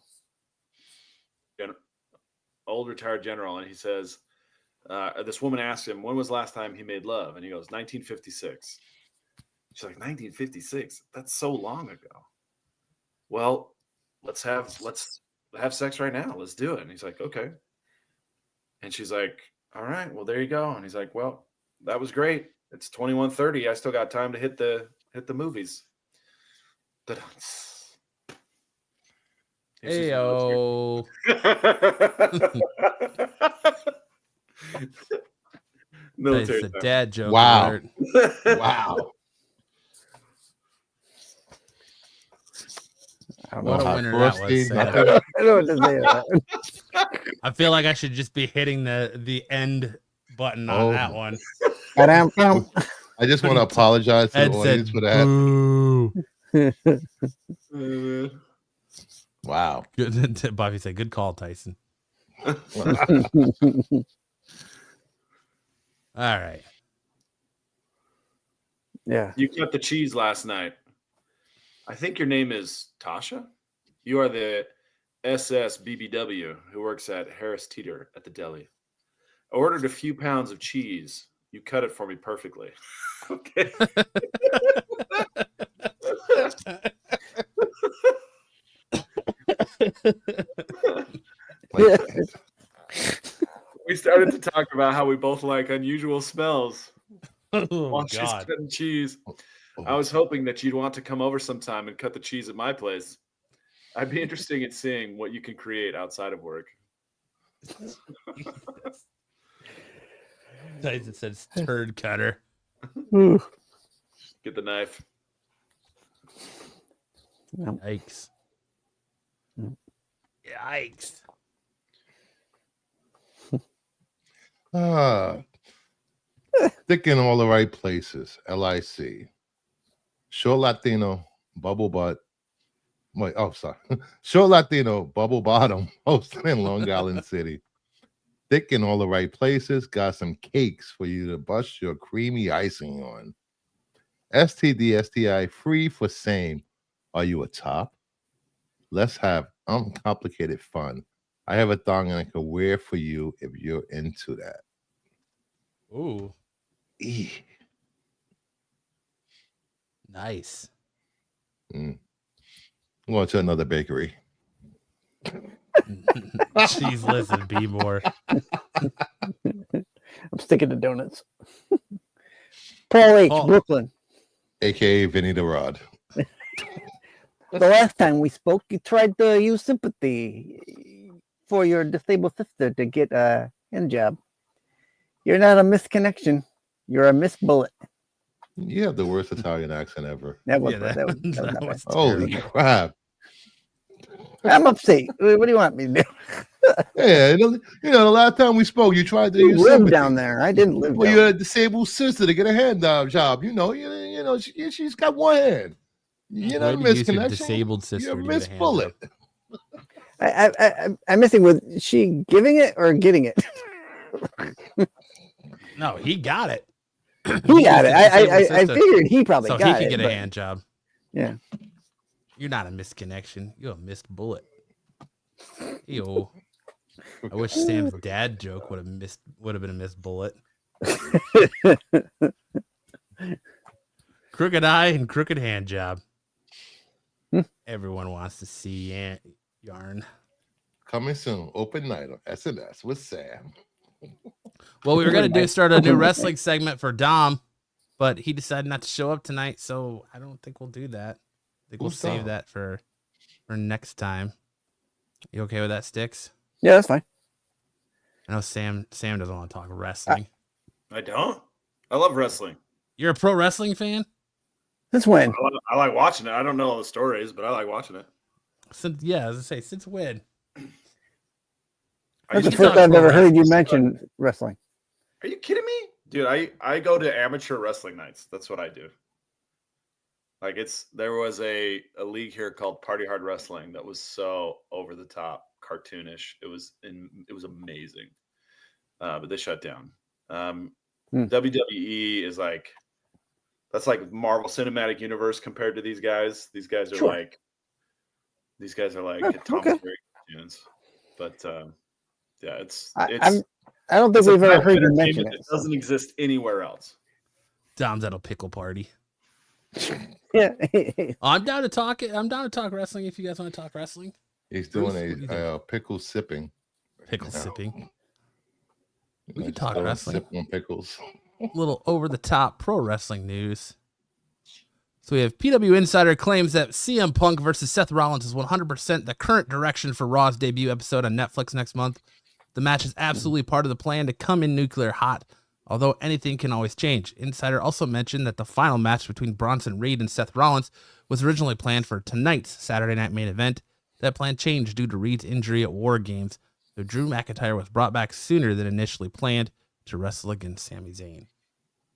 old retired general, and he says, this woman asked him, when was the last time he made love? And he goes, 1956. She's like, 1956? That's so long ago. Well, let's have sex right now. Let's do it. And he's like, okay. And she's like, all right, well, there you go. And he's like, well, that was great. It's 21:30. I still got time to hit the movies. Heyo. Military. It's a dad joke. Wow. Alert. Wow. What a winner that was. I don't know what to say about that. I feel like I should just be hitting the end button on that one. I just want to apologize to Ed the audience said, for that. Wow. Good. Bobby said, good call, Tyson. All right. Yeah. You cut the cheese last night. I think your name is Tasha. You are the SS BBW who works at Harris Teeter at the deli. I ordered a few pounds of cheese. You cut it for me perfectly. Okay. We started to talk about how we both like unusual smells. Oh, She's God. cutting cheese. I was hoping that you'd want to come over sometime and cut the cheese at my place. I'd be interested in seeing what you can create outside of work. Tyson says turd cutter. Get the knife. Yikes. Yikes. Thick in all the right places. LIC. Short Latino, bubble butt. Wait, oh, sorry. Short Latino, bubble bottom, hosted in Long Island City. Thick in all the right places. Got some cakes for you to bust your creamy icing on. STD, STI, free for same. Are you a top? Let's have uncomplicated fun. I have a thong and I can wear for you if you're into that. Ooh, Eeh. nice. I'm going to another bakery. Jeez, listen, be more. I'm sticking to donuts. Paul H, Paul. Brooklyn. AKA Vinny the Rod. The last time we spoke, you tried to use sympathy for your disabled sister to get a hand job. You're not a misconnection. You're a miss bullet. You have the worst Italian accent ever. That was, Yeah, that was not that bad. was Holy terrible. crap. I'm upstate. What do you want me to do? Yeah, the last time we spoke, you tried to You use live sympathy. down there. I didn't live Well, down you there. had a disabled sister to get a hand job. She's got one hand. You're not a Way to use your misconnection. disabled sister You're a to get a miss hand bullet. I'm missing with she giving it or getting it? No, he got it. He got it. used his disabled I sister figured he probably so got he it. could get a but- hand job. Yeah. You're not a misconnection. You're a missed bullet. Ew. I wish Sam's dad joke would have been a missed bullet. Crooked eye and crooked hand job. Everyone wants to see yarn. Coming soon. Open night on SNS with Sam. Well, we were gonna start a new wrestling segment for Dom, but he decided not to show up tonight, so I don't think we'll do that. I think we'll Who's save Dom? that for next time. You okay with that, Sticks? Yeah, that's fine. I know Sam doesn't want to talk wrestling. I don't. I love wrestling. You're a pro wrestling fan? Since when? I like watching it. I don't know all the stories, but I like watching it. Since as I say, since when? Are That's you, the can first talk I've pro ever heard you wrestling. mention wrestling. are you kidding me? Dude, I go to amateur wrestling nights. That's what I do. Like there was a league here called Party Hard Wrestling that was so over the top, cartoonish. It was amazing. But they shut down. WWE is that's like Marvel Cinematic Universe compared to these guys. These guys are Sure. like Oh, Tom okay. and Jerry cartoons. But yeah, I don't think it's a we've ever type of heard you entertainment mention that it. so. doesn't exist anywhere else. Dom's at a pickle party. Yeah. I'm down to talk. I'm down to talk wrestling if you guys want to talk wrestling. He's Bruce, doing what do you a pickle sipping. Pickle now. sipping. We I can just talk go and wrestling. Sip on pickles. Little over the top pro wrestling news. So we have PW Insider claims that CM Punk versus Seth Rollins is 100% the current direction for Raw's debut episode on Netflix next month. The match is absolutely part of the plan to come in nuclear hot, although anything can always change. Insider also mentioned that the final match between Bronson Reed and Seth Rollins was originally planned for tonight's Saturday night main event. That plan changed due to Reed's injury at War Games, so Drew McIntyre was brought back sooner than initially planned to wrestle against Sami Zayn.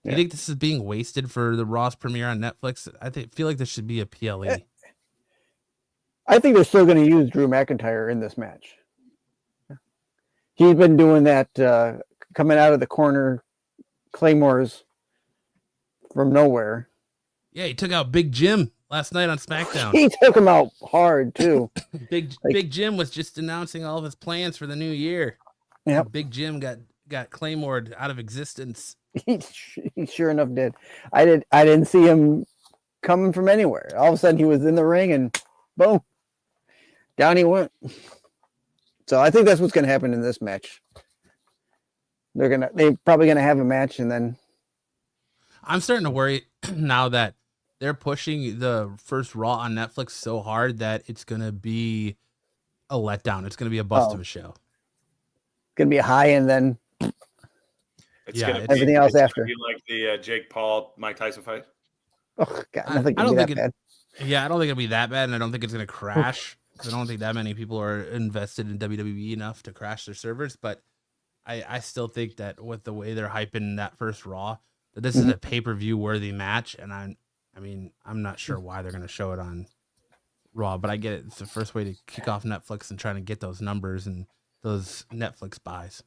Do you think this is being wasted for the Raw's premiere on Netflix? I feel like there should be a PLE. I think they're still going to use Drew McIntyre in this match. He's been doing that coming out of the corner, Claymores from nowhere. Yeah, he took out Big Jim last night on SmackDown. He took him out hard, too. Big Jim was just announcing all of his plans for the new year. Yep. Big Jim got Claymored out of existence. He sure enough did. I didn't see him coming from anywhere. All of a sudden, he was in the ring, and boom, down he went. So I think that's what's going to happen in this match. They're probably gonna have a match, and then I'm starting to worry now that they're pushing the first Raw on Netflix so hard that it's gonna be a letdown. It's gonna be a bust of a show. gonna be a high, and then It's Yeah, gonna it's- everything else it's gonna after. be like the Jake Paul Mike Tyson fight. oh god, I nothing can don't be that think bad. Yeah, I don't think it'll be that bad, and I don't think it's gonna crash. 'Cause I don't think that many people are invested in WWE enough to crash their servers. But I still think that with the way they're hyping that first Raw, that this is a pay-per-view worthy match, and I'm not sure why they're gonna show it on Raw, but I get it. It's the first way to kick off Netflix and trying to get those numbers and those Netflix buys.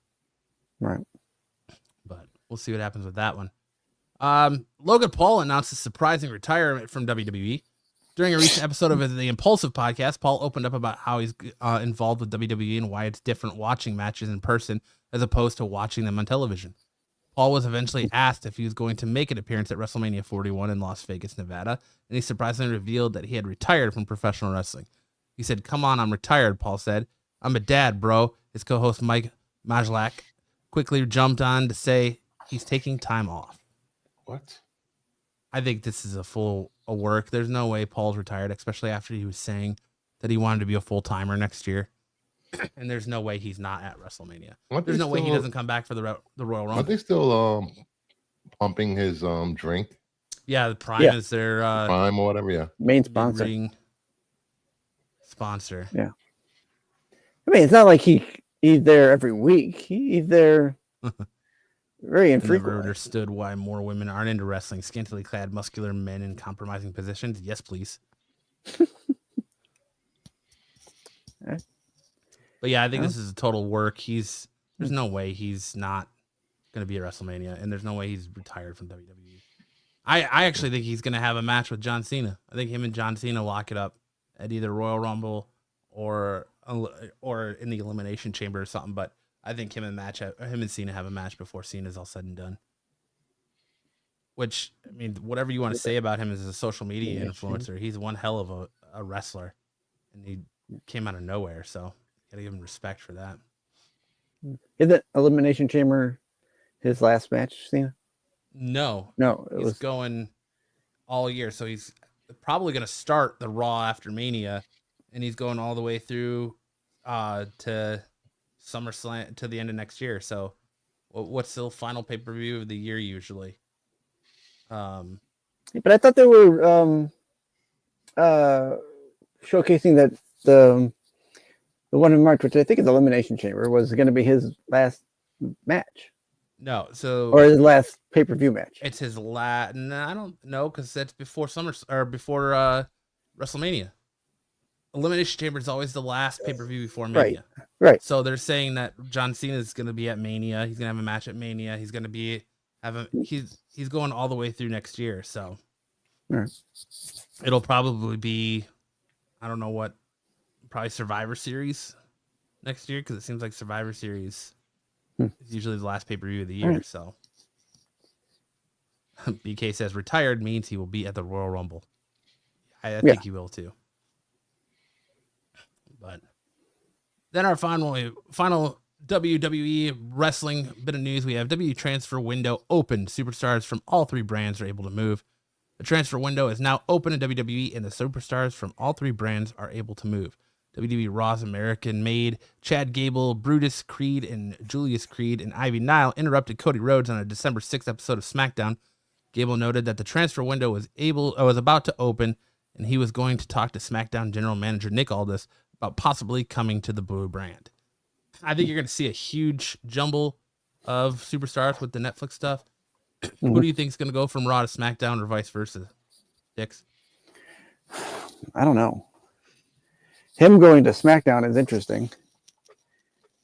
Right. But we'll see what happens with that one. Logan Paul announced a surprising retirement from WWE. During a recent episode of the Impulsive podcast, Paul opened up about how he's involved with WWE and why it's different watching matches in person as opposed to watching them on television. Paul was eventually asked if he was going to make an appearance at WrestleMania 41 in Las Vegas, Nevada, and he surprisingly revealed that he had retired from professional wrestling. He said, "Come on, I'm retired," Paul said. "I'm a dad, bro." His co-host Mike Majlak quickly jumped on to say he's taking time off. What? I think this is a work. There's no way Paul's retired, especially after he was saying that he wanted to be a full-timer next year. And there's no way he's not at WrestleMania. There's no way he doesn't come back for the Royal Rumble. Are they still pumping his drink? Yeah, the Prime is their Prime or whatever. Yeah, main sponsor. Sponsor. Yeah. I mean, it's not like he's there every week. He's there very infrequently. Never understood why more women aren't into wrestling. Scantily clad, muscular men in compromising positions. Yes, please. But yeah, I think this is a total work. There's no way he's not going to be at WrestleMania, and there's no way he's retired from WWE. I actually think he's going to have a match with John Cena. I think him and John Cena lock it up at either Royal Rumble or in the Elimination Chamber or something. But I think him and Cena have a match before Cena's all said and done. Which, I mean, whatever you want to say about him as a social media influencer, he's one hell of a wrestler, and he came out of nowhere. So gotta give him respect for that. Is it Elimination Chamber his last match, Cena? No, he's going all year. So he's probably gonna start the Raw after Mania, and he's going all the way through to SummerSlam to the end of next year. So what's the final pay-per-view of the year usually? But I thought they were showcasing that the one in March, which I think is Elimination Chamber, was going to be his last match. No, or his last pay-per-view match. It's his last. No, I don't know, because that's before before WrestleMania. Elimination Chamber is always the last pay-per-view before Mania. Right. So they're saying that John Cena is going to be at Mania. He's going to have a match at Mania. He's going to he's going all the way through next year. So it'll probably be, I don't know what, probably Survivor Series next year, because it seems like Survivor Series is usually the last pay-per-view of the year. So BK says retired means he will be at the Royal Rumble. I think he will too. But then our final WWE wrestling bit of news, we have WWE transfer window open. Superstars from all three brands are able to move. The transfer window is now open at WWE, and the superstars from all three brands are able to move. WWE Raw's American-made Chad Gable, Brutus Creed, and Julius Creed and Ivy Nile interrupted Cody Rhodes on a December 6th episode of SmackDown. Gable noted that the transfer window was about to open, and he was going to talk to SmackDown general manager Nick Aldis about possibly coming to the Blue brand. I think you're going to see a huge jumble of superstars with the Netflix stuff. Who do you think is going to go from Raw to SmackDown, or vice versa, Dix? I don't know. Him going to SmackDown is interesting,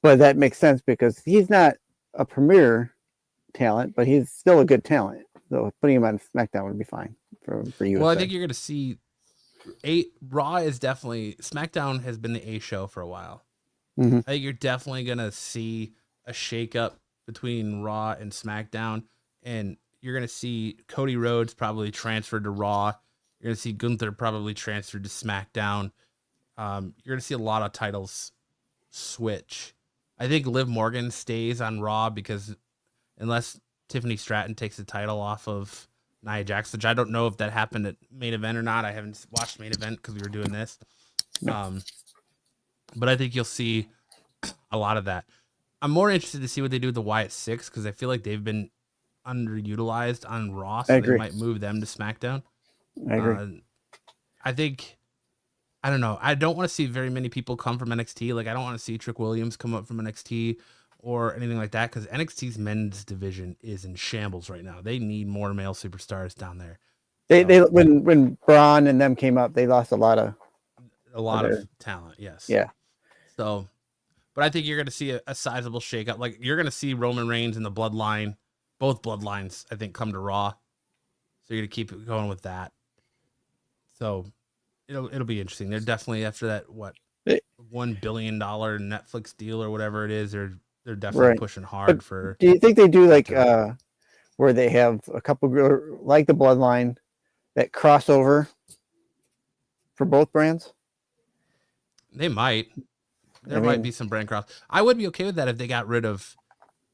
but that makes sense because he's not a premier talent, but he's still a good talent. So putting him on SmackDown would be fine for you. Well, I think you're going to see Raw is definitely, SmackDown has been the A show for a while. I think you're definitely going to see a shakeup between Raw and SmackDown, and you're going to see Cody Rhodes probably transferred to Raw. You're going to see Gunther probably transferred to SmackDown. You're going to see a lot of titles switch. I think Liv Morgan stays on Raw because unless Tiffany Stratton takes the title off of Nia Jax, which I don't know if that happened at Main Event or not. I haven't watched Main Event because we were doing this. But I think you'll see a lot of that. I'm more interested to see what they do with the Wyatt Six, because I feel like they've been underutilized on Raw, so they might move them to SmackDown. I agree. I think, I don't know. I don't want to see very many people come from NXT. Like, I don't want to see Trick Williams come up from NXT or anything like that, because NXT's men's division is in shambles right now. They need more male superstars down there. When Braun and them came up, they lost a lot of talent. Yes. Yeah. So, but I think you're going to see a sizable shakeup. Like, you're going to see Roman Reigns and the Bloodline both bloodlines, I think, come to Raw. So you're gonna keep it going with that. So it'll be interesting. They're definitely after that $1 billion Netflix deal or whatever it is. They're definitely pushing hard But for. Do you think they do like where they have a couple like the Bloodline that crossover for both brands? They might. There might be some brand cross. I would be okay with that if they got rid of,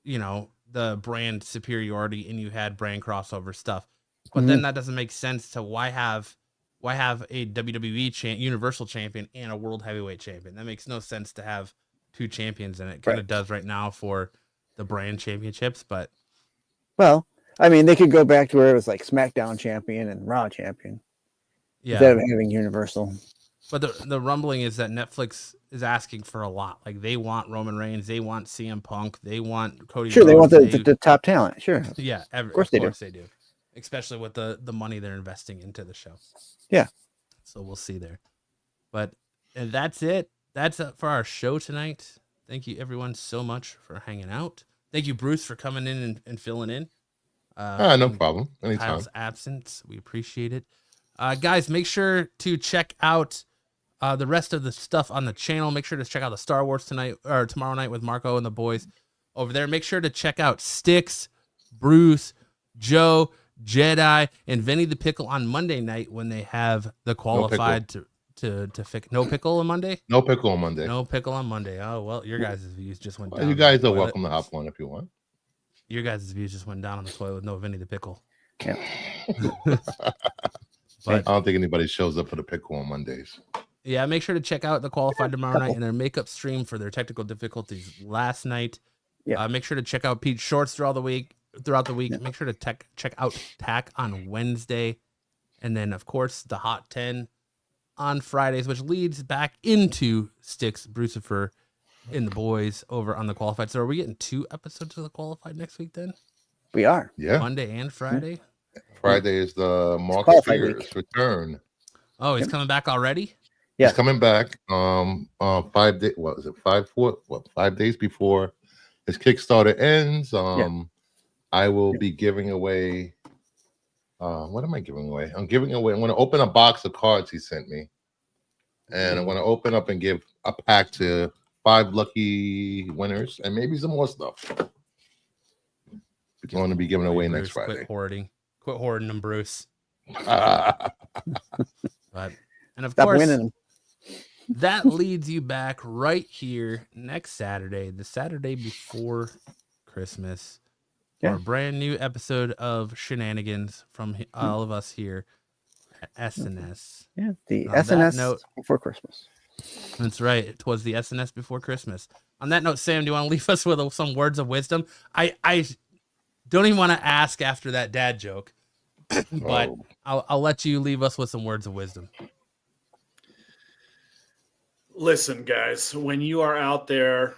the brand superiority and you had brand crossover stuff. But then that doesn't make sense to why have a WWE Universal Champion and a World Heavyweight Champion? That makes no sense to have two champions in it. Kind of does right now for the brand championships, but well, I mean, they could go back to where it was like SmackDown Champion and Raw Champion instead of having Universal. But the rumbling is that Netflix is asking for a lot. Like they want Roman Reigns, they want CM Punk, they want Cody. Sure, Rhodes, they want the top talent. Sure. Yeah, of course they do. Especially with the money they're investing into the show. Yeah. So we'll see there. But that's it. That's it for our show tonight. Thank you everyone so much for hanging out. Thank you, Bruce, for coming in and filling in. No problem. Anytime. Kyle's absence. We appreciate it. Guys, make sure to check out the rest of the stuff on the channel. Make sure to check out the Star Wars tonight or tomorrow night with Marco and the boys over there. Make sure to check out Styx, Bruce, Joe, Jedi, and Vinny the Pickle on Monday night when they have the qualified to fix. No pickle on Monday? No pickle on Monday. No pickle on Monday. Oh, well, your guys' views just went down. You guys are welcome to hop on if you want. Your guys' views just went down on the toilet with no Vinny the Pickle. Yeah. But I don't think anybody shows up for the pickle on Mondays. Yeah, make sure to check out the qualified tomorrow night and their makeup stream for their technical difficulties last night. Yeah. Make sure to check out Pete's shorts throughout the week. Yeah. Make sure to check out TAC on Wednesday. And then, of course, the Hot 10 on Fridays, which leads back into Styx, Brucifer, and the boys over on the qualified. So are we getting 2 episodes of the qualified next week then? We are. Yeah. Monday and Friday? Friday is the Marcus Spears return. Oh, he's coming back already? Yeah. He's coming back 5 days. What was it? 5 days before his Kickstarter ends. I will be giving away. What am I giving away? I'm going to open a box of cards he sent me, and I'm going to open up and give a pack to 5 lucky winners, and maybe some more stuff. It's going to be given away Bruce, next Friday. Quit hoarding them, Bruce. Stop course, winning them. That leads you back right here next Saturday, the Saturday before Christmas, for a brand new episode of Shenanigans from all of us here at SNS. Yeah, the SNS before Christmas. That's right. It was the SNS before Christmas. On that note, Sam, do you want to leave us with some words of wisdom? I don't even want to ask after that dad joke, but I'll let you leave us with some words of wisdom. Listen, guys, when you are out there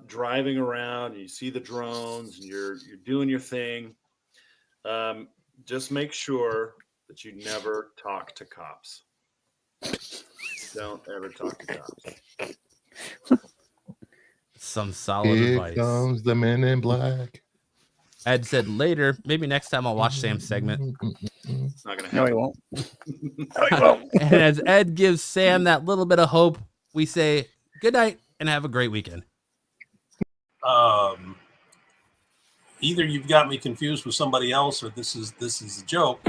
driving around and you see the drones and you're doing your thing, just make sure that you never talk to cops. Don't ever talk to cops. Some solid advice. Here comes the Men in Black. Ed said later, maybe next time I'll watch Sam's segment. It's not going to happen. No, he won't. No, he won't. And as Ed gives Sam that little bit of hope, we say good night and have a great weekend. Either you've got me confused with somebody else or this is a joke.